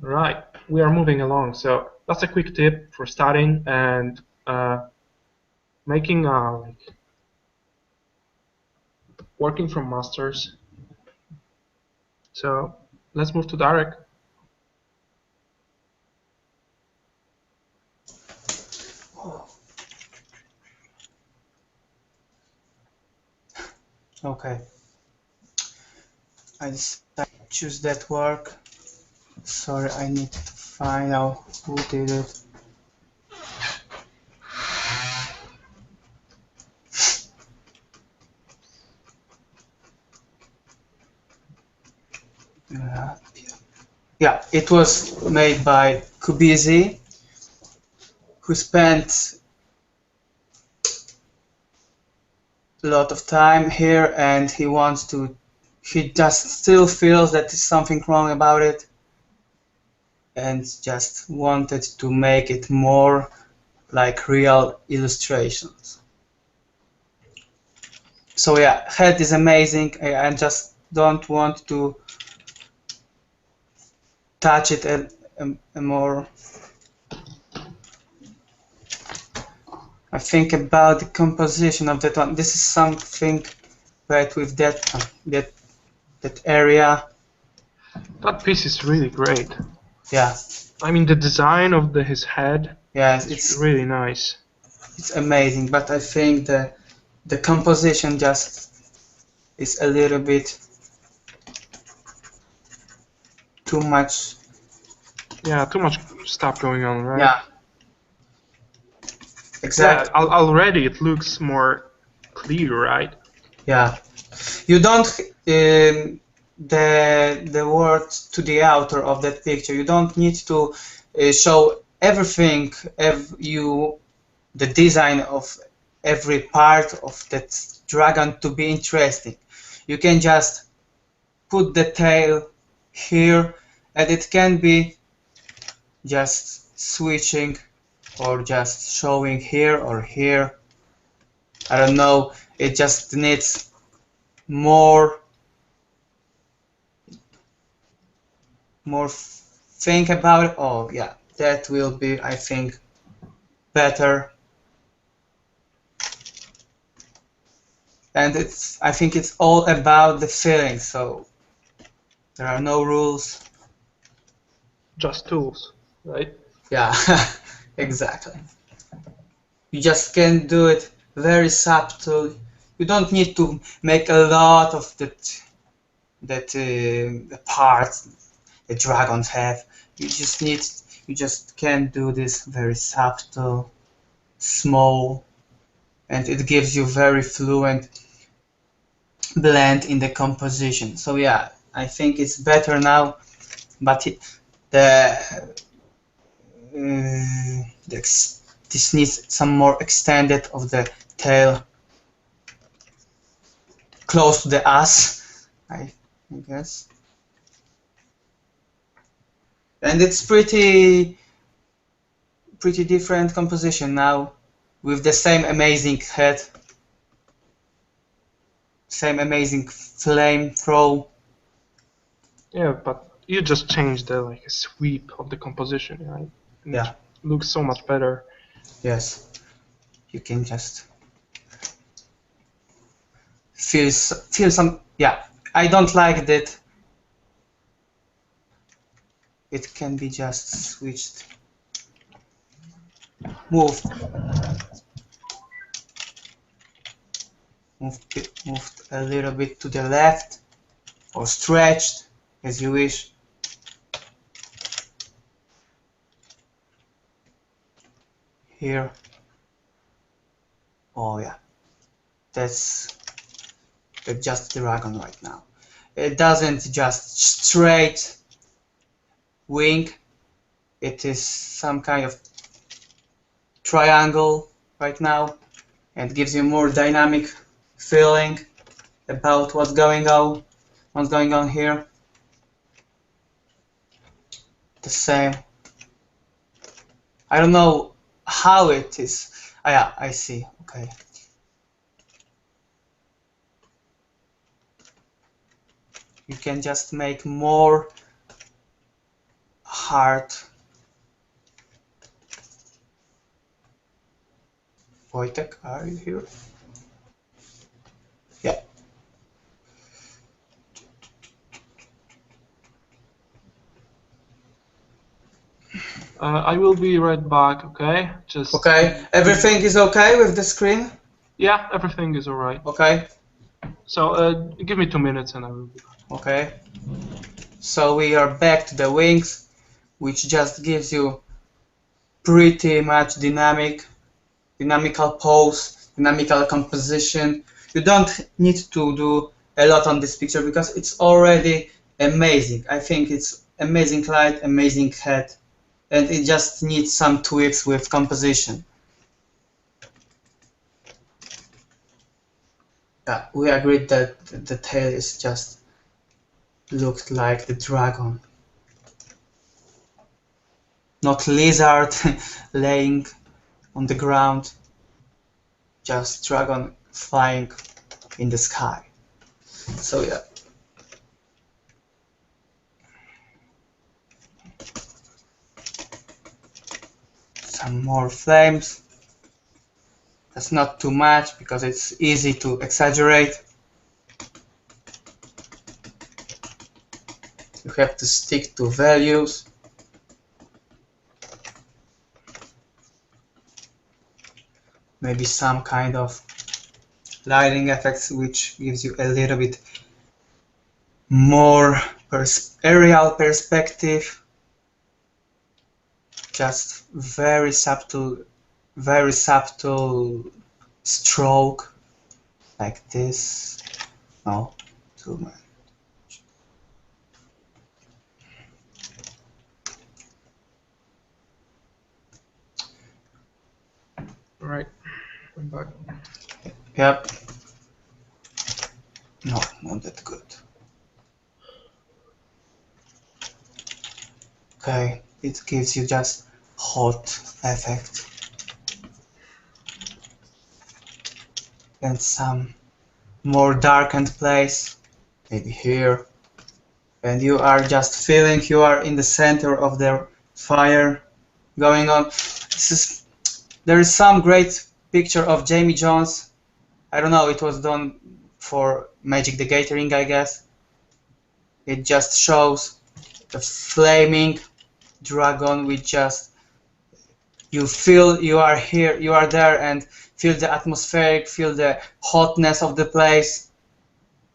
Right, we are moving along. So that's a quick tip for studying and making like working from masters. So let's move to Darek. Okay. I decided to choose that work. Sorry, I need to find out who did it. Yeah, it was made by Kubizi, who spent a lot of time here, and he just still feels that there's something wrong about it, and just wanted to make it more like real illustrations. So yeah, head is amazing. I just don't want to touch it a more. I think about the composition of that one. This is something right with that area. That piece is really great. Yeah. I mean, the design of his head. Yes, it's really nice. It's amazing, but I think the composition just is a little bit too much. Yeah, too much stuff going on, right? Yeah. Exactly. Yeah, already it looks more clear, right? Yeah. You don't the word to the author of that picture. You don't need to show everything. The design of every part of that dragon to be interesting. You can just put the tail here, and it can be just switching or just showing here or here. I don't know, it just needs more think about it. Oh yeah, that will be, I think, better. And I think it's all about the feeling, so there are no rules. Just tools, right? Yeah, exactly. You just can do it very subtle. You don't need to make a lot of the parts the dragons have. You just can do this very subtle, small, and it gives you very fluent blend in the composition. So yeah, I think it's better now, but this needs some more extended of the tail close to the ass, I guess. And it's pretty different composition now, with the same amazing head, same amazing flame throw. Yeah, but you just changed the like sweep of the composition, right? And Yeah. it looks so much better. Yes, you can just feel some. Yeah, I don't like that. It can be just switched, moved a little bit to the left, or stretched as you wish. Here. Oh yeah, that's just the dragon right now. It doesn't just straight wing, it is some kind of triangle right now, and gives you more dynamic feeling about what's going on here. The same. I don't know how it is. Ah, yeah, I see. Okay. You can just make more hard. Wojtek, are you here? Yeah. I will be right back, okay? Just Okay. Everything is okay with the screen? Yeah, everything is alright. Okay. So give me 2 minutes and I will be back. Okay. So we are back to the wings, which just gives you pretty much dynamical pose, dynamical composition. You don't need to do a lot on this picture because it's already amazing. I think it's amazing light, amazing head, and it just needs some tweaks with composition. Yeah, we agreed that the tail is just looked like the dragon. Not lizard laying on the ground, just dragon flying in the sky. So yeah. Some more flames. That's not too much because it's easy to exaggerate. You have to stick to values. Maybe some kind of lighting effects which gives you a little bit more aerial perspective. Just very subtle stroke like this. No, too much. Alright, I'm back. Yep. No, not that good. Okay, it gives you just hot effect. And some more darkened place, maybe here. And you are just feeling you are in the center of the fire going on. This is There is some great picture of Jamie Jones. I don't know, it was done for Magic the Gathering, I guess. It just shows a flaming dragon with just you feel you are here, you are there, and feel the atmospheric, feel the hotness of the place,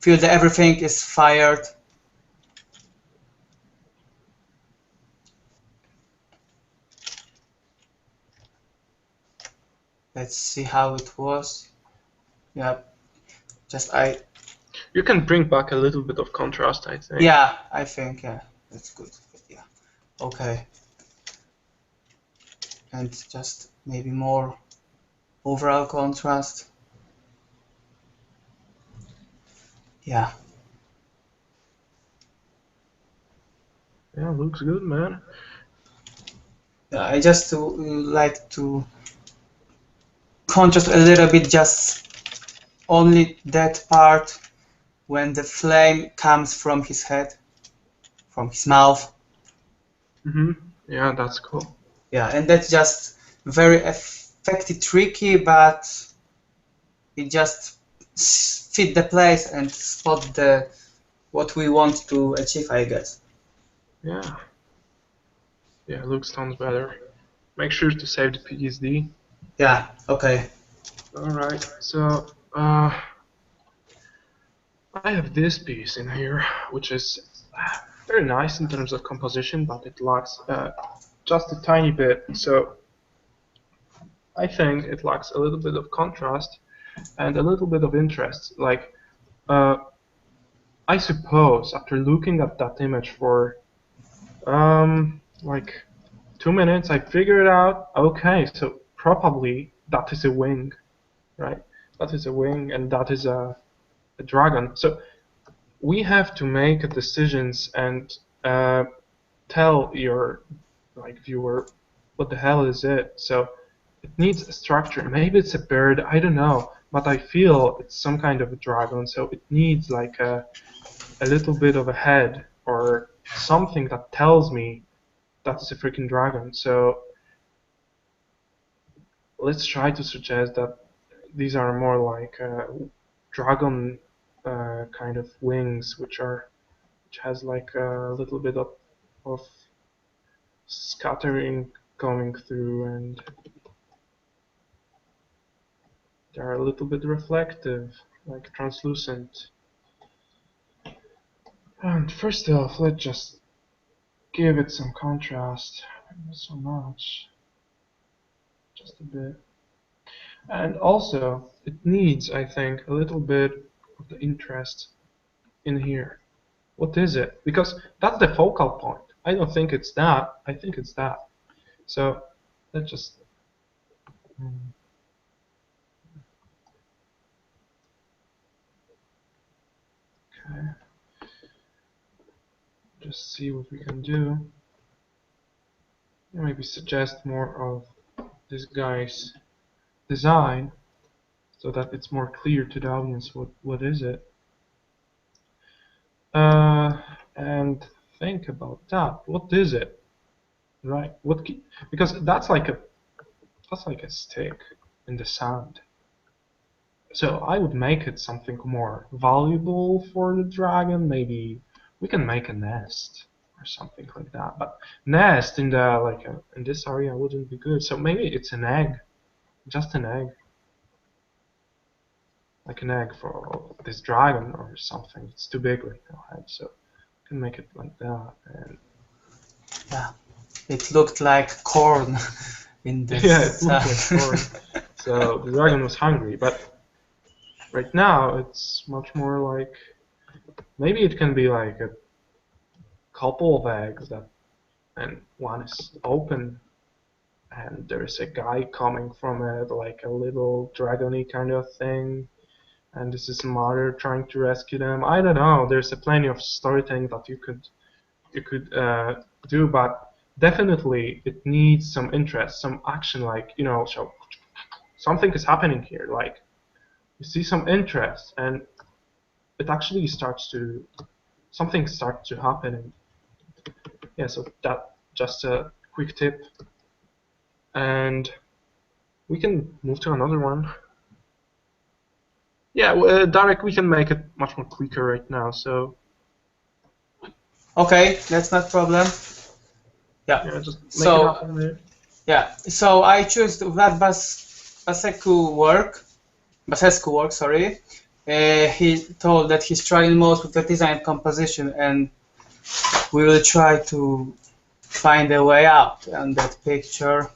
feel that everything is fired. Let's see how it was. Yeah, just You can bring back a little bit of contrast, I think. yeah, I think yeah, that's good. Yeah, okay, and just maybe more overall contrast. Yeah. Yeah, looks good, man. I just like to contrast a little bit, just only that part when the flame comes from his head, from his mouth. Yeah, that's cool. Yeah, and that's just very effective, tricky, but it just fit the place and spot the what we want to achieve, I guess. Yeah. Yeah, looks tons better. Make sure to save the PSD. Yeah, okay. Alright, so I have this piece in here, which is very nice in terms of composition, but it lacks just a tiny bit. So I think it lacks a little bit of contrast and a little bit of interest. Like, I suppose after looking at that image for like 2 minutes, I figured out, okay, so probably that is a wing, right? That is a wing, and that is a dragon. So we have to make decisions and tell your viewer what the hell is it. So it needs a structure. Maybe it's a bird, I don't know, but I feel it's some kind of a dragon. So it needs like a little bit of a head or something that tells me that's a freaking dragon. So let's try to suggest that these are more like dragon kind of wings, which has like a little bit of scattering coming through, and they're a little bit reflective, like translucent. And first off, let's just give it some contrast. Not so much, just a bit. And also, it needs, I think, a little bit of the interest in here. What is it? Because that's the focal point. I don't think it's that. I think it's that. So let's just okay, just see what we can do. Maybe suggest more of this guy's design so that it's more clear to the audience what is it. And think about that. What is it? Right? Because that's like a stick in the sand. So I would make it something more valuable for the dragon. Maybe we can make a nest or something like that. But nest in the in this area wouldn't be good. So maybe it's an egg, just an egg, like an egg for this dragon or something. It's too big right now, right? So we can make it like that. And Yeah, it looked like corn in the yeah, it looked like sun. corn. So the dragon was hungry, but right now it's much more like maybe it can be like a couple of eggs that, and one is open, and there's a guy coming from it, like a little dragony kind of thing, and this is mother trying to rescue them. I don't know. There's a plenty of storytelling that you could do, but definitely it needs some interest, some action, like so something is happening here. Like you see some interest, and it actually something starts to happen. And yeah, so that just a quick tip. And We can move to another one. Yeah, Darek, we can make it much more quicker right now. So Okay, that's not problem. Yeah. just make it So happen there. yeah. So I choose that Basescu work. Sorry. He told that he's trying most with the design composition, and we will try to find a way out on that picture.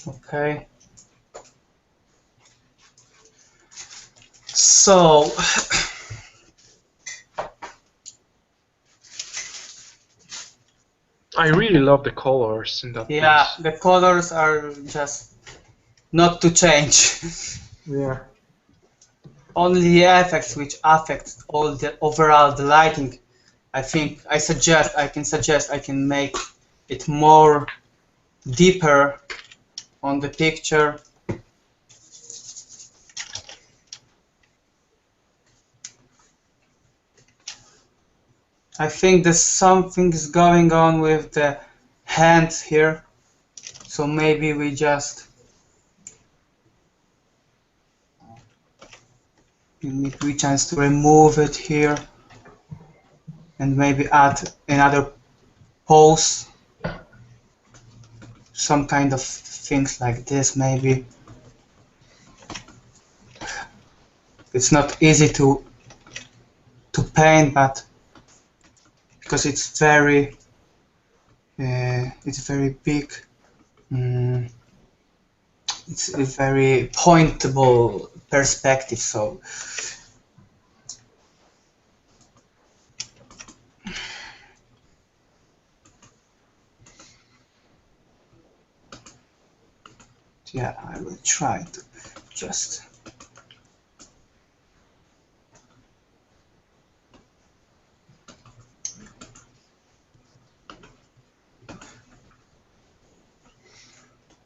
Okay. So I really love the colors in that yeah, piece. the colors are just not to change. Yeah. Only the effects which affect all the overall the lighting. I think I can make it more deeper on the picture. I think there's something is going on with the hand here, so maybe we just need we chance to remove it here and maybe add another pose, some kind of things like this maybe. It's not easy to paint, but because it's very big, it's a very pointable perspective, so yeah, I will try to just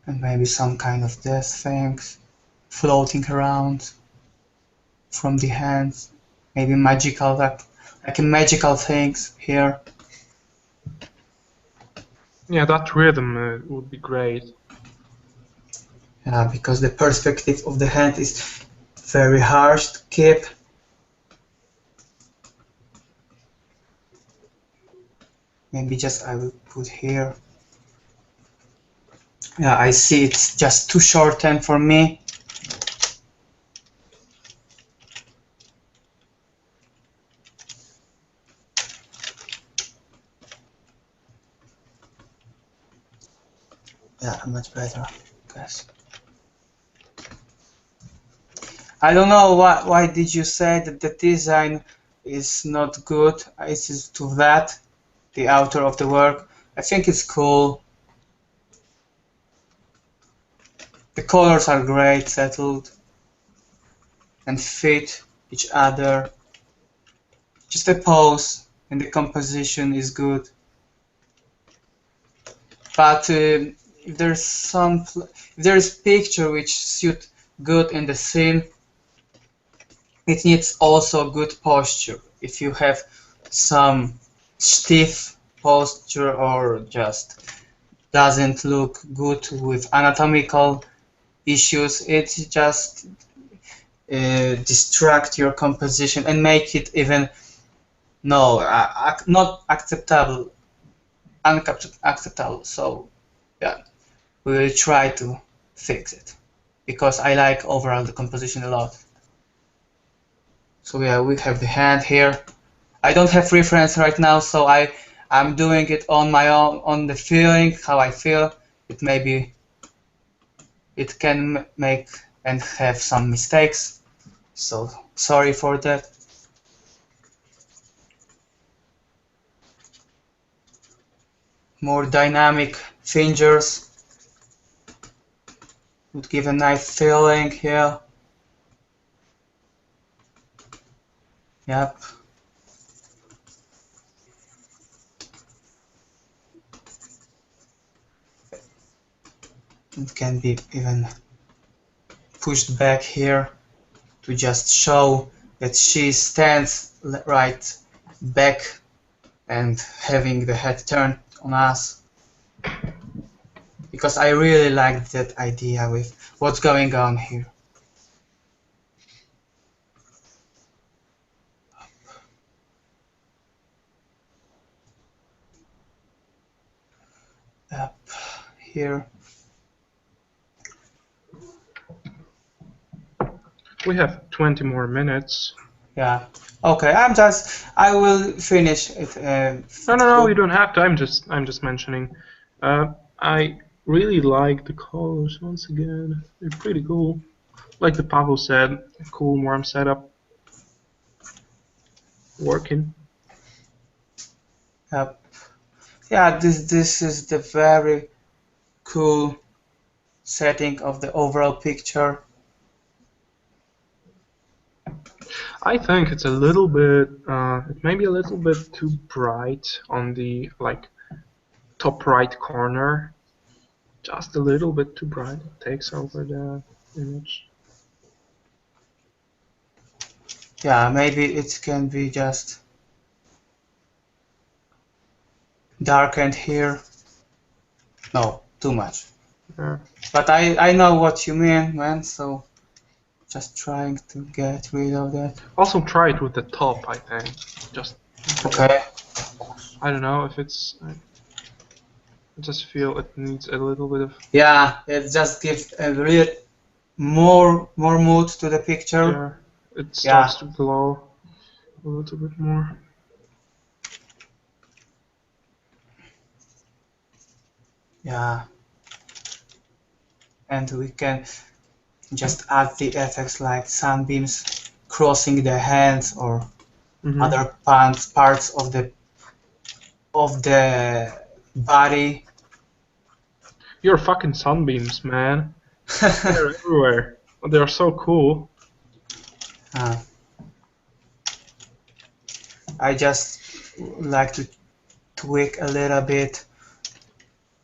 and maybe some kind of this things floating around from the hands, maybe magical, like a magical things here. Yeah, that rhythm would be great. Yeah, because the perspective of the hand is very harsh to keep. Maybe just I will put here. Yeah, I see it's just too shortened for me. Yeah, much better, guys. I don't know why did you say that the design is not good? Is to that the author of the work? I think it's cool. The colors are great, settled, and fit each other. Just the pose and the composition is good. But if there's picture which suit good in the scene, it needs also good posture. If you have some stiff posture or just doesn't look good with anatomical issues, it just distract your composition and make it even not acceptable, unacceptable. So yeah, we will try to fix it because I like overall the composition a lot. So yeah, we have the hand here. I don't have reference right now, so I'm doing it on my own, on the feeling, how I feel. It can make and have some mistakes, so sorry for that. More dynamic fingers would give a nice feeling here. Yep. It can be even pushed back here to just show that she stands right back and having the head turned on us, because I really like that idea with what's going on here. Up here. We have 20 more minutes. Yeah. Okay. I will finish it. No, you don't have to. I'm just mentioning. I really like the colors once again. They're pretty cool. Like the Pavel said, a cool warm setup. Working. Yep. Yeah. This is the very cool setting of the overall picture. I think it's a little bit, it may be a little bit too bright on the top right corner. Just a little bit too bright. It takes over the image. Yeah, maybe it can be just darkened here. No, too much. Yeah. But I know what you mean, man, so just trying to get rid of that. Also try it with the top, I think. Just. Okay. I don't know if it's. I just feel it needs a little bit of. Yeah, it just gives a real more mood to the picture. Yeah, it starts to glow a little bit more. Yeah. And we can just add the effects like sunbeams crossing the hands or other parts of the body. You're fucking sunbeams, man. They're everywhere. They're so cool. I just like to tweak a little bit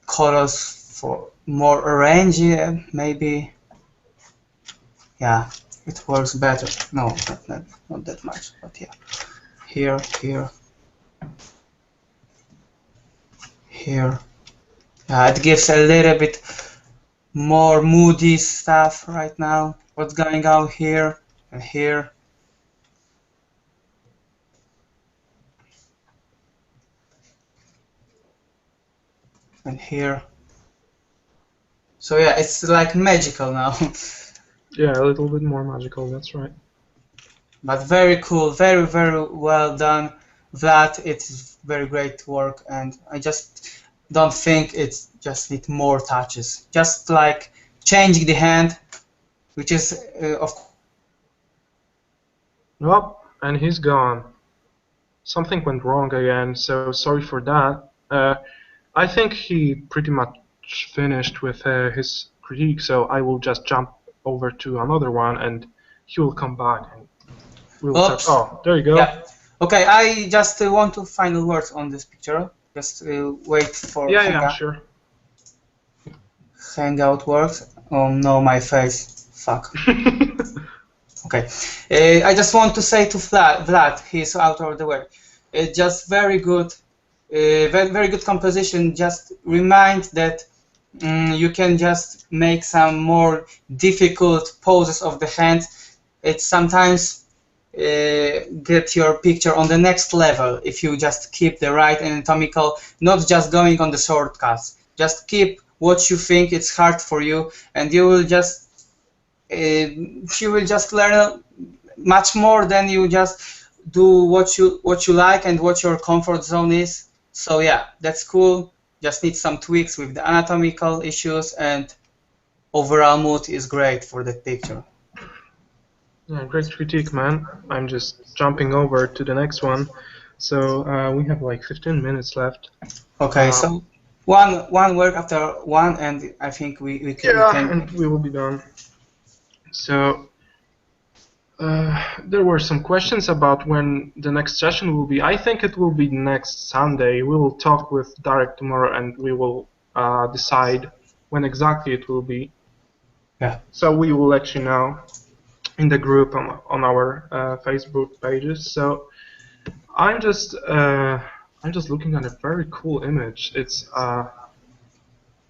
colors for more orangey, maybe. Yeah, it works better. No, not that much, but yeah. Here, here. Yeah, it gives a little bit more moody stuff right now. What's going on here and here? And here. So yeah, it's like magical now. Yeah, a little bit more magical, that's right. But very cool, very well done, Vlad. It's very great work, and I just don't think it just need more touches. Just like changing the hand, which is of. Nope, and he's gone. Something went wrong again, so sorry for that. I think he pretty much finished with his critique, so I will just jump over to another one, and he will come back and we'll talk. Oh, there you go. Yeah. Okay, I just want to final words on this picture. Just wait for Yeah, sure. Hangout works. Oh no, my face. Fuck. Okay. I just want to say to Vlad, he's out of the way. Just very good, very good composition. Just remind that you can just make some more difficult poses of the hand. It sometimes get your picture on the next level if you just keep the right anatomical, not just going on the shortcuts. Just keep what you think it's hard for you, and you will just learn much more than you just do what you like and what your comfort zone is. So yeah, that's cool. Just need some tweaks with the anatomical issues, and overall mood is great for that picture. Yeah, great critique, man. I'm just jumping over to the next one. So we have like 15 minutes left. Okay, so one work after one, and I think we can. Yeah, and we will be done. So there were some questions about when the next session will be. I think it will be next Sunday. We will talk with Darek tomorrow, and we will decide when exactly it will be. Yeah. So we will let you know in the group on our Facebook pages. So I'm just I'm just looking at a very cool image. It's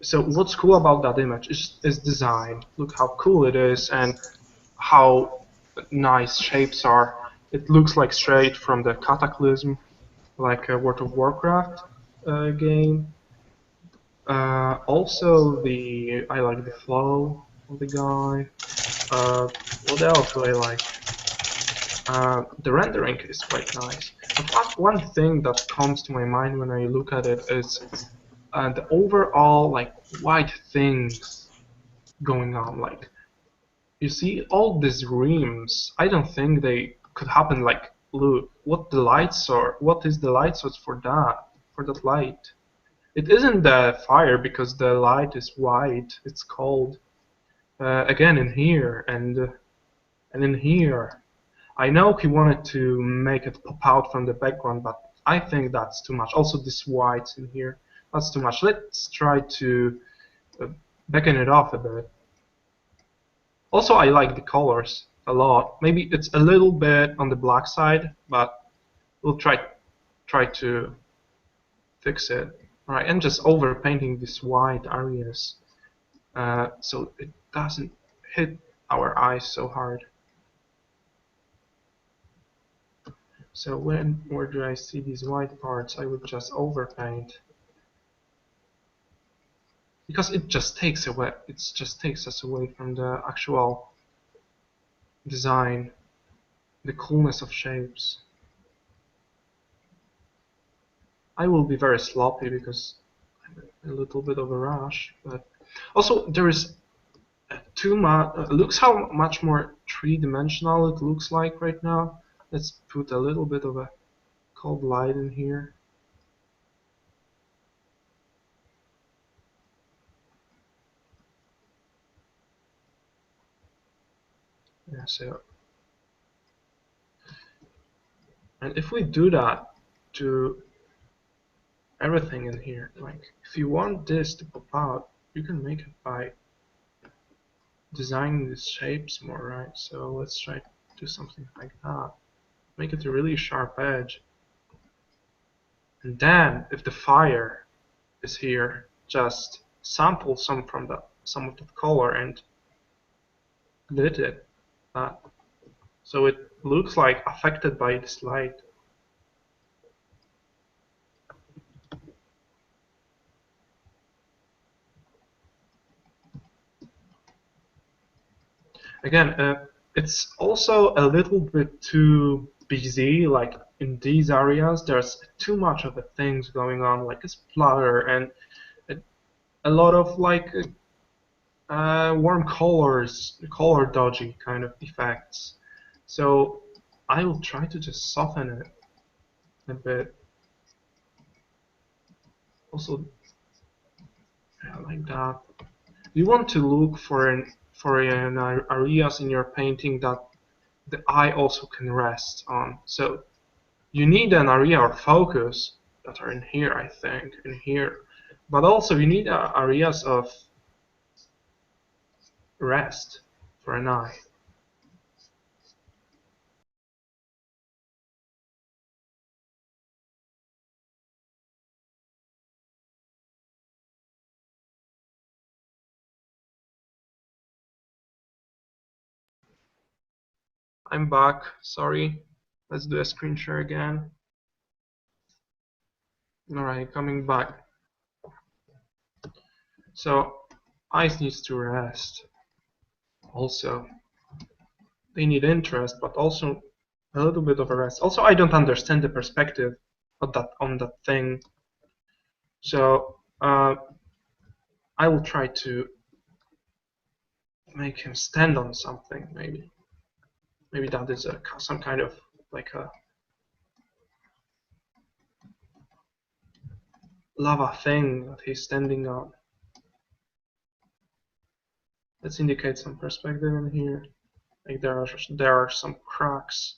so what's cool about that image is design. Look how cool it is and how nice shapes are. It looks like straight from the Cataclysm, like a World of Warcraft game. Also, the I like the flow of the guy. What else do I like? The rendering is quite nice. But one thing that comes to my mind when I look at it is the overall like white things going on. Like you see all these rims. I don't think they could happen. Like look, what the lights are. What is the light source for that? For that light? It isn't the fire because the light is white. It's cold. Again in here and in here. I know he wanted to make it pop out from the background, but I think that's too much. Also, this white in here, that's too much. Let's try to uh, becken it off a bit. Also, I like the colors a lot. Maybe it's a little bit on the black side, but we'll try to fix it. All right, and just overpainting these white areas so it doesn't hit our eyes so hard. So where do I see these white parts? I would just overpaint because it just takes away. It just takes us away from the actual design, the coolness of shapes. I will be very sloppy because I'm a little bit of a rush, but also there is too much. Looks how much more three-dimensional it looks like right now. Let's put a little bit of a cold light in here. Yeah, so and if we do that to everything in here, like if you want this to pop out, you can make it by designing these shapes more, right? So let's try to do something like that. Make it a really sharp edge. And then if the fire is here, just sample some of the color and edit it. Uh, so it looks like affected by this light. Again, it's also a little bit too busy. Like in these areas, there's too much of the things going on, like a splatter and a lot of like warm colors, color dodgy kind of effects. So I will try to just soften it a bit. Also, yeah, like that. You want to look for an areas in your painting that the eye also can rest on. So you need an area of focus that are in here, I think, in here. But also you need areas of rest for an eye. I'm back, sorry. Let's do a screen share again. Alright, coming back. So eyes needs to rest. Also, they need interest, but also a little bit of a rest. Also, I don't understand the perspective of that on that thing. So I will try to make him stand on something. Maybe that is some kind of like a lava thing that he's standing on. Let's indicate some perspective in here. Like there are some cracks.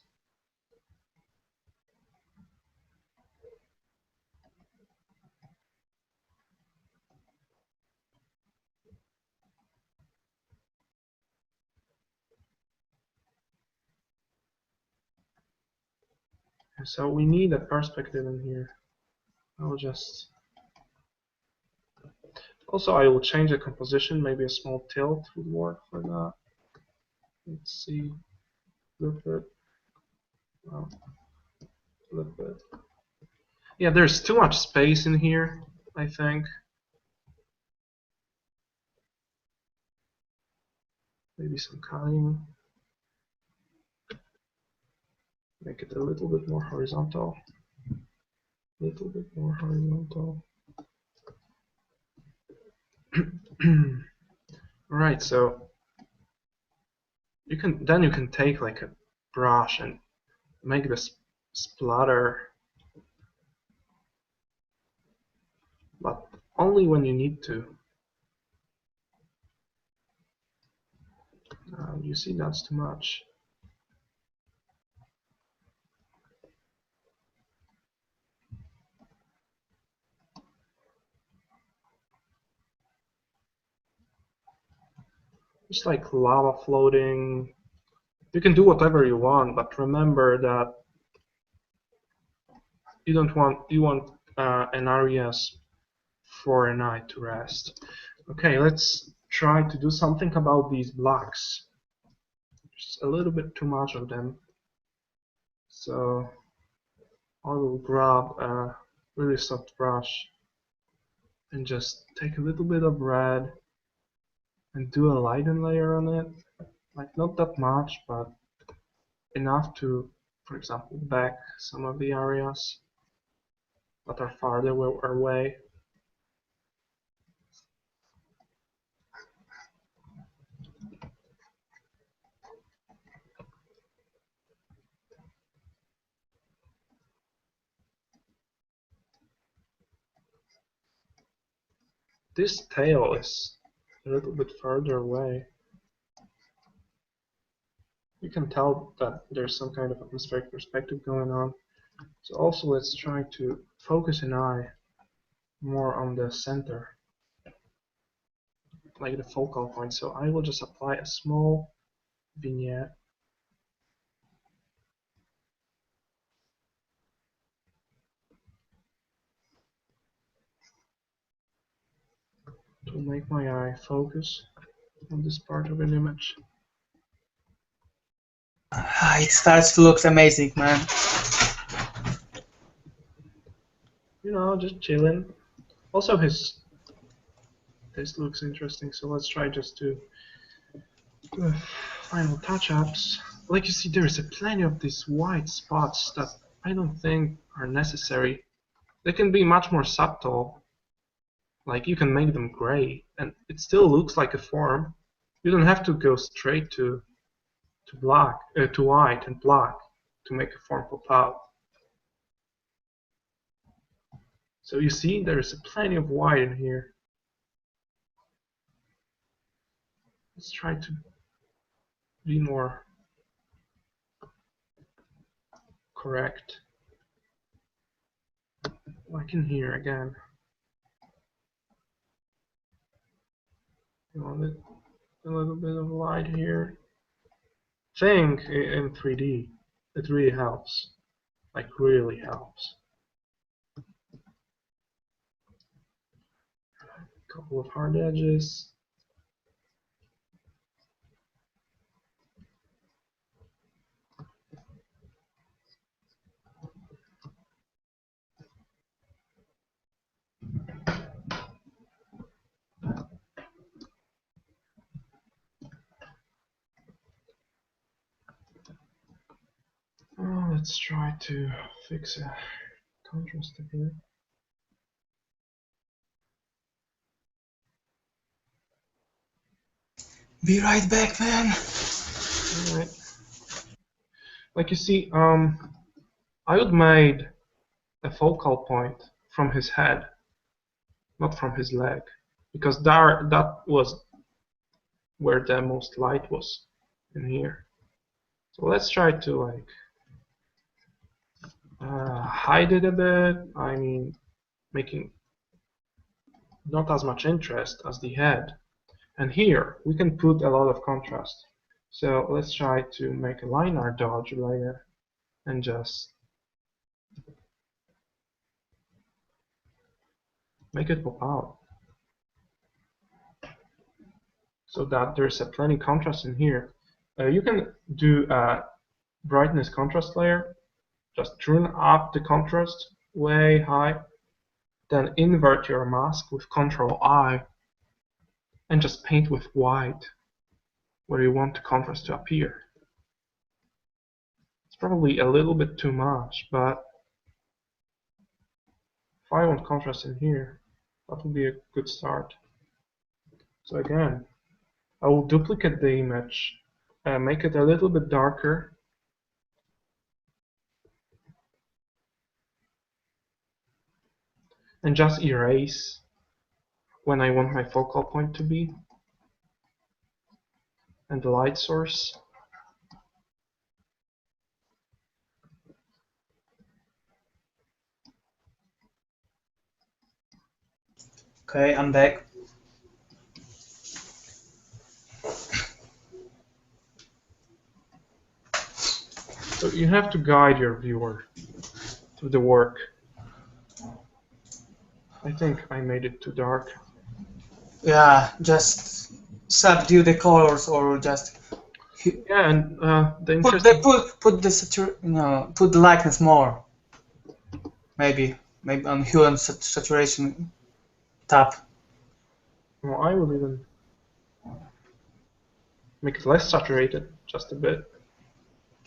So we need a perspective in here. I'll just... Also, I will change the composition. Maybe a small tilt would work for that. Let's see. Flip it. Well, flip it. Yeah, there's too much space in here, I think. Maybe some cutting. Make it a little bit more horizontal. Little bit more horizontal. Alright, so you can take like a brush and make this splatter, but only when you need to. You see, that's too much. Just like lava floating. You can do whatever you want, but remember that you want an areas for an eye to rest. Okay, let's try to do something about these blocks. Just a little bit too much of them. So I will grab a really soft brush and just take a little bit of red and do a lighten layer on it. Like not that much, but enough to, for example, back some of the areas that are farther away. This tail is a little bit further away. You can tell that there's some kind of atmospheric perspective going on. So also let's try to focus an eye more on the center, like the focal point. So I will just apply a small vignette. To make my eye focus on this part of an image. It starts to look amazing, man. You know, just chilling. Also, this looks interesting, so let's try just to do a final touch-ups. Like you see, there's plenty of these white spots that I don't think are necessary. They can be much more subtle. Like you can make them gray, and it still looks like a form. You don't have to go straight to black, to white and black to make a form pop out. So you see, there's plenty of white in here. Let's try to be more correct. Like in here again. You want a little bit of light here. Think in 3D. It really helps. Like really helps. A couple of hard edges. Oh, let's try to fix a contrast a bit. Be right back, man. Alright. Like you see, I would made a focal point from his head, not from his leg, because that was where the most light was, in here. So let's try to like hide it a bit. I mean, making not as much interest as the head. And here we can put a lot of contrast. So let's try to make a line art dodge layer and just make it pop out so that there's a plenty contrast in here. You can do a brightness contrast layer, just turn up the contrast way high, then invert your mask with Ctrl I and just paint with white where you want the contrast to appear. It's probably a little bit too much, but if I want contrast in here, that would be a good start. So again, I will duplicate the image, make it a little bit darker, and just erase when I want my focal point to be, and the light source. Okay, I'm back. So you have to guide your viewer through the work. I think I made it too dark. Yeah, just subdue the colors or just Yeah, and the put interesting... put the likeness more. Maybe on hue and saturation tab. Well, I would even make it less saturated, just a bit.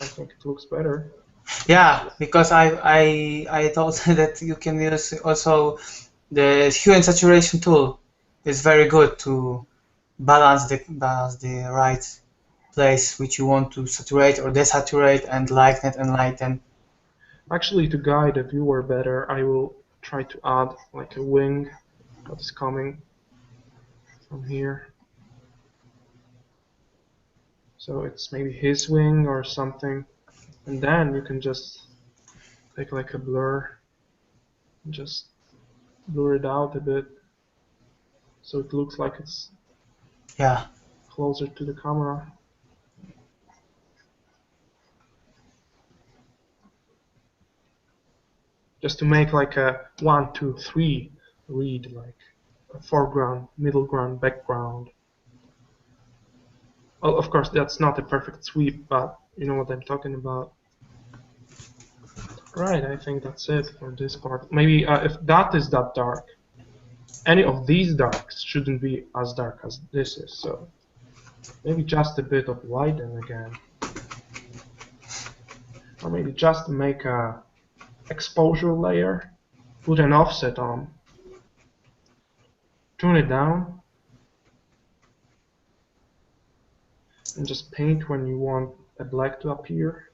I think it looks better. Yeah, because I thought that you can use also the hue and saturation tool. It's very good to balance the right place which you want to saturate or desaturate and lighten it and lighten. Actually, to guide the viewer better, I will try to add like a wing that is coming from here. So it's maybe his wing or something. And then you can just take like a blur and just blur it out a bit so it looks like it's Yeah. closer to the camera. Just to make like a 1, 2, 3 read, like a foreground, middle ground, background. Well, of course, that's not a perfect sweep, but you know what I'm talking about. Right, I think that's it for this part. Maybe if that is that dark, any of these darks shouldn't be as dark as this is, so maybe just a bit of lighten again. Or maybe just make a exposure layer, put an offset on, turn it down, and just paint when you want a black to appear.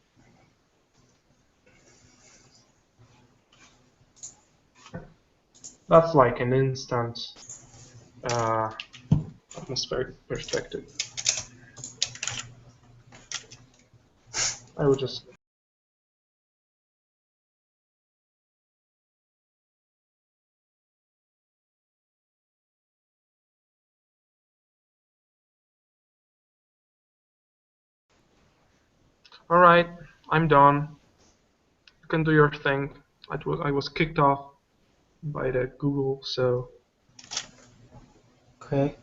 That's like an instant atmospheric perspective. I will just... Alright, I'm done. You can do your thing. I was kicked off by the Google, so... Okay.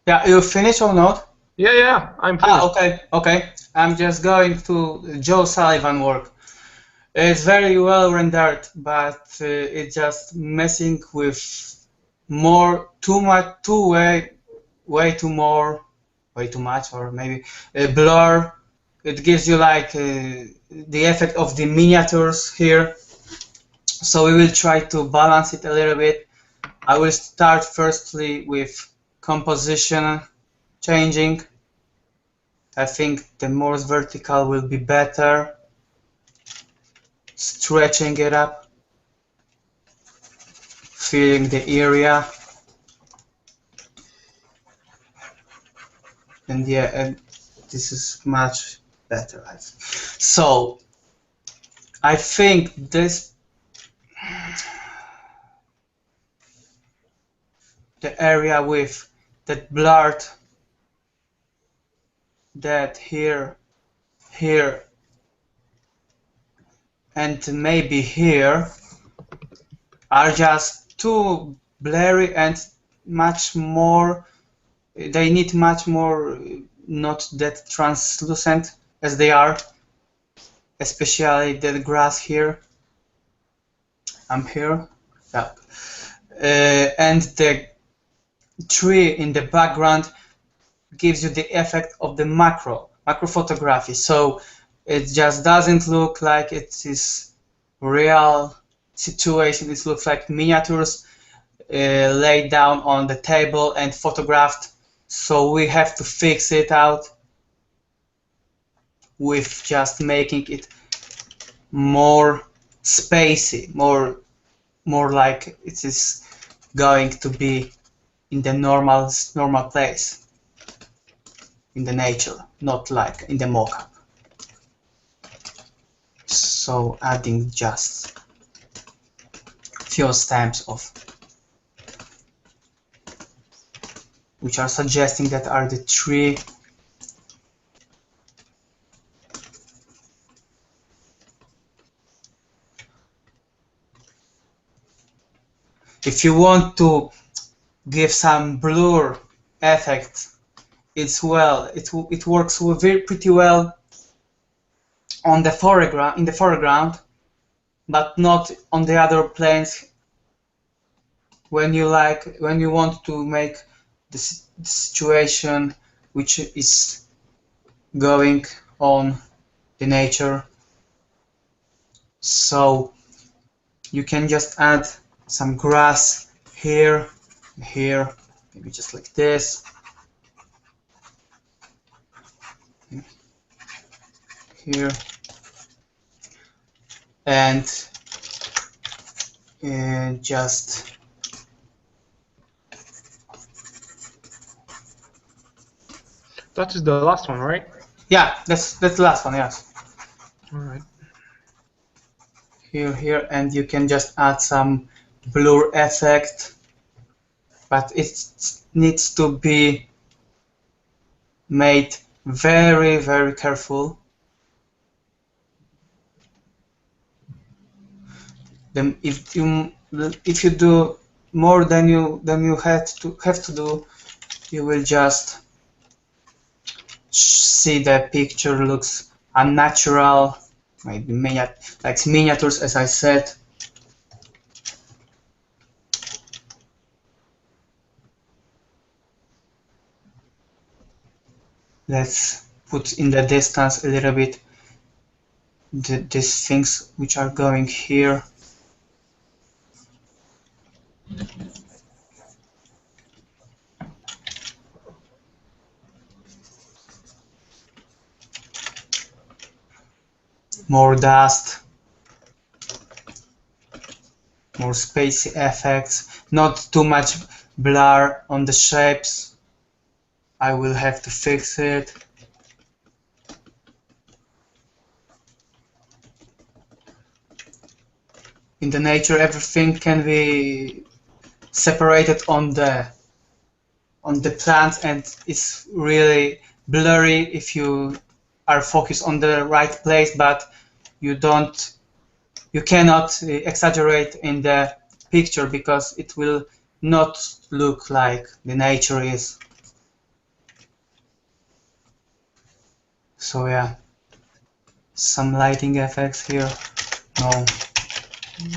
Yeah, you finished or not? Yeah, I'm finished. Okay. I'm just going to Joe Sullivan work. It's very well rendered, but it's just messing with too much, way too much, or maybe a blur. It gives you like the effect of the miniatures here. So we will try to balance it a little bit. I will start firstly with composition changing. I think the more vertical will be better. Stretching it up, filling the area, and yeah, and this is much better. So I think the area with that blurred, that here, and maybe here, are just too blurry and much more. They need much more, not that translucent as they are, especially the grass here. I'm here. Yeah. And the tree in the background gives you the effect of the macro photography. So it just doesn't look like it is real situation. It looks like miniatures laid down on the table and photographed. So we have to fix it out with just making it more spacey, more like it is going to be in the normal place, in the nature, not like in the mock-up. So adding just few stamps of which are suggesting that are the three. If you want to give some blur effect, it works pretty well on the foreground, in the foreground, but not on the other planes. When you want to make the situation which is going on the nature, so you can just add some grass here, maybe just like this, here, and just That is the last one, right? yeah, that's the last one. Yes. All right. Here, and you can just add some blur effect, but it needs to be made very, very careful. Then if you do more than you have to do, you will just see the picture looks unnatural, maybe like miniatures, as I said. Let's put in the distance a little bit these things which are going here. More dust, more spacey effects, not too much blur on the shapes. I will have to fix it. In the nature, everything can be separated on the plant, and it's really blurry if you are focused on the right place, but you cannot exaggerate in the picture because it will not look like the nature is. So yeah, some lighting effects here. No,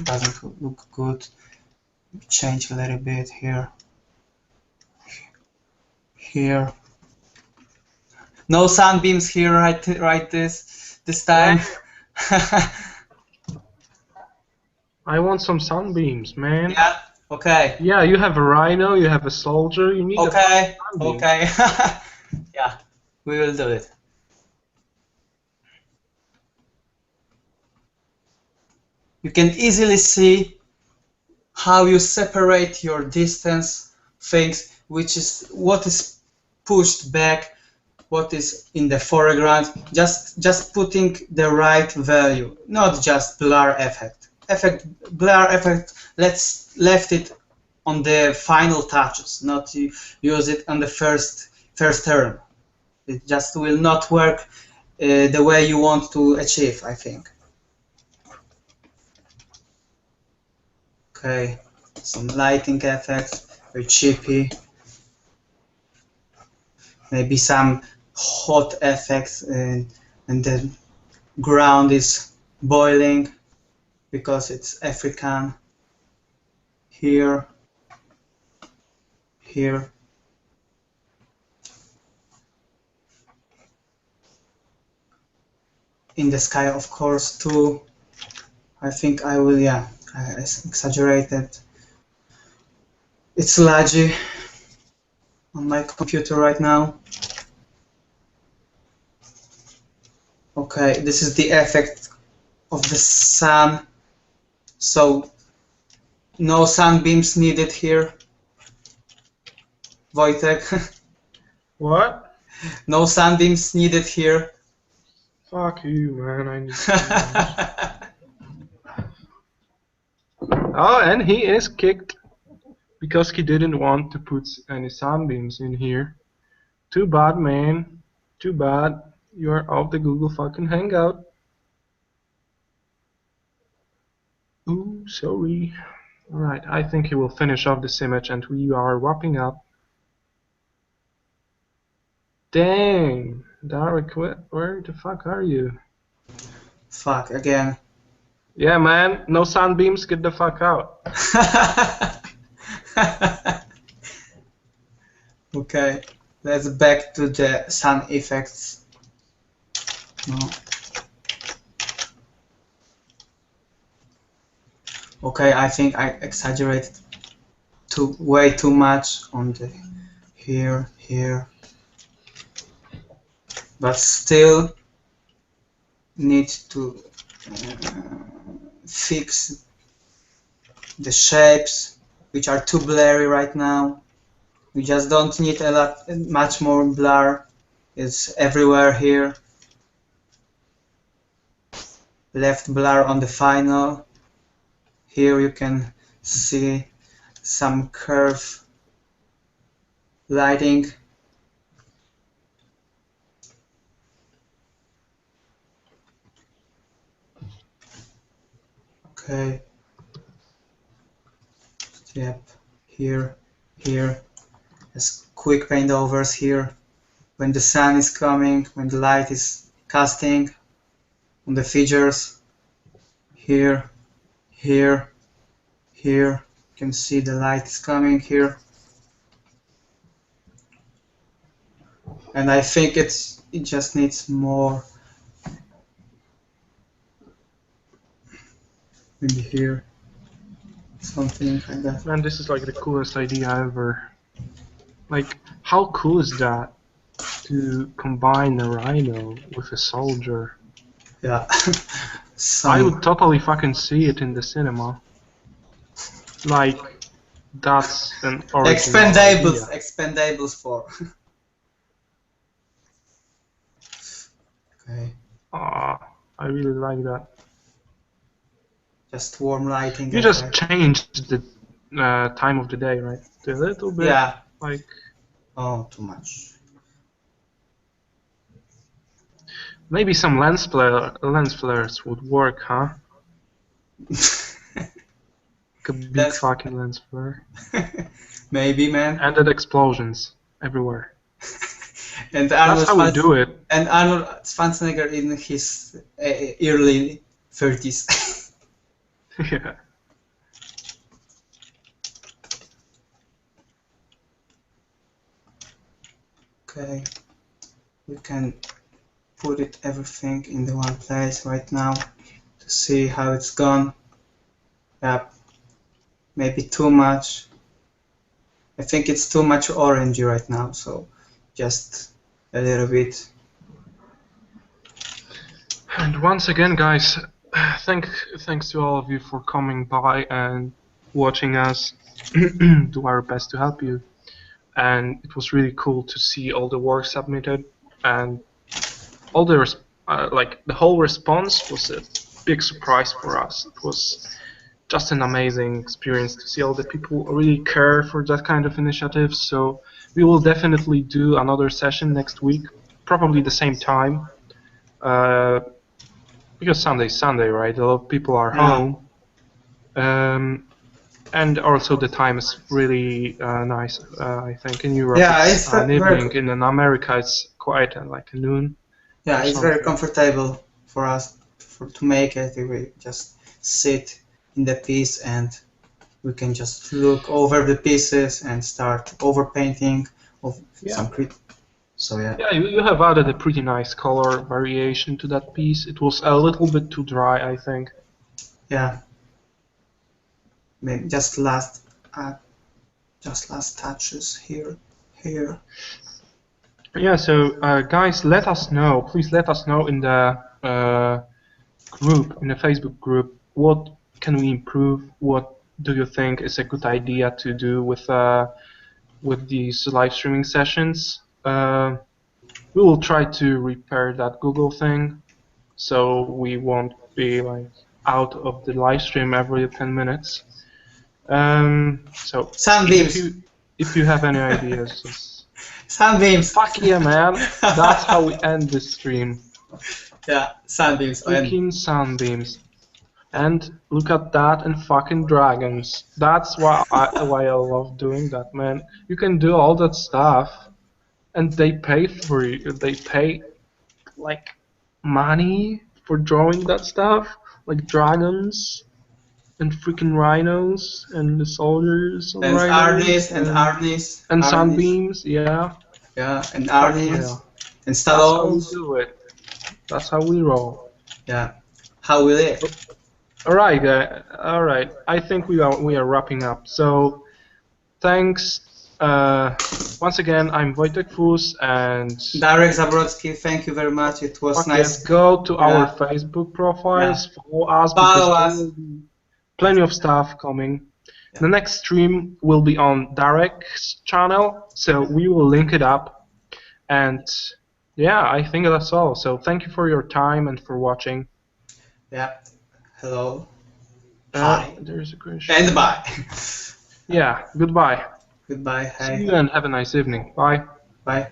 doesn't look good. Change a little bit here. Here. No sunbeams here, right this time. I want some sunbeams, man. Yeah. Okay. Yeah, you have a rhino, you have a soldier, you need Okay. a sunbeam. Okay. Yeah, we will do it. You can easily see how you separate your distance things, which is what is pushed back, what is in the foreground, just putting the right value, not just blur effect. Blur effect, let's left it on the final touches, not use it on the first term. It just will not work the way you want to achieve, I think. Okay, some lighting effects, very chippy. Maybe some hot effects, and the ground is boiling because it's African. Here, here. In the sky, of course, too. I think I will, yeah, I exaggerated. It's laggy on my computer right now. Okay, this is the effect of the sun. So, no sunbeams needed here. Wojtek. What? No sunbeams needed here. Fuck you, man. I need sunbeams. Oh, and he is kicked because he didn't want to put any sunbeams in here. Too bad, man. Too bad. You're off the Google fucking Hangout. Ooh, sorry. Alright, I think he will finish off this image and we are wrapping up. Dang! Darek, where the fuck are you? Fuck, again. Yeah, man, no sunbeams, get the fuck out. Okay, let's back to the sun effects. No. Okay, I think I exaggerated way too much on the here, but still need to fix the shapes, which are too blurry right now. We just don't need much more blur. It's everywhere here. Left blur on the final. Here you can see some curve lighting. Okay. Yep. Here. As quick paint overs here. When the sun is coming, when the light is casting on the features. Here. You can see the light is coming here. And I think it just needs more. Maybe here. Something like that. Man, this is like the coolest idea ever. Like, how cool is that? To combine a rhino with a soldier. Yeah. I would totally fucking see it in the cinema. Like, that's an original idea. Expendables 4. Okay. I really like that. Just warm lighting. You just changed the time of the day, right? A little bit. Yeah. Like. Oh, too much. Maybe some lens flares would work, huh? Like a big fucking lens flare. Maybe, man. And then explosions everywhere. And that's how we do it. And Arnold Schwarzenegger in his early 30s. Yeah. Okay. We can put everything in the one place right now to see how it's gone. Yep. Maybe too much. I think it's too much orangey right now, so just a little bit. And once again, guys, thanks to all of you for coming by and watching us do our best to help you. And it was really cool to see all the work submitted, and all the the whole response was a big surprise for us. It was just an amazing experience to see all the people really care for that kind of initiative. So we will definitely do another session next week, probably the same time, because Sunday's Sunday, right? A lot of people are home. And also the time is really nice. I think in Europe Yeah, it's it's an evening. very, In America it's quite like a noon yeah, or it's very something. comfortable for us to make it. We just sit in the piece and we can just look over the pieces and start overpainting of Yeah. some so yeah. Yeah, you have added a pretty nice color variation to that piece. It was a little bit too dry, I think. Yeah. Maybe uh, just last touches here, here. Yeah, so guys, let us know. Please let us know in the group, in the Facebook group, what can we improve? What do you think is a good idea to do with these live streaming sessions? We will try to repair that Google thing, so we won't be like out of the live stream every 10 minutes. So Sunbeams. if you have any ideas, just Sunbeams. fuck yeah, man. That's how we end this stream. Yeah, sunbeams. And Freaking sunbeams. And look at that and fucking dragons. That's why I love doing that, man. You can do all that stuff, and they pay for you. They pay like money for drawing that stuff, like dragons and freaking rhinos and the soldiers on and rhinos and Arnis. sunbeams. Yeah, Yeah, and fuck yeah. Arnis and That's how we Stallones. do it. That's how we roll. Yeah, how we live. All right, all right. I think we are wrapping up. So thanks. Once again, I'm Wojtek Fus and Darek Zabrocki, thank you very much. It was fuck nice. yes, go to our Yeah. Facebook profiles, follow us Follow because us. there will be plenty of stuff coming. Yeah. The next stream will be on Darek's channel, so we will link it up. And yeah, I think that's all. So thank you for your time and for watching. Yeah. Hello. Hi. There's a question. And bye. Yeah, goodbye. Goodbye. See Hi. you and have a nice evening. Bye. Bye.